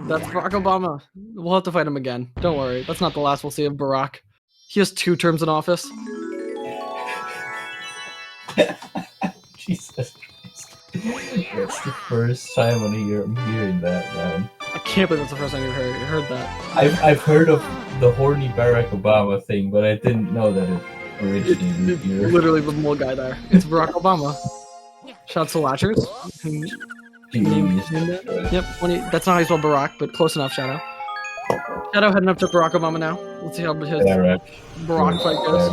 that's Barack Obama. We'll have to fight him again. Don't worry. That's not the last we'll see of Barack. He has 2 terms in office. Jesus Christ. That's the first time I'm hearing that, man. I can't believe that's the first time you've heard that. I've heard of the horny Barack Obama thing, but I didn't know that it originated It's here. literally the mole guy there. It's Barack Obama. Shouts to Latchers. Jeez. Yep, that's not how you spell Barack, but close enough, Shadow. Shadow heading up to Barack Obama now. Let's see how his Barack fight goes.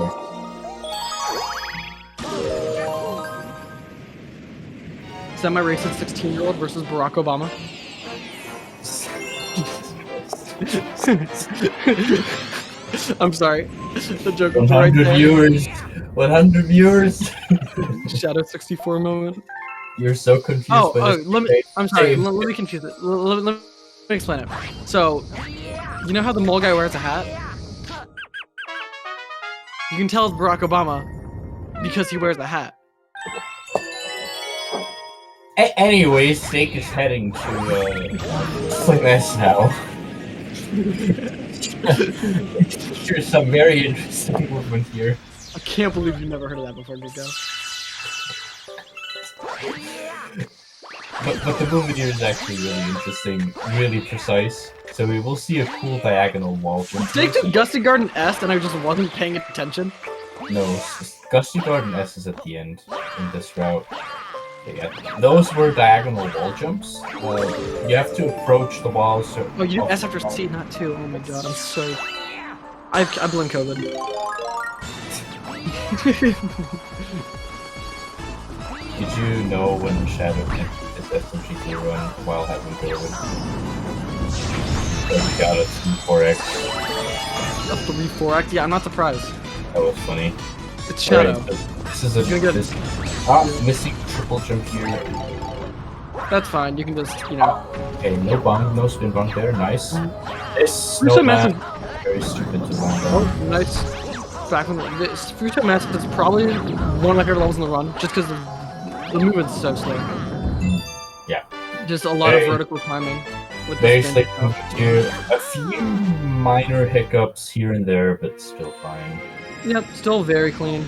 Semi-racist 16-year-old versus Barack Obama. I'm sorry. The joke was right 100 there. viewers. 100 viewers. Shadow64 moment. You're so confused. I'm sorry. Let me confuse it. Let me explain it. So, you know how the mole guy wears a hat? You can tell it's Barack Obama because he wears a hat. Anyway, Steak is heading to Flame now. There's some very interesting movement here. I can't believe you never heard of that before, Nico. But the movement here is actually really interesting, really precise. So we will see a cool diagonal wall jump. Steak did Gusty Garden S and I just wasn't paying attention. No, Gusty Garden S is at the end in this route. Yeah, those were diagonal wall jumps. You have to approach the walls. So Oh, you do S after C, not 2. Oh my god, I'm so... I blame COVID. Did you know when Shadow did his SMG run while having COVID? So he got a 4x. A 3-4X? Yeah, I'm not surprised. That was funny. It's Shadow. Right, this is a missing triple jump here. That's fine, you can just, Okay, no bump, no spin bump there, nice. This Fruto no Massive. very stupid to land Oh, on. nice. Back when this Fruto Massive is probably one of my favorite levels in the run, just because the movement's so slow. Yeah. Just a lot of vertical climbing. With Very the slick spin. movement here. A few minor hiccups here and there, but still fine. Yep, still very clean.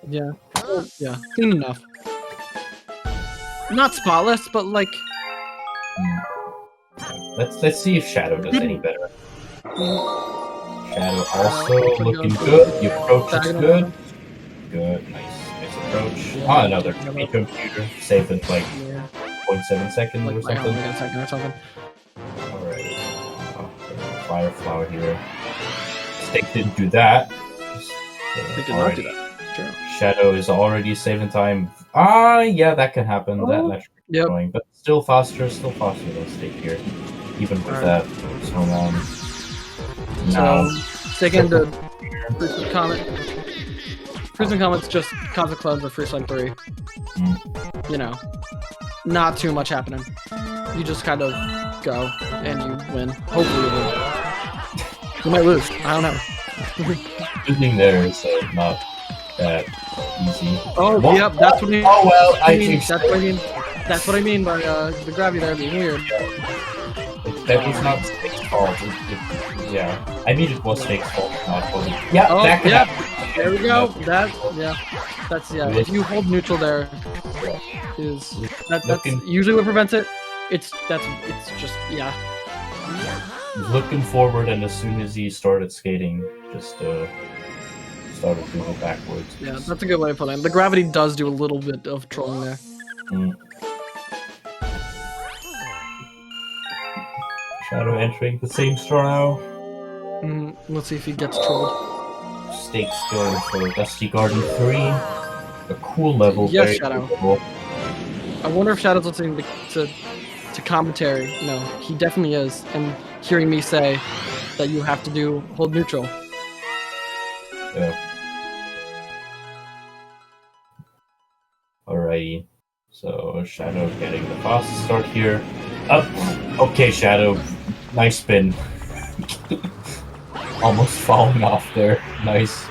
Yeah. Yeah, clean enough. Not spotless, but like... Let's see if Shadow does any better. Shadow also looking good. good. The approach is Diagonal. good. Good, nice approach. Ah, another computer. Saved in like Yeah. 0.7 seconds or Like something. a second or something. Alright. Fire flower here. Steak didn't do that. They did not do that. True. Shadow is already saving time. Ah, yeah, that can happen. Oh, That's yep. annoying, but still faster than Steak here, even with that. So now sticking to Freezing Comet. Freezing Comet's just Cosmic Clones or Freezing 3. You know, not too much happening. You just kind of go and you win. Hopefully you win. You might lose. I don't know. Losing there is not that easy. Oh, what? Yep, that's what I mean. Oh well, That's what I mean by the gravity there being weird. That was not Steak's fault. Yeah, I mean it was Steak's fault, not for me. Yeah, Oh, that can yeah. happen. There we go. That's If you hold neutral there, that's usually what prevents it. It's just Looking forward, and as soon as he started skating, just started moving backwards. Yeah, that's a good way to put it. The gravity does do a little bit of trolling there. Shadow entering the same store now. Let's see if he gets trolled. Steak's going for Dusty Garden 3. A cool level. Yes, very Shadow. cool. I wonder if Shadow's listening to commentary. No, he definitely is. And hearing me say that you have to hold neutral. Yeah. Alrighty. So Shadow getting the fastest start here. Up. Okay, Shadow. Nice spin. Almost falling off there. Nice.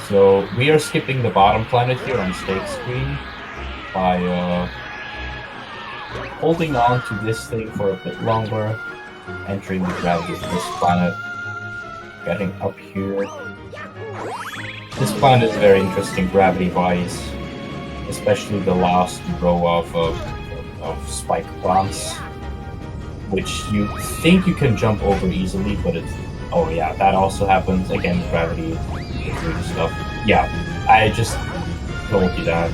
So we are skipping the bottom planet here on Steak's screen by holding on to this thing for a bit longer, entering the gravity of this planet, getting up here. This planet is very interesting gravity-wise, especially the last row of spike plants, which you think you can jump over easily, but it's... Oh yeah, that also happens. Again, gravity stuff. Yeah, I just told you that.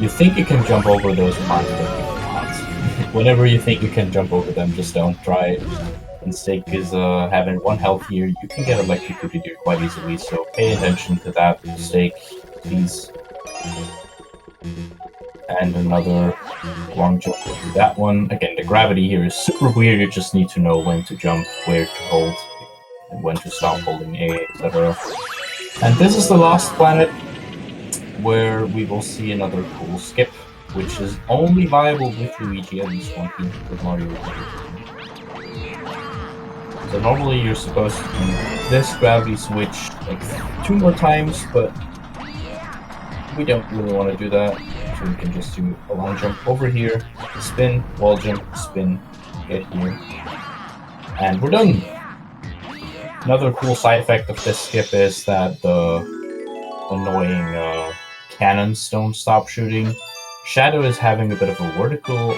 You think you can jump over those plants, but you can't. Whenever you think you can jump over them, just don't try. And Steak is having 1 health here. You can get electrocuted here quite easily, so pay attention to that, Steak, please. And another long jump through that one. Again, the gravity here is super weird. You just need to know when to jump, where to hold, and when to stop holding A, etc. And this is the last planet where we will see another cool skip, which is only viable with Luigi, at least one team, with Mario. So normally you're supposed to do this gravity switch like 2 more times, but we don't really want to do that. So we can just do a long jump over here, spin, wall jump, spin, get here, and we're done. Another cool side effect of this skip is that the annoying cannons don't stop shooting. Shadow is having a bit of a vertical,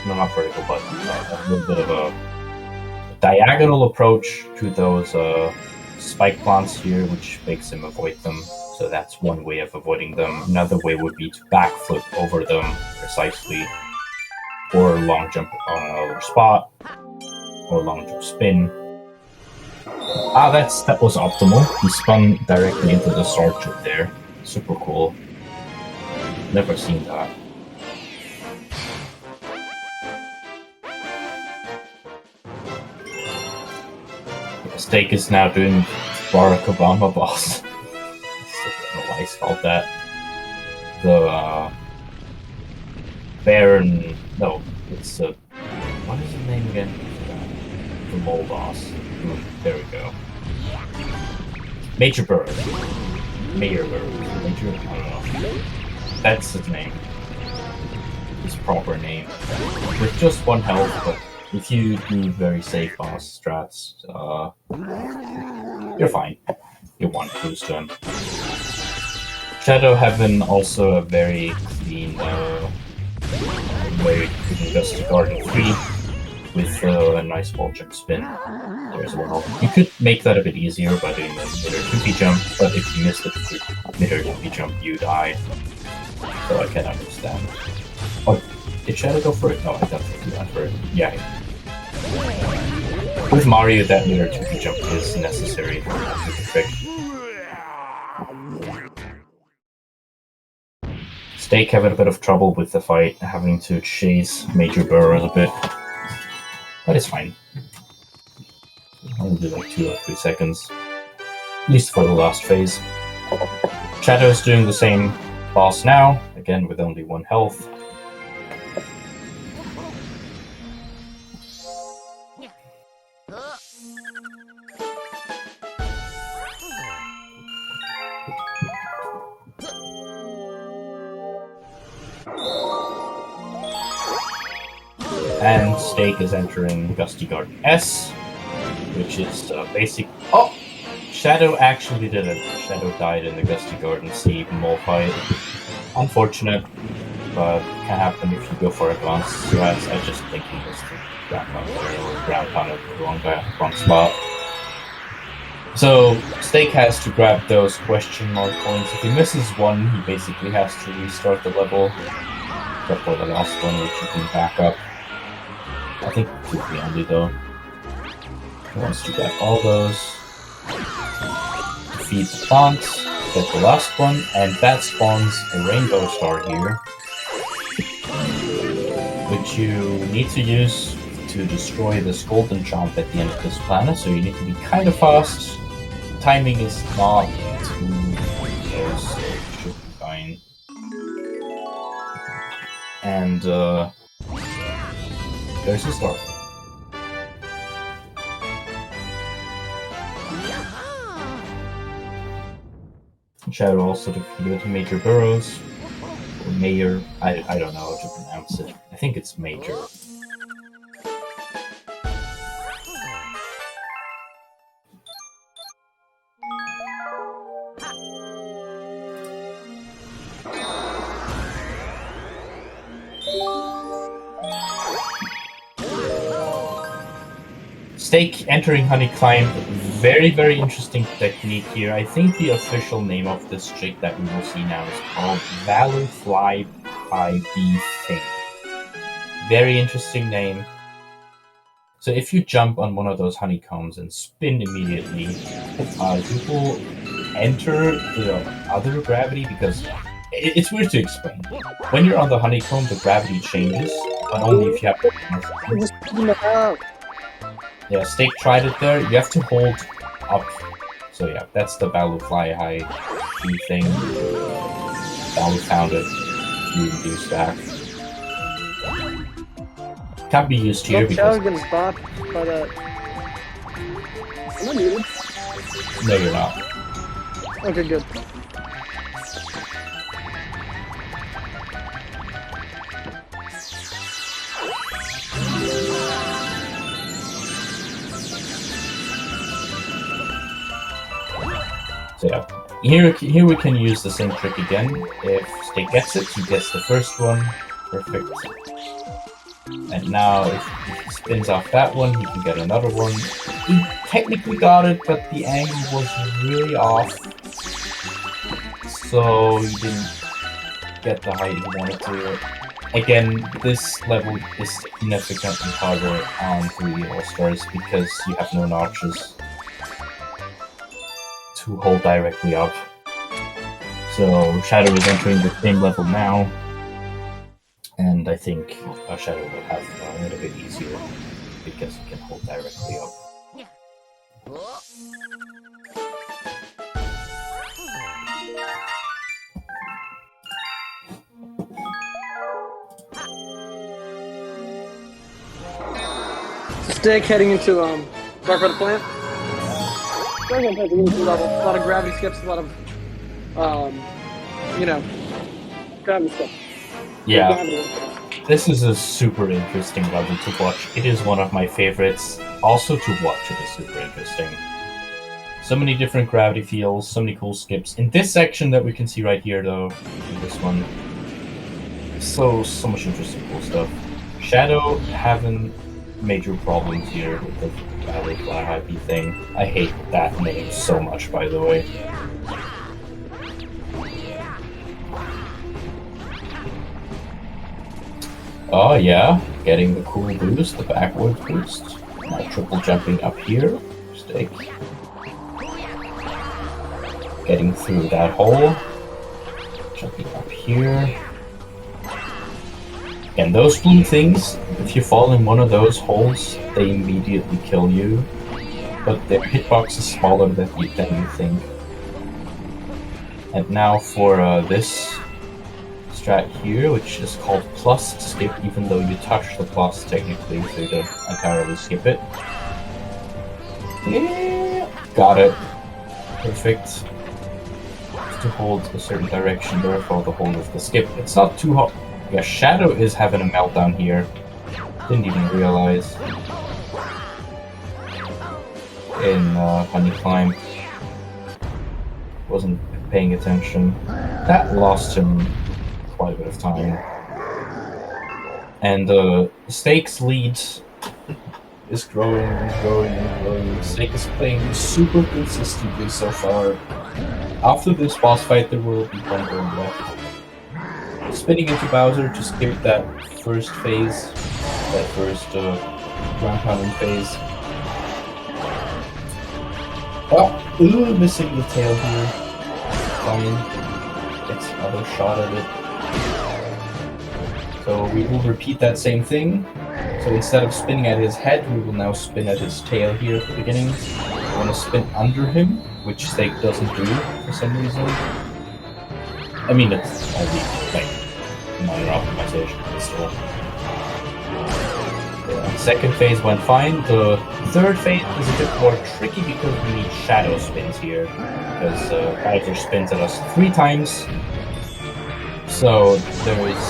no, not vertical, but a little bit of a diagonal approach to those spike plants here, which makes him avoid them. So that's one way of avoiding them. Another way would be to backflip over them precisely, or long jump on another spot, or long jump spin. Ah, that was optimal. He spun directly into the start chip there. Super cool. Never seen that. Steak is now doing Barack Obama boss. I don't know why he's called that. The Baron. No, it's what is his name again? The mole boss. Ooh, there we go. Major Bird. Mayor Bird. Major. I don't know. That's his name. His proper name. With just 1 health, but if you do very safe boss strats, you're fine. You want to lose to him. Shadow Heaven also a very clean way to do Dusty Garden 3 with a nice wall jump spin there as well. You could make that a bit easier by doing the middle 2P jump, but if you miss the middle 2P jump, you die. So I can understand. Oh, did Shadow go for it? No, I don't think he went for it. Yeah. With Mario, that middle 2P jump is necessary for the trick. Steak having a bit of trouble with the fight, having to chase Major Burrows a bit. But it's fine. Only do like 2 or 3 seconds. At least for the last phase. Shadow's doing the same boss now, again with only 1 health. And Steak is entering Gusty Garden S, which is basic. Oh! Shadow actually did it. Shadow died in the Gusty Garden C mole fight. Unfortunate, but can happen if you go for advanced strats. I just think he missed the ground pound there, or ground pound at the wrong spot. So Steak has to grab those question mark points. If he misses one, he basically has to restart the level. Except for the last one, which you can back up. I think 2P only though. He wants to grab all those. Defeat the plants, get the last one, and that spawns a rainbow star here, which you need to use to destroy this golden jump at the end of this planet, so you need to be kind of fast. Timing is not too close, so it should be fine. And there's the star. Shadow also defeated Major Burrows, or Mayor, I don't know how to pronounce it. I think it's Major. Steak entering Honey Climb, very, very interesting technique here. I think the official name of this trick that we will see now is called Valor Fly High B Thing. Very interesting name. So if you jump on one of those honeycombs and spin immediately, you will enter the other gravity, because it's weird to explain. When you're on the honeycomb, the gravity changes, but only if you have the Yeah, Steak tried it there. You have to hold up. So yeah, that's the Balu Fly High key thing. Balu found it. You reduce that. Can't be used here because... Shadow's getting stopped by that. Am I muted? No, you're not. Okay, good. So yeah, here we can use the same trick again. If Steak gets it, he gets the first one. Perfect. And now if he spins off that one, he can get another one. He technically got it, but the angle was really off. So he didn't get the height he wanted to. Again, this level is significantly harder on 3D All-Stars because you have no notches to hold directly up. So Shadow is entering the same level now, and I think Shadow will have a little bit easier because he can hold directly up. Steak heading into Dark Red Plant. A lot of gravity skips, a lot of gravity skips. Yeah, this is a super interesting level to watch. It is one of my favorites. Also to watch, it is super interesting. So many different gravity fields, so many cool skips. In this section that we can see right here, though, in this one, so much interesting cool stuff. Shadow having major problems here with the Valley Fly IP thing. I hate that name so much, by the way. Oh yeah, getting the cool boost, the backwards boost. Now triple jumping up here. Steak. Getting through that hole. Jumping up here. And those blue things, if you fall in one of those holes, they immediately kill you. But their hitbox is smaller than you think. And now for this strat here, which is called plus skip, even though you touch the plus technically, so you don't entirely skip it. Yeah, got it. Perfect. Just to hold a certain direction there for the hold of the skip. It's not too hot. Yeah, Shadow is having a meltdown here. Didn't even realize. In Honey Climb. Wasn't paying attention. That lost him quite a bit of time. And Steak's lead is growing and growing and growing. Steak is playing super consistently so far. After this boss fight, there will be one going left. Spinning into Bowser to skip that first phase, that first ground pounding phase. Oh, ooh, missing the tail here. Fine. Gets another shot at it. So we will repeat that same thing. So instead of spinning at his head, we will now spin at his tail here at the beginning. We want to spin under him, which Steak doesn't do for some reason. I mean, it's only like minor optimization, but still. The second phase went fine. The third phase is a bit more tricky because we need shadow spins here. Because Bowser spins at us 3 times. So there is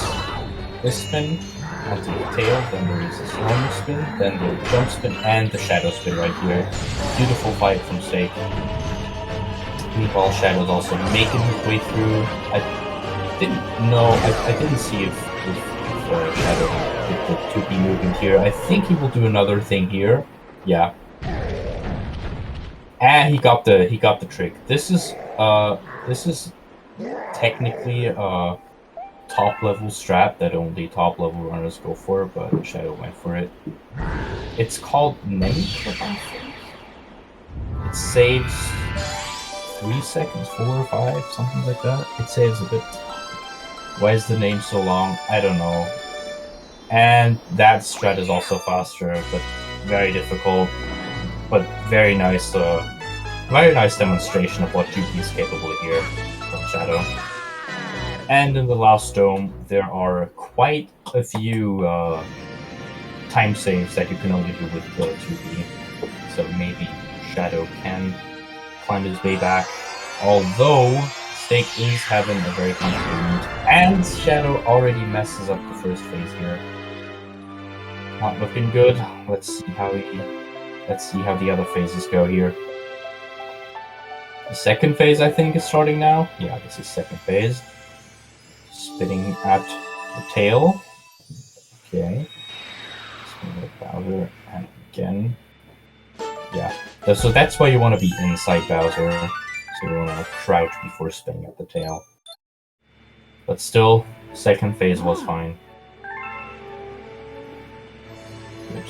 this spin onto the tail, then there is this normal spin, then the jump spin, and the shadow spin right here. Beautiful fight from Steak. Meanwhile, Shadow's also making his way through. I didn't see if Shadow did the 2B movement here. I think he will do another thing here. Yeah. And he got the trick. This is technically a top level strat that only top level runners go for, but Shadow went for it. It's called Name Clip, I think. It saves 3 seconds, 4 or 5, something like that. It saves a bit. Why is the name so long? I don't know. And that strat is also faster, but very difficult. But very nice demonstration of what GP is capable of here from Shadow. And in the last dome, there are quite a few time saves that you can only do with the 2B. So maybe Shadow can climb his way back. Although Steak is having a very comfortable lead, and Shadow already messes up the first phase here. Not looking good. Let's see how the other phases go here. The second phase, I think, is starting now. Yeah, this is second phase. Spinning at the tail. Okay. Spinning at Bowser, and again. Yeah. So that's why you want to be inside Bowser. So you want to crouch before spinning at the tail. But still, second phase was fine. Good.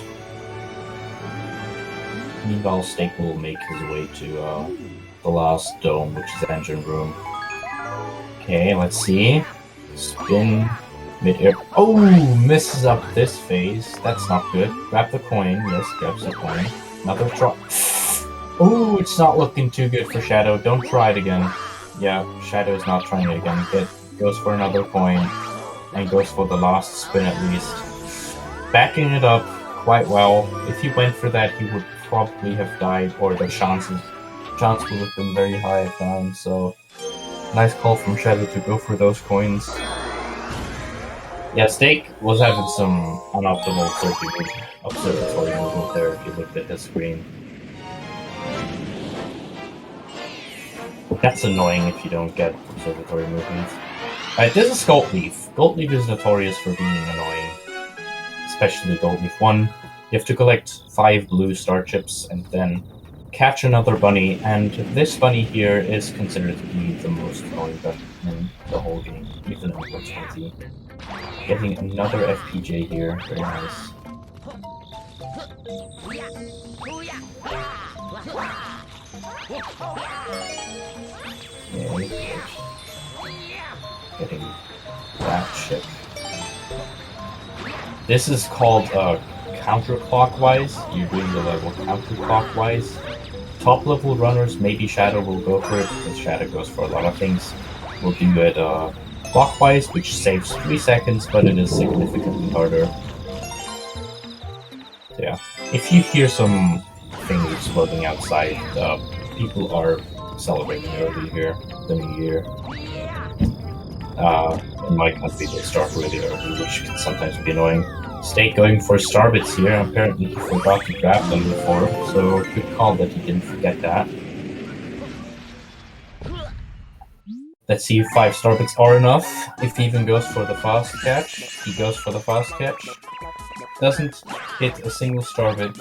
Meanwhile, Steak will make his way to the last dome, which is engine room. Okay, let's see. Spin mid-air. Oh, misses up this phase. That's not good. Grab the coin. Yes, grabs the coin. Another try. Oh, it's not looking too good for Shadow. Don't try it again. Yeah, Shadow is not trying it again. Goes for another coin. And goes for the last spin at least. Backing it up quite well. If he went for that, he would probably have died, or the chance would have been very high at dying, so nice call from Shadow to go for those coins. Yeah, Steak was having some unoptimal observatory movement there if you looked at his screen. That's annoying if you don't get observatory movements. Alright, this is Gold Leaf. Gold Leaf is notorious for being annoying. Especially Gold Leaf 1. You have to collect 5 blue star chips and then catch another bunny, and this bunny here is considered to be the most annoying bunny in the whole game, even though it's easy. Getting another FPJ here, very nice. Okay, getting that chip. This is called counterclockwise. You're doing the level counterclockwise. Top level runners, maybe Shadow will go for it, because Shadow goes for a lot of things. We'll do it clockwise, which saves 3 seconds, but it is significantly harder. So yeah, if you hear some things exploding outside, people are celebrating early here, the new year. In my country, they start really early, which can sometimes be annoying. Steak going for Starbits here. Apparently he forgot to grab them before, so good call that he didn't forget that. Let's see if 5 Starbits are enough. If he even goes for the fast catch, he goes for the fast catch. Doesn't hit a single Starbit.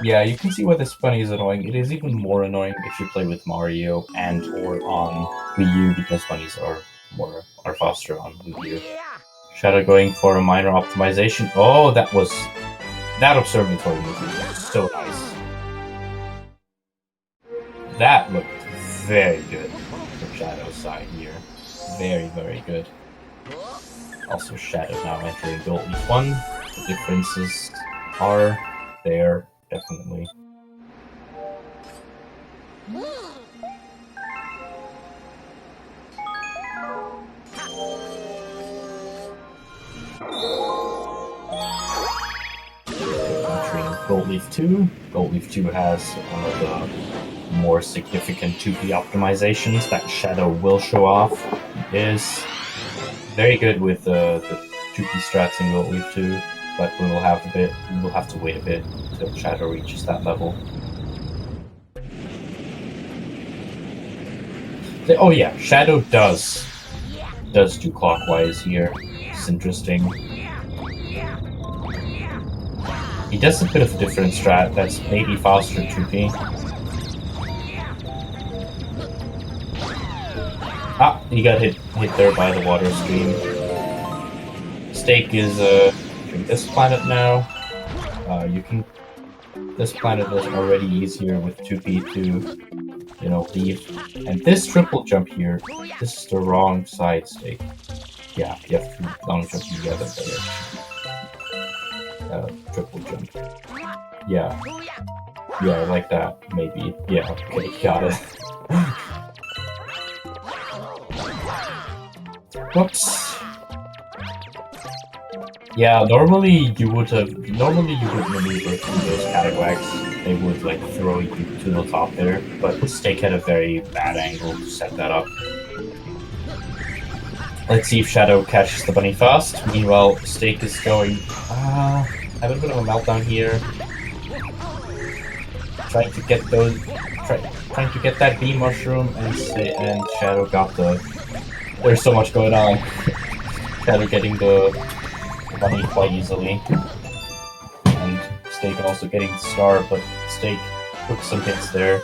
Yeah, you can see why this bunny is annoying. It is even more annoying if you play with Mario and or on Wii U, because bunnies are faster on Wii U. Shadow going for a minor optimization. Oh, that observatory movement was so nice. That looked very good from Shadow's side here. Very, very good. Also, Shadow now entering Gold Leaf 1. The differences are there, definitely. Gold Leaf 2. Gold Leaf 2 has one of the more significant 2P optimizations that Shadow will show off. He is very good with the 2P strats in Gold Leaf 2, but we will have to wait a bit until Shadow reaches that level. Oh yeah, Shadow does do clockwise here. It's interesting. He does a bit of a different strat that's maybe faster 2P. Ah, he got hit there by the water stream. Steak is entering this planet now. This planet is already easier with 2P to, leave. And this triple jump here, this is the wrong side, Steak. Yeah, you have to long jump together there. Triple jump. Yeah, like that, maybe. Yeah, okay, got it. Whoops. Yeah, normally you would maneuver through those catarags. They would throw you to the top there, but Steak had a very bad angle to set that up. Let's see if Shadow catches the bunny fast. Meanwhile, Steak is going having a bit of a meltdown here. Trying to get that bee mushroom, and Shadow got the. There's so much going on. Shadow getting the bunny quite easily, and Steak also getting the star, but Steak took some hits there.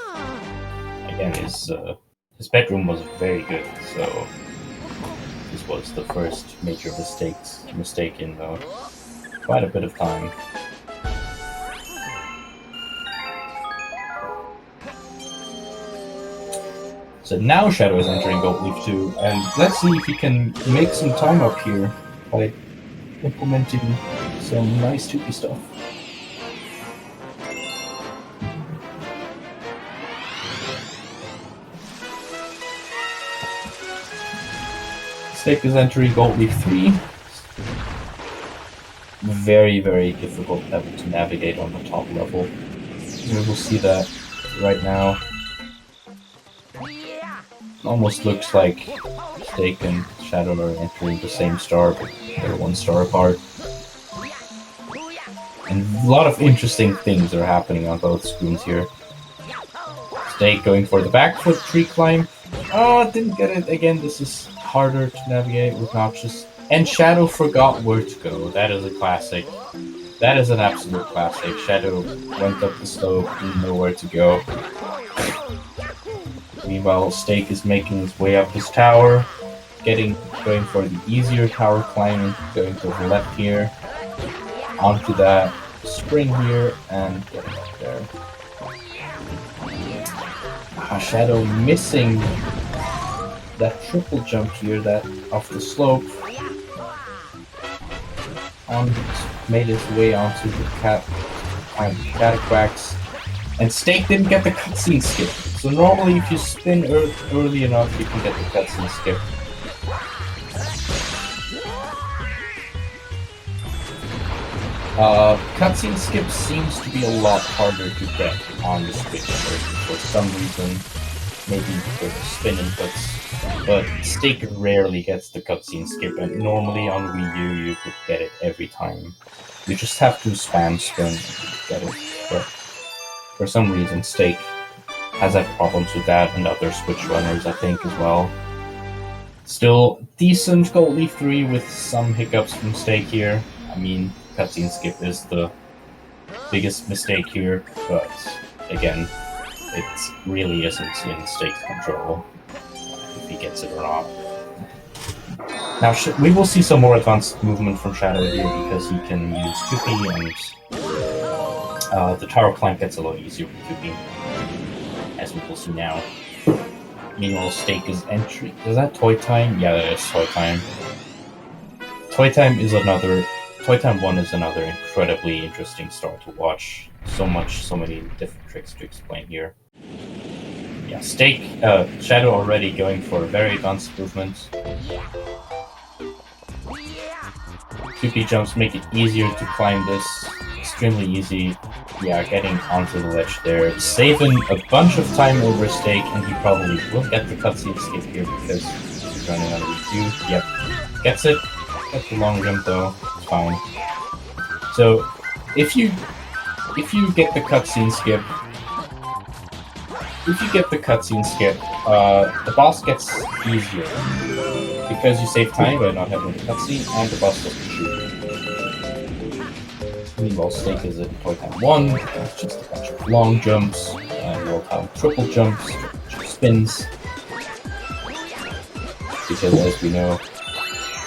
Again, his bedroom was very good, so this was the first major mistake in quite a bit of time. So now Shadow is entering Gold Leaf 2, and let's see if he can make some time up here by implementing some nice 2P stuff. Steak is entering Gold Leaf 3. Very, very difficult level to navigate on the top level. We will see that right now. Almost looks like Steak and Shadow are entering the same star, but they're 1 star apart. And a lot of interesting things are happening on both screens here. Steak going for the back foot tree climb. Oh, didn't get it. Again, this is harder to navigate with notches. And Shadow forgot where to go. That is a classic. That is an absolute classic. Shadow went up the slope, didn't know where to go. Meanwhile, Steak is making his way up his tower, going for the easier tower climb, going to the left here, onto that spring here, and getting up there. Shadow missing that triple jump here, that off the slope. Made his way onto the catacracks, and Steak didn't get the cutscene skip. So normally, if you spin early enough, you can get the cutscene skip. Cutscene skip seems to be a lot harder to get on the Switch for some reason. Maybe because of spin inputs. But Steak rarely gets the cutscene skip, and normally on Wii U you could get it every time. You just have to spam spin to get it. But for some reason, Steak has had problems with that, and other Switch runners, I think, as well. Still, decent Gold Leaf 3 with some hiccups from Steak here. I mean, cutscene skip is the biggest mistake here, but again, it really isn't in Steak's control if he gets it or not. Now, we will see some more advanced movement from Shadow here because he can use 2P, and the tower climb gets a lot easier with 2P, as we will see now. Meanwhile, Steak is entry. Is that Toy Time? Yeah, that is Toy Time. Toy Time 1 is another incredibly interesting star to watch. So many different tricks to explain here. Yeah, Shadow already going for a very advanced movement. 2P jumps make it easier to climb this. Extremely easy. Yeah, getting onto the ledge there. Saving a bunch of time over Steak, and he probably will get the cutscene skip here because he's running out of review. Yep, gets it. Gets the long jump though. It's fine. So, if you get the cutscene skip, the boss gets easier because you save time by not having the cutscene, and the boss doesn't shoot. Meanwhile, Steak is in Toy Time 1. It's just a bunch of long jumps, and we'll have triple jumps, spins. Because as we know,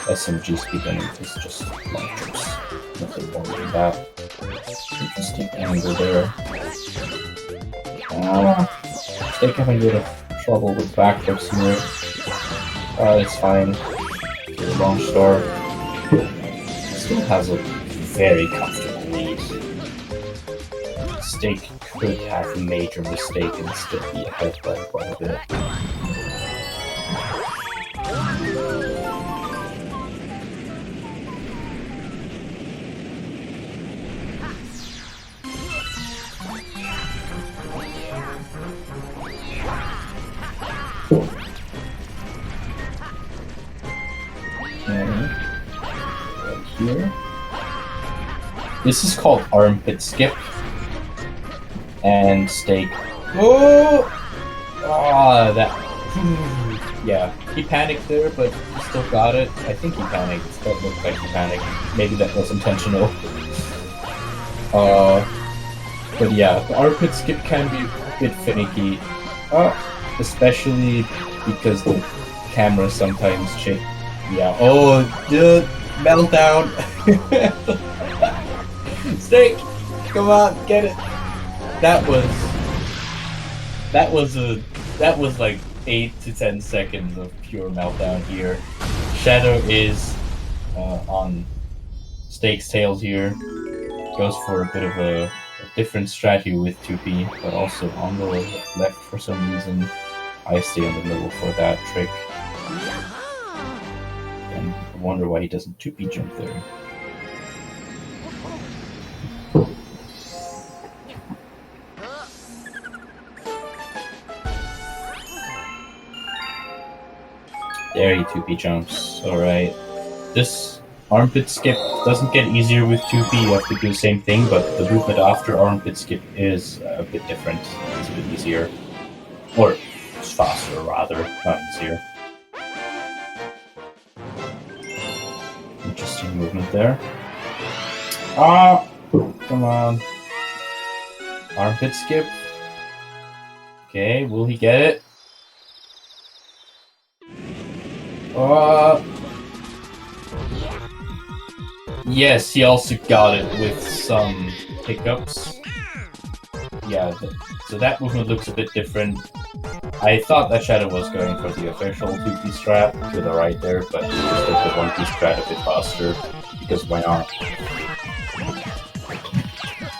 SMG speedrunning is just long jumps. Nothing more than that. Interesting angle there. Steak having a bit of trouble with backflips here. It's fine. Get a long start. Still has a very comfortable lead. Steak could have a major mistake and still be ahead by quite a bit. Here. This is called Armpit Skip. And Steak. Oh! Ah, that. Yeah, he panicked there, but he still got it. I think he panicked. That looked like he panicked. Maybe that was intentional. But yeah, the Armpit Skip can be a bit finicky. Especially because the camera sometimes changes. Yeah. Oh, dude, meltdown. Steak, come on, get it. That was like 8 to 10 seconds of pure meltdown here. Shadow is on Steak's tails here. Goes for a bit of a different strategy with 2P, but also on the left for some reason. I stay in the middle for that trick. And I wonder why he doesn't 2P jump there. There he 2P jumps. Alright. This Armpit Skip doesn't get easier with 2P, you have to do the same thing, but the movement after Armpit Skip is a bit different. It's a bit easier. Or it's faster, rather, not easier. Interesting movement there. Ah! Come on. Armpit skip. Okay, will he get it? Yes, he also got it with some hiccups. Yeah, so that movement looks a bit different. I thought that Shadow was going for the official 2-piece strat to the right there, but he just did the 1-piece strat a bit faster, because why not?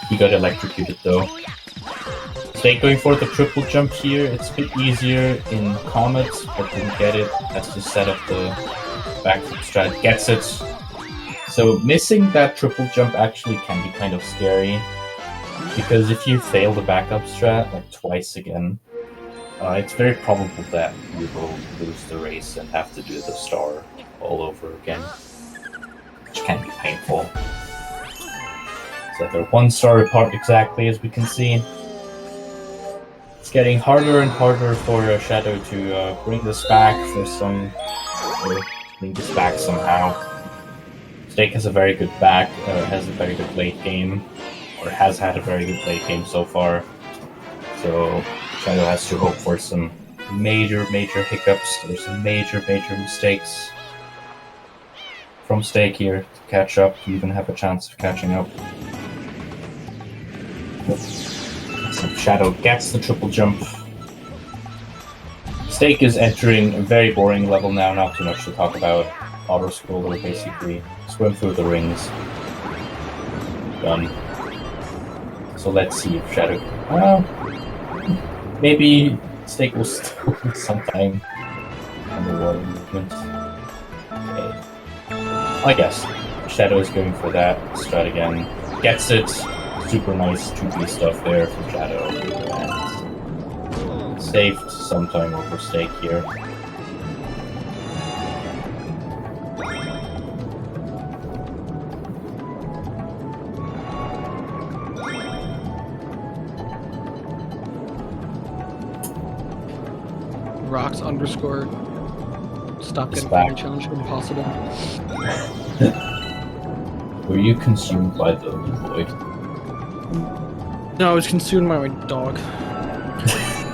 He got electrocuted though. Steak going for the triple jump here. It's a bit easier in Comet, but didn't get it. Has to set up the backflip strat. Gets it. So missing that triple jump actually can be kind of scary, because if you fail the backup strat like twice again, it's very probable that you will lose the race and have to do the star all over again, which can be painful. So they're 1 star apart exactly, as we can see. It's getting harder and harder for Shadow to bring this back somehow. Steak has a very good back, has a very good late game, or has had a very good late game so far. So Shadow has to hope for some major hiccups, or some major mistakes from Steak here to catch up, to even have a chance of catching up. So Shadow gets the triple jump. Steak is entering a very boring level now, not too much to talk about. Auto-scroller, basically. Swim through the rings. Done. So let's see if Shadow... maybe Steak will still some time on the water movement. Okay. I guess Shadow is going for that strat again. Gets it. Super nice 2B stuff there from Shadow. And saved some time over Steak here. Rocks underscore stop It's getting back. funny challenge impossible. Were you consumed by the void? No, I was consumed by my dog.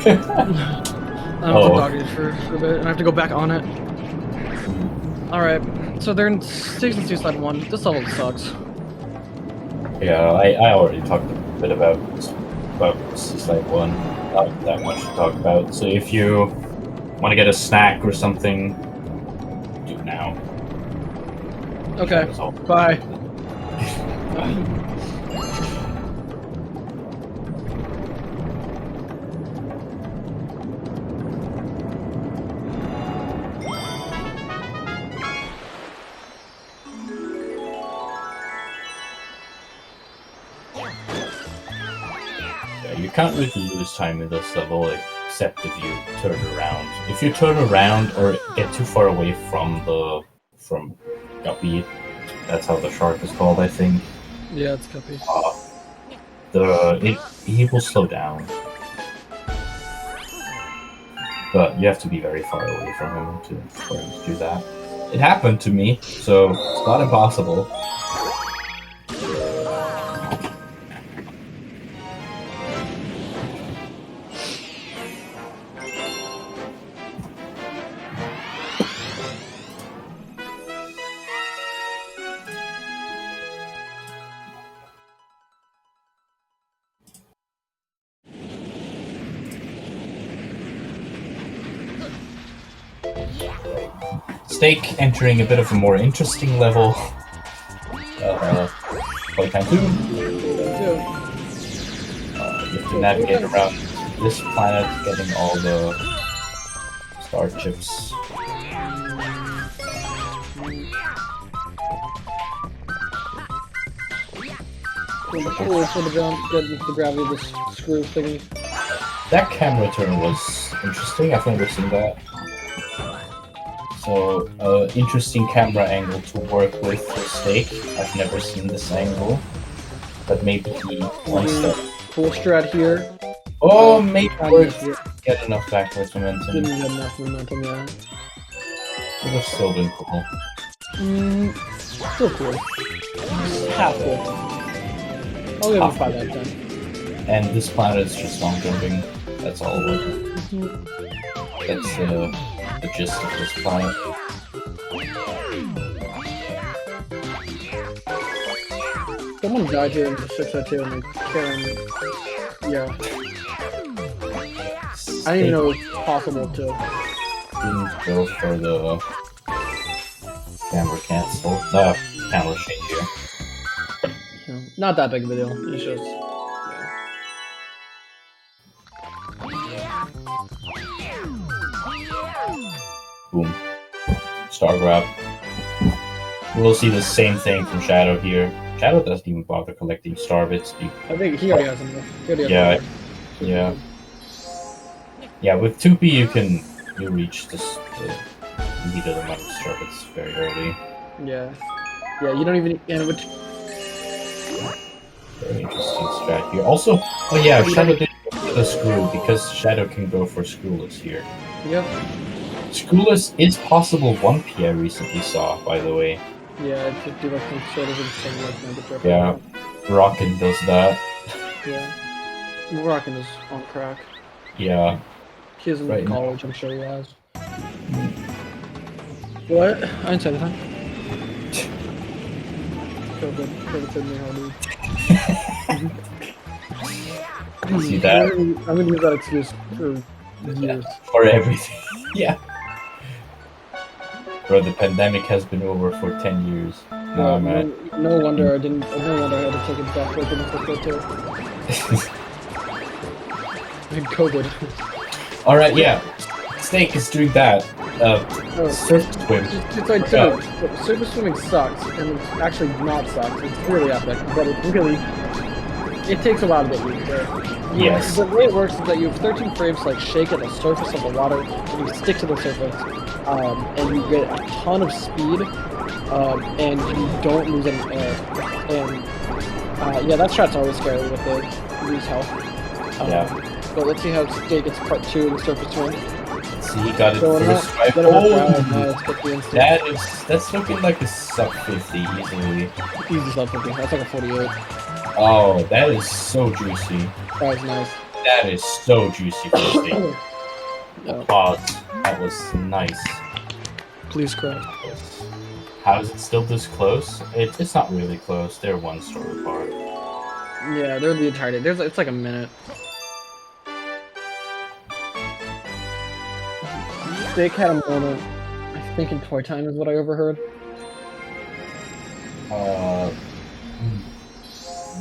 I'm Oh. dog for a bit, and I have to go back on it. Alright, so they're in Season 2 Slide 1. This level sucks. Yeah, I already talked a bit about Slide 1. Not that much to talk about. So if you want to get a snack or something, do it now. Okay, bye. Yeah, you can't really lose time in this level except if you turn around. If you turn around or get too far away from Guppy, that's how the shark is called, I think. Yeah, it's Guppy. He will slow down. But you have to be very far away from him for him to do that. It happened to me, so it's not impossible. Steak entering a bit of a more interesting level. Playtime 2. You have to navigate around this planet, getting all the star chips. For the ground, get into the gravity of this screw thingy. That camera turn was interesting. I've never seen that. So, interesting camera angle to work with for Steak. I've never seen this angle, but maybe he wants to. Full strat here. Oh, maybe get enough backwards momentum. Didn't get enough momentum yet. It would have still been cool. Still cool. Half cool. I'll give it 5 out of 10. And this planet is just long jumping. That's all it was. That's the gist of this planet. Someone died here in the 602 and they carrying. Yeah. I didn't even know it was possible to. Didn't go for the camera cancel. Camera shake here. You know, not that big of a deal. It's just. Boom. Star grab. We'll see the same thing from Shadow here. Shadow doesn't even bother collecting star bits. I think he already has enough. Yeah. Yeah, with 2P you reach the needed amount of star bits very early. Yeah, you don't even. And which. Very interesting strat here. Also, oh yeah, Shadow did go for the screw because Shadow can go for screwless here. Yep. Screwless is possible 1P I recently saw, by the way. Yeah, it could do like some sort of insane like negative. Yeah, Rockin does that. Yeah. Rockin is on crack. Yeah. He is in Right college, I'm sure he has. What? I didn't say anything. COVID said me how See that? I'm gonna use that excuse for years. For everything. Yeah. Bro, the pandemic has been over for 10 years. No wonder I had to take a death break in the first COVID. Alright, yeah. Steak is doing that. Surf swim. It's like, surface swimming sucks, and it's actually not sucks. It's really epic, but it takes a while to get used to it. Yes. The way it works is that you have 13 frames to like shake at the surface of the water, and you stick to the surface, and you get a ton of speed, and you don't lose any air. And yeah, that strat's always scary with the lose health. Yeah. But let's see how Steak gets part 2 in the surface swim. See, he got it first try. That's looking like a sub 50 easily. Easy sub 50. That's like a 48. Oh, that is so juicy. That was nice. That is so juicy for Steak. Yeah. Pause. That was nice. Please cry. How is it still this close? It's not really close. They're one store apart. Yeah, they're the entirety. It's like a minute. Steak had a moment, I think in toy time is what I overheard.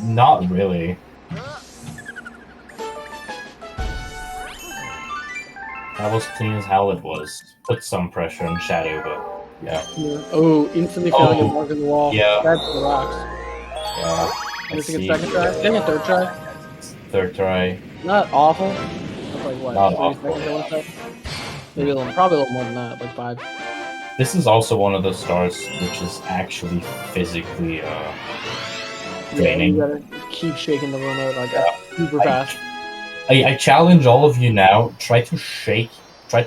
Not really. That was clean as hell it was. Put some pressure on Shadow, but yeah. Oh, instantly feeling a mark in the wall. Yeah. That's the rocks. Yeah. I think it's second try? I think a third try? Third try. Not awful. That's like what? Not 30 awful. seconds, maybe probably a little more than that, like 5. This is also one of those stars which is actually physically draining. Yeah, you gotta keep shaking the room out like super fast. I challenge all of you now, try to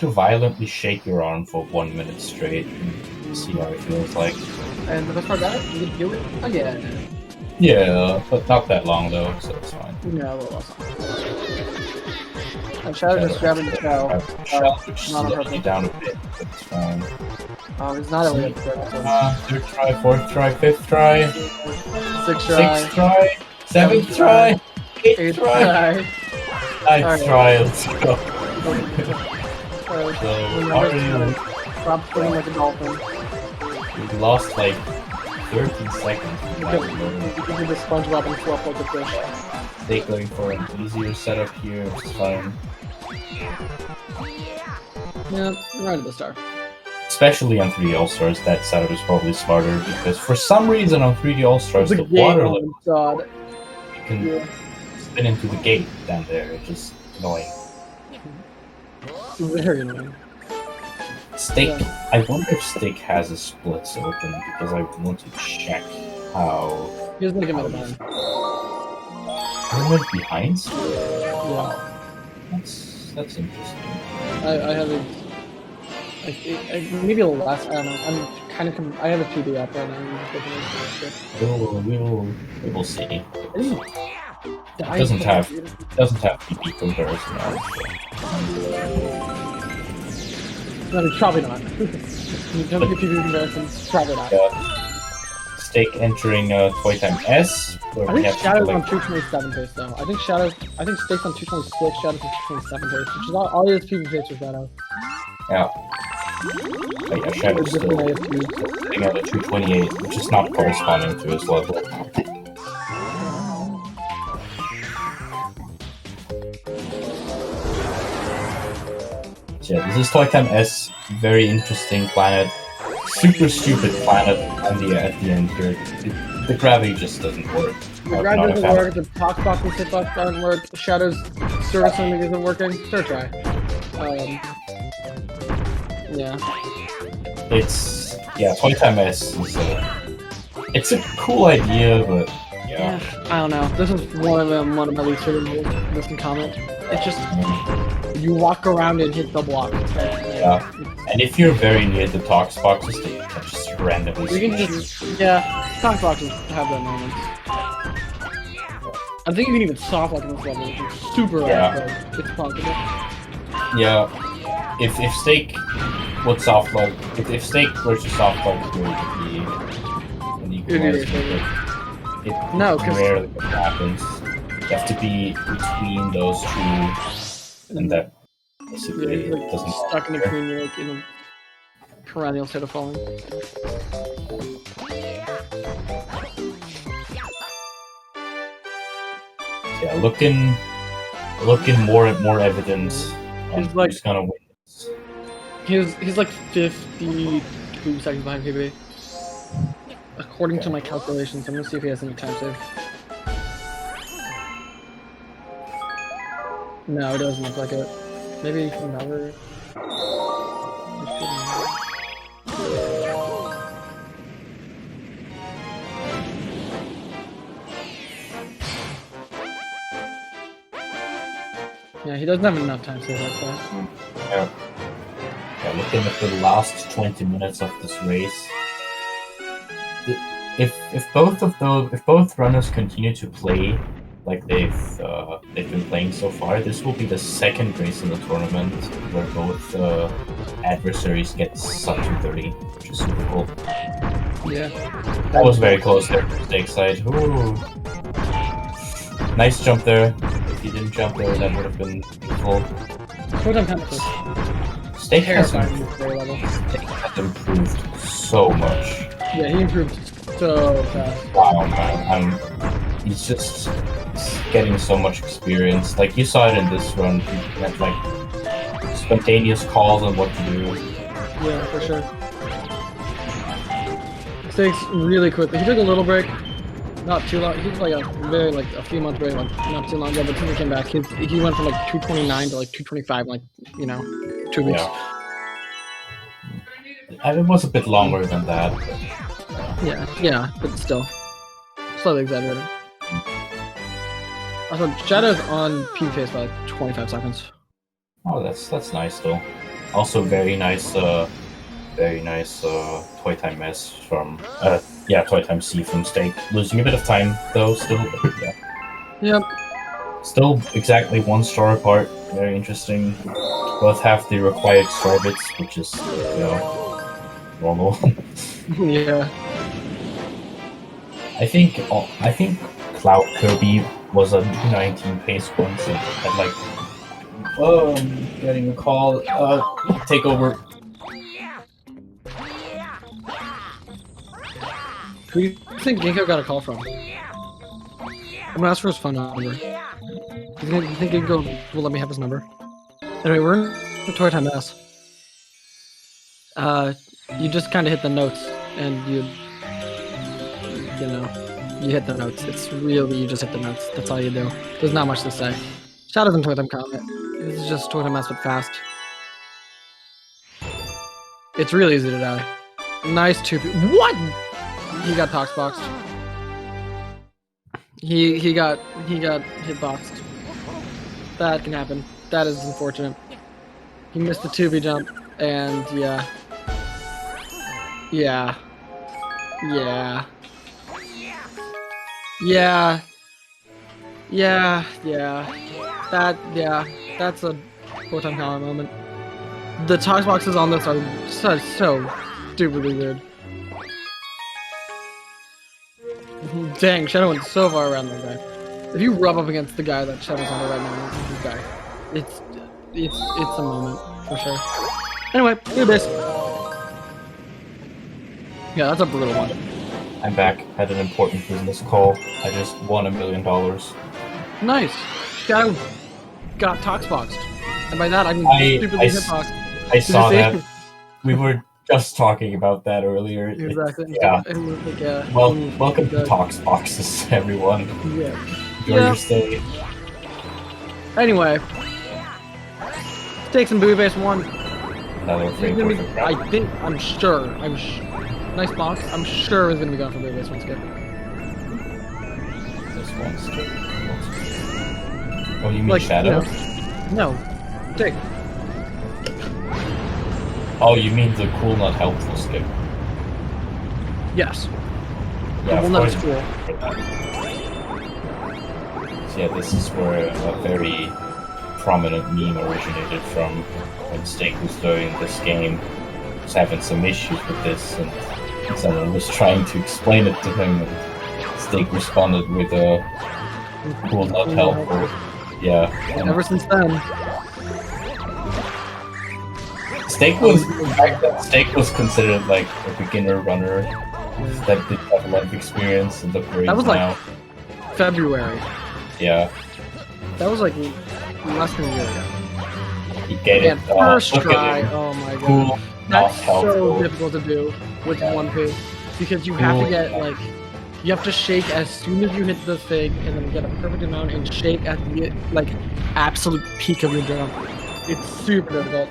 violently shake your arm for 1 minute straight and see how it feels like. And the best part about it, you can do it again. Yeah, but not that long though, so it's fine. Yeah, a little less. And Shadow just grabbing the shell. Shell not on slowed you purpose. down a bit, but it's fine. It's not only a Third try, fourth try, fifth try, 6th try, sixth try, seventh try, eighth 8th try, try. ninth try, let's go. Alright. So, already Stop swimming like a dolphin. we lost like 13 seconds. You can do the SpongeBob and fluff like a fish. They going for an easier setup here, which is fine. Yeah, right at the start. Especially on 3D All-Stars, that setup is probably smarter because for some reason on 3D All-Stars, the water level God. can spin into the gate down there. It's just annoying. Very annoying. Steak. I wonder if Steak has a splits open because I want to check how. He doesn't make him out of I went behind. Yeah. That's That's interesting. I have a maybe a little less. I don't know. I'm kind of. I have a PB up right now. I'm just looking at We will see. it. It doesn't have PP comparison on it. No, it's probably not. In terms of PB comparisons, probably not. Steak entering Toy Time S. Where I we think have Shadow's to on 227 pace though. I think Steak's on 226, Shadow's on 227 pace, which is all his PB pace for Shadow. Yeah. But yeah, Shadow's still sitting at a 228, which is not corresponding to his level. So yeah, this is Toy Time S. Very interesting planet. Super stupid planet at the end here. The gravity just doesn't work. The gravity doesn't work, the talk box and hitbox doesn't work, Shadow's service link isn't working. Sure try. Yeah. Toy Time S is it's a cool idea, but yeah. I don't know. This is one of my least favorite rules in comment. It's just you walk around and hit the block. Yeah. And if you're very near the talks boxes, they can just randomly you can just talk boxes have that moment. I think you can even soft lock in this level. It's super rare, but it's possible. Yeah. If Steak would soft lock, if Steak were to soft lock here, it rarely happens. You have to be between those two, and that basically doesn't stuck in between. You're like in a perennial state of falling. Yeah, looking more and more evidence on who's gonna win this. He's like 52 seconds behind PB. According to my calculations, I'm gonna see if he has any time save. No, it doesn't look like it. Maybe another. Yeah, he doesn't have enough time save like that. Yeah. Looking at the last 20 minutes of this race, if both runners continue to play like they've been playing so far, this will be the second race in the tournament where both adversaries get sub 230, which is super cool. Yeah, that was very close there for Steak side. Ooh. Nice jump there. If he didn't jump there, that would have been beautiful. Steak has improved so much. Yeah, he improved so fast. Wow, man. He's just getting so much experience. Like, you saw it in this run. He had, like, spontaneous calls on what to do. Yeah, for sure. Steaks really quickly. He took a little break. Not too long. He was like a few month break, like not too long ago. But since he came back, he went from like 229 to like 225, like 2 weeks. Yeah. It was a bit longer than that. Yeah, but still, slightly exaggerated. Also, Shadow's on PB pace by like 25 seconds. Oh, that's nice though. Also, very nice Toy Time S from Toy Time C from Steak. Losing a bit of time though, still. Yeah. Yep. Still exactly 1 star apart. Very interesting. Both have the required star bits, which is normal. Yeah. I think Cloud Kirby was a 19 pace once and had like, I'm getting a call. Take over. Who do you think Ginkgo got a call from? I'm gonna ask for his phone number. You think Ginkgo will let me have his number? Anyway, we're in Toy Time S. You just kind of hit the notes, and you hit the notes. It's really, you just hit the notes. That's all you do. There's not much to say. Shadow's in Toy Time comment. This is just Toy Time S, but fast. It's really easy to die. Nice 2. What? He got toxboxed. He got hitboxed. That can happen. That is unfortunate. He missed the 2B jump, and yeah. Yeah. Yeah. Yeah. Yeah. That's a full-time collar moment. The tox boxes on this are so stupidly weird. Dang, Shadow went so far around that guy. If you rub up against the guy that Shadow's under right now, you die. It's a moment for sure. Anyway, do this. Yeah, that's a brutal one. I'm back. Had an important business call. I just won $1 million. Nice. Shadow got tox boxed, and by that I mean stupidly hitboxed. I saw that. We were just talking about that earlier. Exactly. Yeah. Well, welcome to Tox Boxes, everyone. Yeah. Enjoy your stay. Anyway, Steaks and Boo Base 1. Another frame for the crowd. I'm sure. Nice box. I'm sure it's gonna be gone for Boo Base 1 skip. This one skip. Oh, you mean Shadow? No. Stick. Oh, you mean the cool, not helpful skip? Yes. Yeah, well, that's cool. So yeah, this is where a very prominent meme originated from when Steak was doing this game. He was having some issues with this, and someone was trying to explain it to him, and Steak responded with a cool, not helpful. Yeah. And ever since then, Steak was considered like a beginner runner that didn't have a lot of experience in the parade. That was like now. February. Yeah. That was like less than a year ago. You get it. First try. Oh my god. Cool, that's so helpful. difficult to do with 1P because you have to get like you have to shake as soon as you hit the thing and then get a perfect amount and shake at the like absolute peak of your jump. It's super difficult.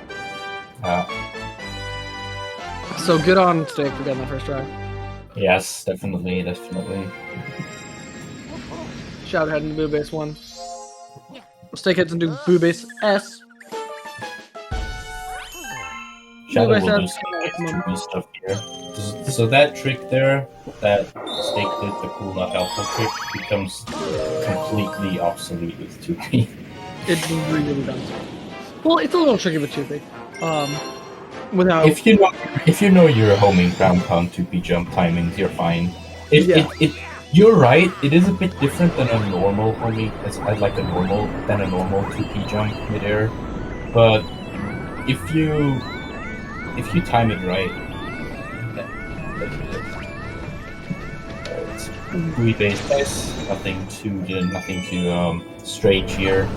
So good on Steak for getting that first try. Yes, definitely. Shout out into Boo Base 1. Steak heads into Boo Base S. Shadow will do some extra stuff here. So that trick there, that Steak did, the cool not helpful trick, becomes completely obsolete with 2P. It really does. Well, it's a little tricky with 2P. Without if you know your homing ground pound 2P jump timings, you're fine. You're right. It is a bit different than a normal homing, like a normal 2P jump midair. But if you time it right, it's really base. Nothing too strange here.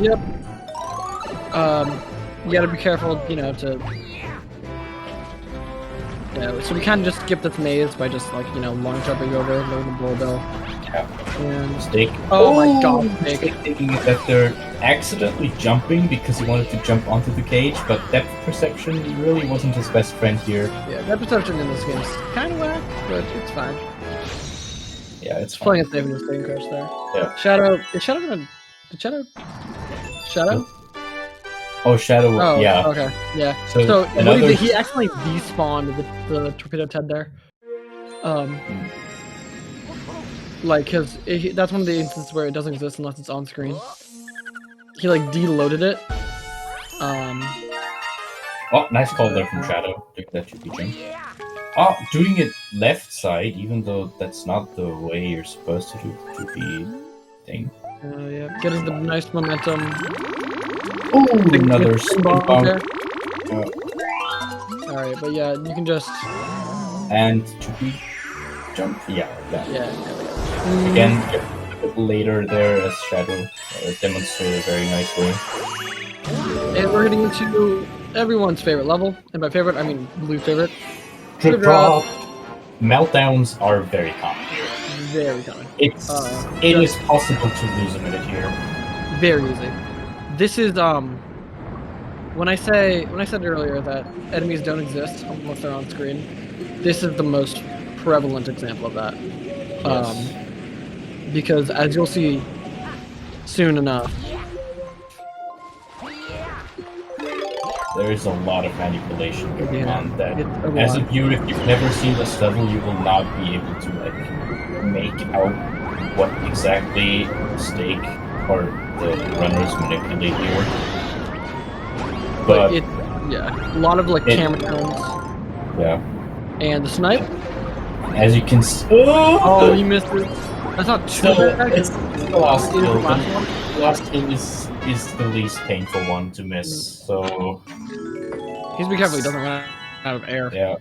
Yep. You gotta be careful, to. Yeah, so we kind of just skip this maze by just long jumping over, loading the doorbell. Yeah. And Steak. Oh my god, Steak thinking that they're accidentally jumping because he wanted to jump onto the cage, but depth perception really wasn't his best friend here. Yeah, depth perception in this game is kind of whack, but it's fine. Yeah, it's playing it safe in the staying crouch there. Yeah. Shadow. Is Shadow gonna? Did Shadow? Oh, Shadow. Oh, yeah. Okay. Yeah. So what he did, he accidentally despawned the torpedo Ted there. Like, cause that's one of the instances where it doesn't exist unless it's on screen. He like deloaded it. Oh, nice call there from Shadow. That should be jump. Oh, doing it left side, even though that's not the way you're supposed to do the 2P thing. Yeah. Getting the nice momentum. Oh, another spin bump. Alright, but yeah, you can just... And 2P jump. Yeah. Yeah. Again, a bit later there as Shadow demonstrated very nicely. And we're getting into everyone's favorite level. And by favorite, I mean blue favorite. Drip drop. Meltdowns are very common here. Very common. It is possible to lose a minute here. Very easy. This is when I said earlier that enemies don't exist unless they're on screen, this is the most prevalent example of that. Yes. Because as you'll see soon enough, there is a lot of manipulation going on that, it's a as a lot. viewer, if you've never seen this level, you will not be able to like make out what exactly Steak or the runners manipulate here. But yeah, a lot of like camera turns. Yeah. And the snipe. As you can see, oh, you missed it. That's not too bad. It's the last kill. The last one? The last kill is the least painful one to miss. So he's be careful. He doesn't run out of air. Yeah.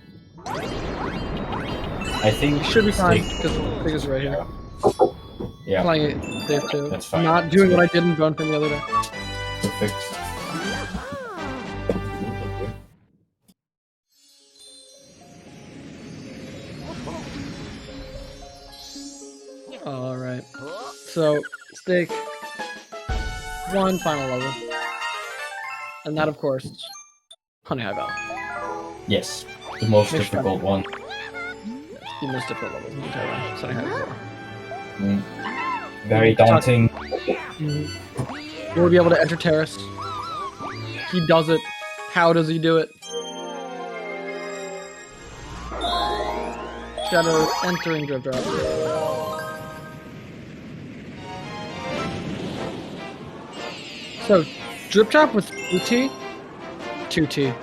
I think he should be fine because the thing is right here. Yeah. Playing it safe too. That's fine. Not doing what I did in Bone from the other day. Perfect. Alright. So, Steak. One final level. And that, of course, Honey High Valley. Yes. The most difficult one. The most difficult level in the entire round. Honey High Valley. Very daunting. You'll be able to enter terrace. He does it. How does he do it? Shadow entering Drip Drop. So, Drip Drop with 2T, 2P,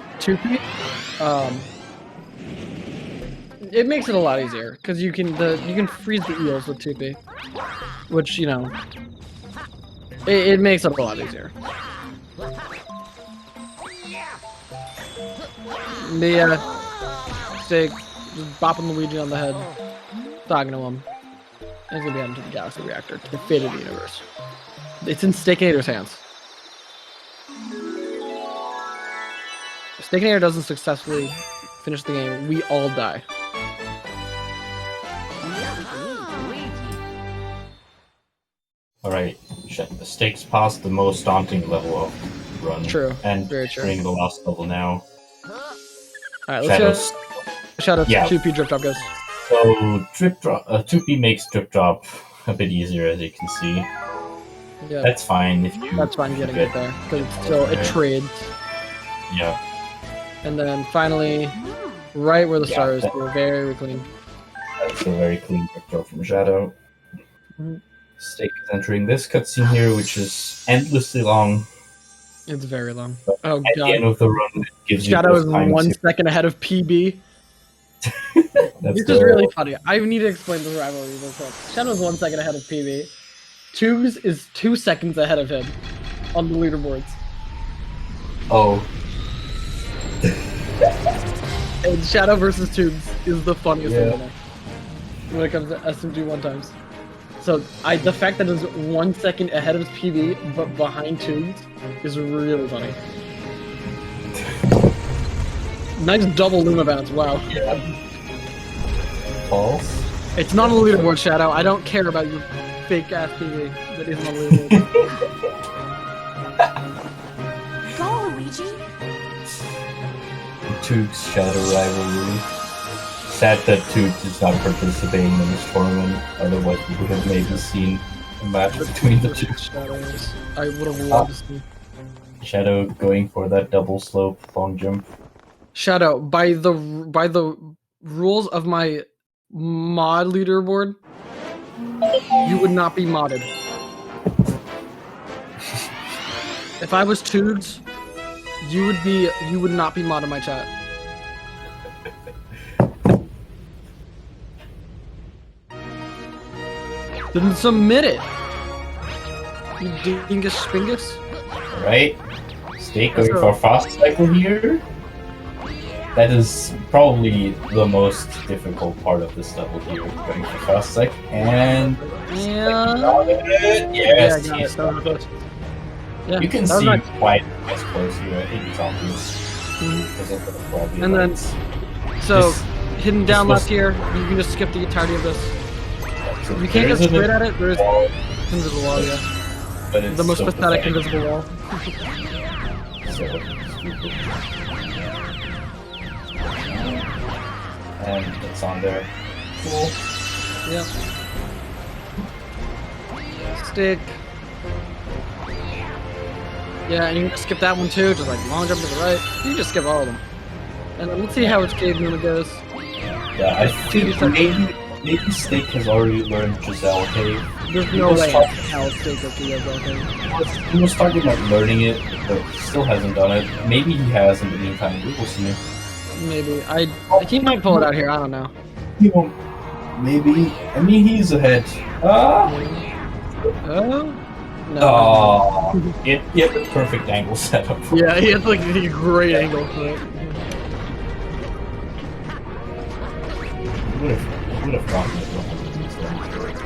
it makes it a lot easier because you can freeze the eels with 2P, which it makes it a lot easier. The Steak just bopping Luigi on the head, talking to him. And he's gonna be heading to the Galaxy Reactor, to the fate of the universe. It's in Steakanator's hands. If Steakanator doesn't successfully finish the game, we all die. Alright, the Steak's past the most daunting level of the run. True, and very true. Entering the last level now. Alright, let's go. Shout out to 2P Drip Drop, guys. So, Drip Drop, 2P makes Drip Drop a bit easier, as you can see. Yeah. That's fine if you. That's fine getting it there, because it trades. Yeah. And then finally, right where the star is, we're very clean. That's a very clean Drip Drop from Shadow. Steak is entering this cutscene here, which is endlessly long. It's very long. But oh at god. the end of the run, it gives Shadow you is 1 second ahead of PB. This is really funny. I need to explain the rivalry real quick. Shadow is 1 second ahead of PB. Tubes is 2 seconds ahead of him on the leaderboards. Oh. And Shadow versus Tubes is the funniest thing when it comes to SMG 1x. So the fact that it's 1 second ahead of his PB but behind Tubes is really funny. Nice double Luma bounce, wow. Yeah. False. It's not a leaderboard, Shadow. I don't care about your fake ass PB that isn't a leaderboard. Go, Luigi! Tubes Shadow rivalry. Sad that Tubes is not participating in this tournament, otherwise we would have maybe seen a match between the two. Shadows. I would have loved to see. Shadow going for that double slope long jump. Shadow, by the rules of my mod leaderboard, you would not be modded. If I was Tubes, you would not be modded in my chat. Didn't submit it. You dingus spingus. Alright. Steak going for a fast cycle here. That is probably the most difficult part of this level here. Going for fast cycle and yes, yeah, you can see quite as close here. I think it's obvious. And then, so hidden down left here, you can just skip the entirety of this. So you can't get straight at it. There is invisible wall, yeah. But it's the most pathetic invisible wall. And it's on there. Cool. Yep. Stick. Yeah, and you can just skip that one too, just like long jump to the right. You can just skip all of them. And then let's see how its cave movement goes. Yeah, I think maybe Steak has already learned Giselle Cave. There's no way how it's still goes to Giselle Cave. He was talking about learning it, but still hasn't done it. Maybe he has in the meantime. We will see. Maybe. He might pull it out here, I don't know. He won't. Maybe. I mean, he's ahead. Oh? No. Oh, he had the perfect angle setup. Yeah, he has like a great angle for it. Would have gotten it.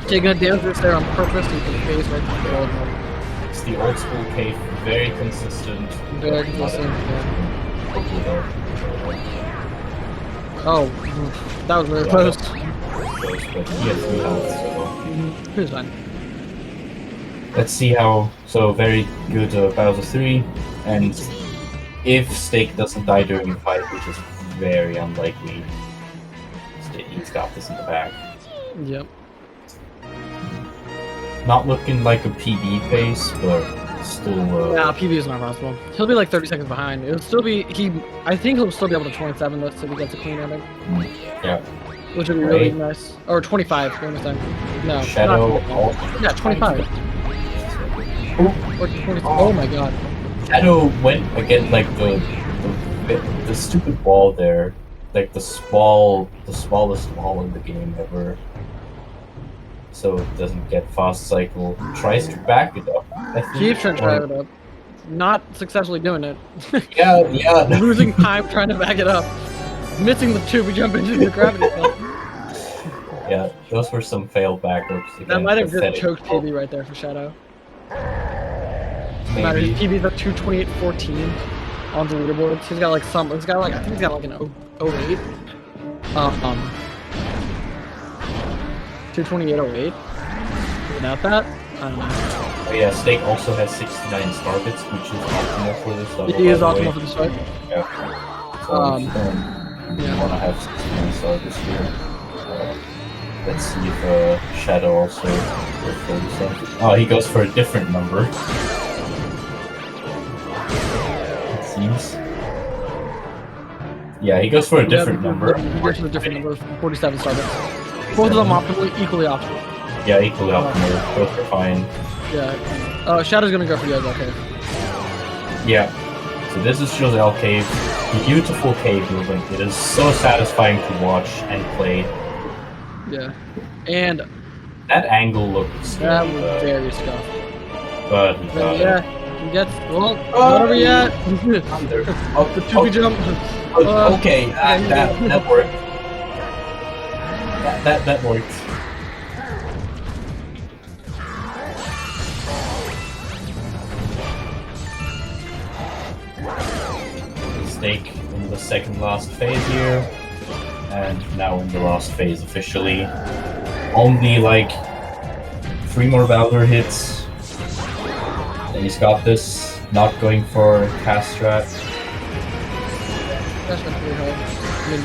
Taking a damage there on purpose to the face right before him. It's the old school cave, very consistent. Very consistent, yeah. Oh, that was really close. But he had 3 health, so... He was fine. Let's see how... So, very good Bowser 3, and if Steak doesn't die during the fight, which is very unlikely, he's got this in the bag. Yep. Not looking like a PB pace, but still... Nah, PB is not possible. He'll be like 30 seconds behind. It'll still be... I think he'll still be able to 27 this if he gets a clean ending. Yeah. Which would be really nice. Or 25, for understand. No. Shadow... Yeah, 25. Or 20, oh my god. Shadow went against like the stupid wall there. Like the smallest wall in the game ever. So it doesn't get fast cycle. Tries to back it up. Keeps trying to back it up. Not successfully doing it. Yeah. Losing time trying to back it up. Missing the tube, we jump into the gravity field. Yeah, those were some failed backups. Again, That might have pathetic. just choked PB right there for Shadow. Maybe. His PB's at 228.14 on the leaderboards. He's got like some. He's got like I think he's got like an 08. 228.08. Without that, I don't know. Oh yeah, Steak also has 69 star bits, which is optimal for this level. He is by the way. optimal for this fight. Yeah. So you want to have 69 star bits here. Let's see if Shadow also goes for the same. Oh, he goes for a different number. It seems. Yeah, he goes for a different number. He goes for a different number, 47 star bits. Both of them optimally, equally optimal. Yeah, equally optimal. Both are fine. Yeah. Shadow's gonna go for Yozo Cave. Yeah. So this is Giselle Cave. Beautiful cave movement. It is so satisfying to watch and play. Yeah. And that angle looked scary. That was very scuffed. But he got it. Yeah, he gets not over yet. Under. The 2B jump. Okay, that worked. That worked. Steak in the second last phase here, and now in the last phase officially. Only like 3 more Bowser hits, and he's got this. Not going for cast strat. That's not pretty hard. I mean,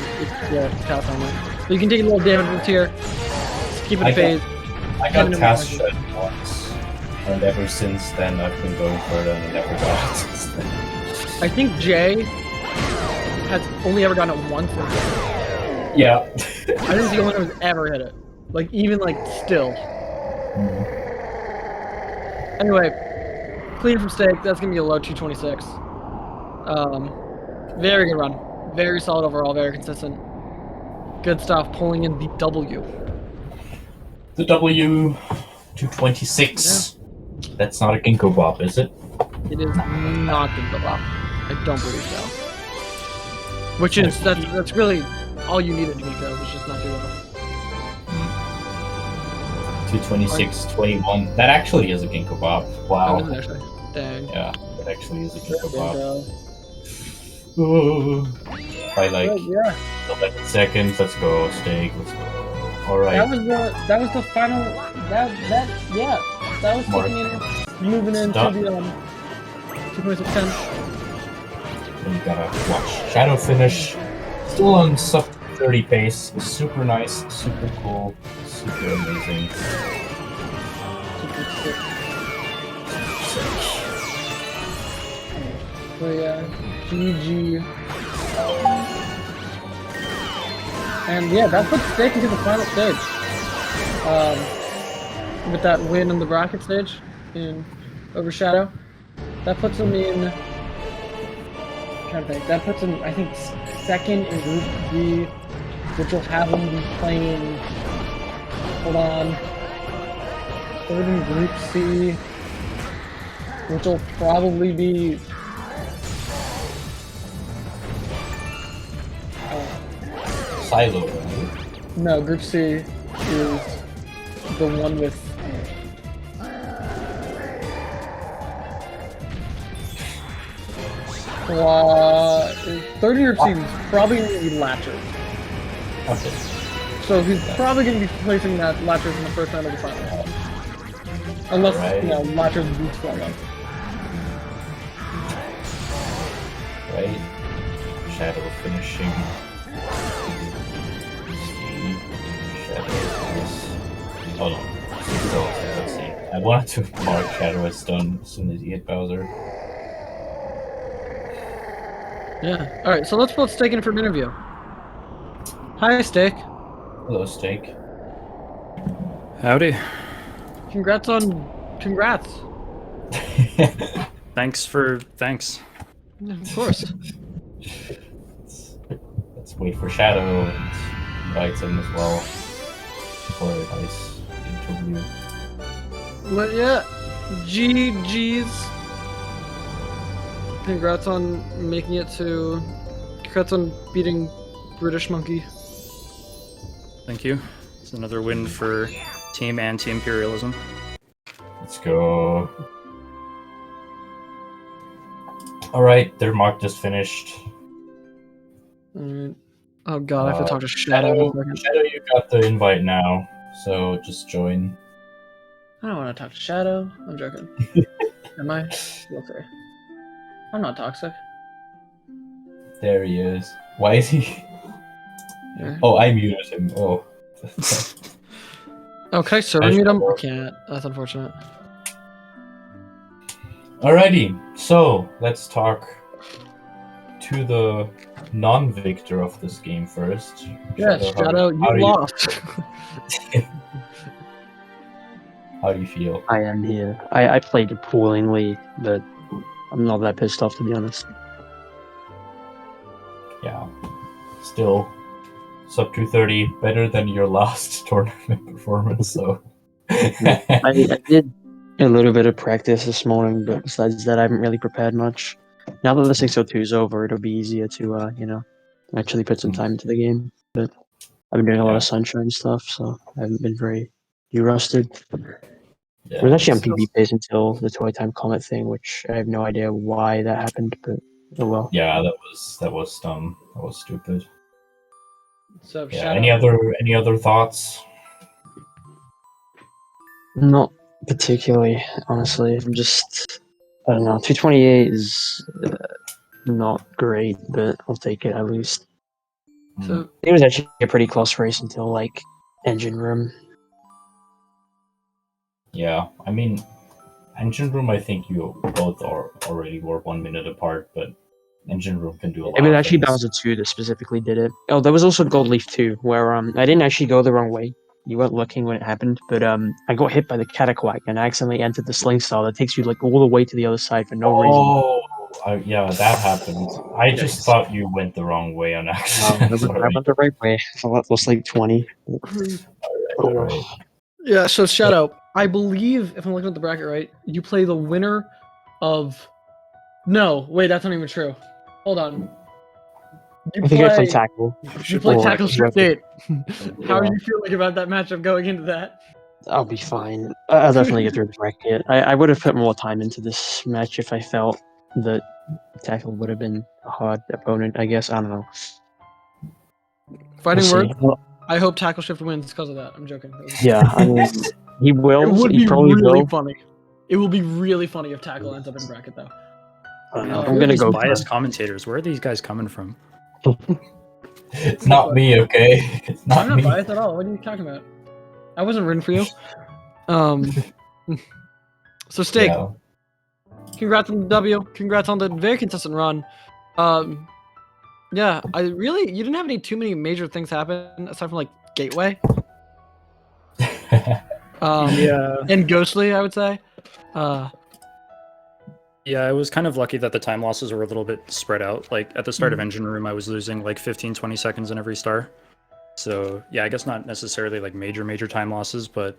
it's cast on it. But you can take a little damage here. Just keep it phase. I got cast strat once, and ever since then I've been going for it and never got it since then. I think Jay has only ever gotten it once. Yeah. I think the only one who's ever hit it. Like, even, like, still. Anyway, clean from Steak. That's going to be a low 226. Very good run. Very solid overall. Very consistent. Good stuff. Pulling in the W. The W, 226. Yeah. That's not a Ginkgo Bop, is it? It is not Ginkgo Bop. I don't believe so. Which is, that's really all you needed to Ginkgo, was just not do well. 226, 21. That actually is a Ginkgo Bop. Wow. Oh, actually. Dang. Yeah, that actually is a Ginkgo Bop. By like 11 seconds. Let's go, Steak. Let's go. All right. That was the final. That was taking in, moving into the 2.10. Then you gotta watch Shadow finish. Still on sub 30 pace. Super nice, super cool, super amazing. So yeah, GG. And yeah, that puts Steak into the final stage. With that win in the bracket stage in over Shadow, that puts him in. I'm trying to think. That puts him, I think, second in Group B, which will have him be playing. Hold on. Third in Group C, which will probably be. Silo, right? No, Group C is the one with. Third year team is probably going to be Latcher. Okay. So he's probably going to be placing that Latchers in the first round of the final. Unless, Latchers beats Flella. Right. Shadow finishing. Oh no. Let's see. I wanted to mark Shadow as done as soon as he hit Bowser. Yeah. Alright, so let's put Steak in for an interview. Hi, Steak. Hello, Steak. Howdy. Congrats. Thanks. Yeah, of course. Let's wait for Shadow and invite him as well for a nice interview. But yeah, GG's. Congrats on making it to. Congrats on beating British Monkey. Thank you. It's another win for Team Anti-Imperialism. Let's go. Alright, their mark just finished. Alright. Oh god, I have to talk to Shadow in a second. Shadow, you got the invite now, so just join. I don't want to talk to Shadow. I'm joking. Am I? Okay. I'm not toxic. There he is. Why is he? Yeah. Oh, I muted him. Oh. Oh, can I server mute him? I can't. That's unfortunate. Alrighty, so let's talk to the non-victor of this game first. Yeah, Shadow, you lost. How do you feel? I am here. I played appallingly, but I'm not that pissed off, to be honest. Yeah. Still, sub 230, better than your last tournament performance, so. I did a little bit of practice this morning, but besides that, I haven't really prepared much. Now that the 602 is over, it'll be easier to, actually put some time into the game. But I've been doing a lot of sunshine stuff, so I haven't been very rusted. Yeah, I was actually on PB pace until the Toy Time Comet thing, which I have no idea why that happened, but oh well. Yeah, that was dumb. That was stupid. So, Yeah, Shadow. any other thoughts? Not particularly, honestly. I'm just, I don't know. 228 is not great, but I'll take it at least. So, It was actually a pretty close race until like engine room. Yeah, I mean, engine room. I think you both already were 1 minute apart, but engine room can do a lot. It was of actually things. Bowser 2 that specifically did it. Oh, there was also Gold Leaf 2, where I didn't actually go the wrong way. You weren't looking when it happened, but I got hit by the Cataclack and I accidentally entered the Sling Star that takes you like all the way to the other side for no reason. Oh, yeah, that happened. I just thought you went the wrong way on accident. I went the right way. So that was like 20. Alright. yeah, so Shadow, I believe, if I'm looking at the bracket right, you play the winner of. No, wait, that's not even true. Hold on. I think I play Tackle. You play Or Tackle Shift 8. How are Yeah. you feeling about that matchup going into that? I'll be fine. I'll definitely get through the bracket. I would have put more time into this match if I felt that Tackle would have been a hard opponent, I guess. I don't know. Fighting We'll word. see. Well, I hope Tackle Shift wins because of that. I'm joking. yeah, I mean, he will. It would He be probably really will. funny. It will be really funny if Tackle ends up in bracket, though. I don't know. Who I'm Who are gonna these go. biased commentators? Where are these guys coming from? It's not me, okay? It's not I'm not me. biased at all. What are you talking about? I wasn't rooting for you. So Steak, Yeah. Congrats on the W. Congrats on the very consistent run. Yeah, you didn't have too many major things happen aside from like Gateway. Yeah. And Ghostly, I would say. Yeah, I was kind of lucky that the time losses were a little bit spread out. Like at the start of Engine Room, I was losing like 15-20 seconds in every star. So yeah, I guess not necessarily like major time losses, but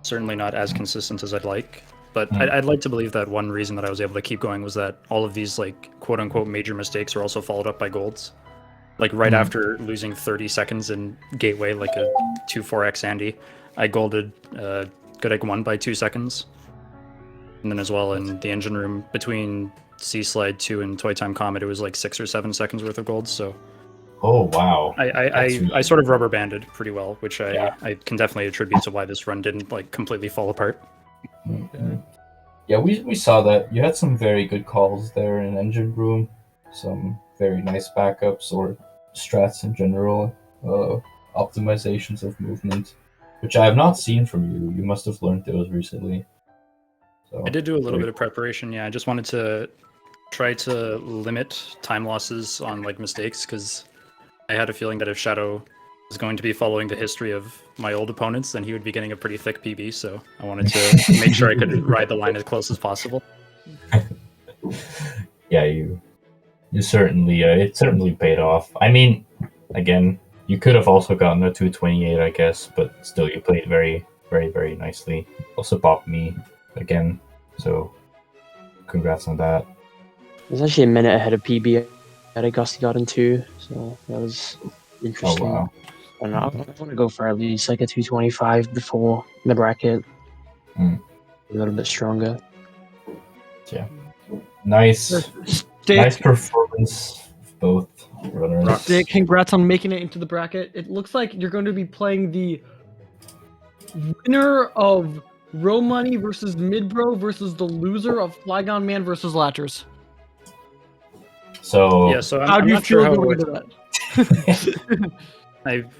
certainly not as consistent as I'd like. But I'd like to believe that one reason that I was able to keep going was that all of these like quote unquote major mistakes were also followed up by golds. Like right after losing 30 seconds in Gateway, like a 2-4x Andy, I golded Good Egg 1 by 2 seconds. And then as well in the Engine Room between Sea Slide 2 and Toy Time Comet, it was like 6 or 7 seconds worth of golds. So Oh wow! I sort of rubber banded pretty well, which I can definitely attribute to why this run didn't like completely fall apart. Yeah, we saw that. You had some very good calls there in Engine Room, some very nice backups or strats in general, optimizations of movement, which I have not seen from you. You must have learned those recently. So, I did do a little bit of preparation. Yeah, I just wanted to try to limit time losses on like mistakes because I had a feeling that if Shadow was going to be following the history of my old opponents, then he would be getting a pretty thick PB. So I wanted to make sure I could ride the line as close as possible. Yeah, you certainly it certainly paid off. I mean, again, you could have also gotten a 228, I guess, but still, you played very, very, very nicely. Also popped me again, so congrats on that. It was actually a minute ahead of PB that I got into, so that was interesting. Oh wow! I want to go for at least like a 225 before the bracket. A little bit stronger. Yeah, nice performance of both runners. Dick, congrats on making it into the bracket. It looks like you're going to be playing the winner of Row Money versus Midbro versus the loser of Flygon Man versus Latchers. So yeah, so how do you not feel sure going into that?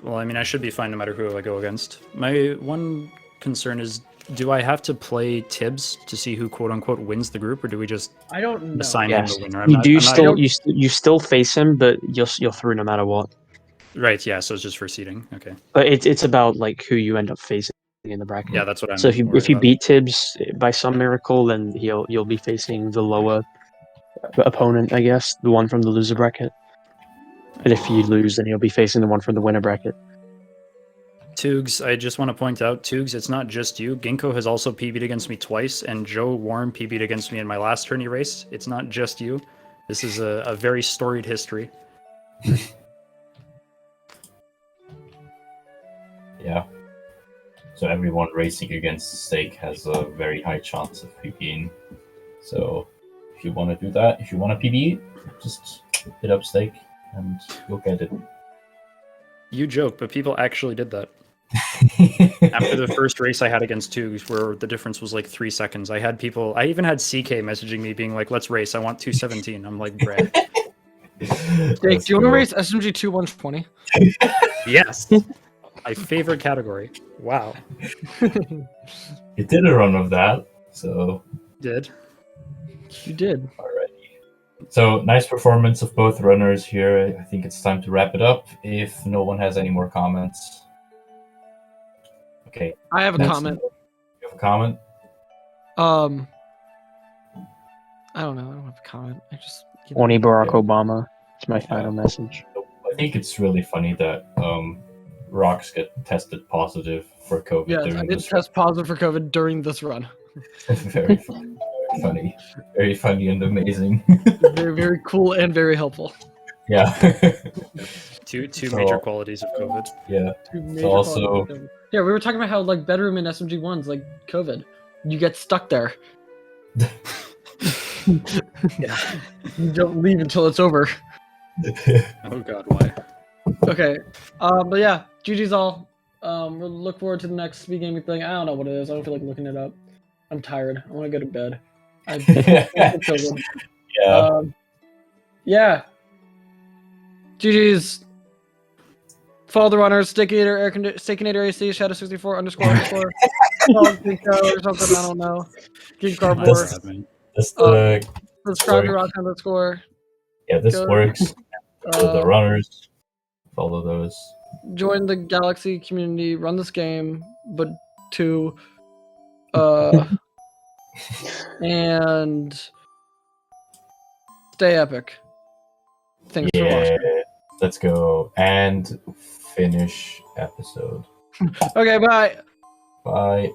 I mean, I should be fine no matter who I go against. My one concern is, do I have to play Tibbs to see who quote unquote wins the group, or do we just I don't know. assign Yes, him the winner? you still face him, but you're through no matter what. Right, yeah. So it's just for seeding. Okay. But it's about like who you end up facing in the bracket. Yeah, that's what I'm. So if you about. beat Tibbs by some miracle, then you'll be facing the lower opponent, I guess, the one from the loser bracket. And if you lose, then you'll be facing the one from the winner bracket. Toogs, I just want to point out, Toogs, it's not just you. Ginkgo has also PB'd against me twice, and Joe Warm PB'd against me in my last tourney race. It's not just you. This is a very storied history. Yeah. So everyone racing against Steak has a very high chance of PBing. So if you want to do that, if you want to PB, just hit up Steak and you'll get it. You joke, but people actually did that. After the first race I had against Toogs, where the difference was like 3 seconds, I even had CK messaging me being like, let's race, I want 217. I'm like, bruh. Jake, do you want to race SMG 2 120? Yes. My favorite category. Wow. You did a run of that, so... Did. You did. Alrighty. So, nice performance of both runners here. I think it's time to wrap it up, if no one has any more comments. Okay. I have a comment. You have a comment? I don't know. I don't have a comment. I just... Horny Barack Obama. It's my final message. I think it's really funny that Rocks get tested positive for COVID. Yes, I did test positive for COVID during this run. Very funny. Very funny and amazing. Very, very cool and very helpful. Yeah. Two major qualities of COVID. Yeah. Two major also... qualities of COVID. Yeah, we were talking about how like bedroom in SMG 1's like COVID. You get stuck there. Yeah. You don't leave until it's over. Oh god, why? Okay. But yeah, GG's all. We'll look forward to the next SpeedGaming thing. I don't know what it is. I don't feel like looking it up. I'm tired. I want to go to bed. Yeah. Yeah. GG's. Follow the runners, Steakanator, Steakanator AC, Shadow64 __. Or something, I don't know. Geek Cardboard. That's the Subscribe to work. Rock underscore. Yeah, this Go- works. The runners follow those. Join the Galaxy community. Run this game, but to and stay epic. Thanks for Yeah, watching. let's go and finish episode. Okay, bye. Bye.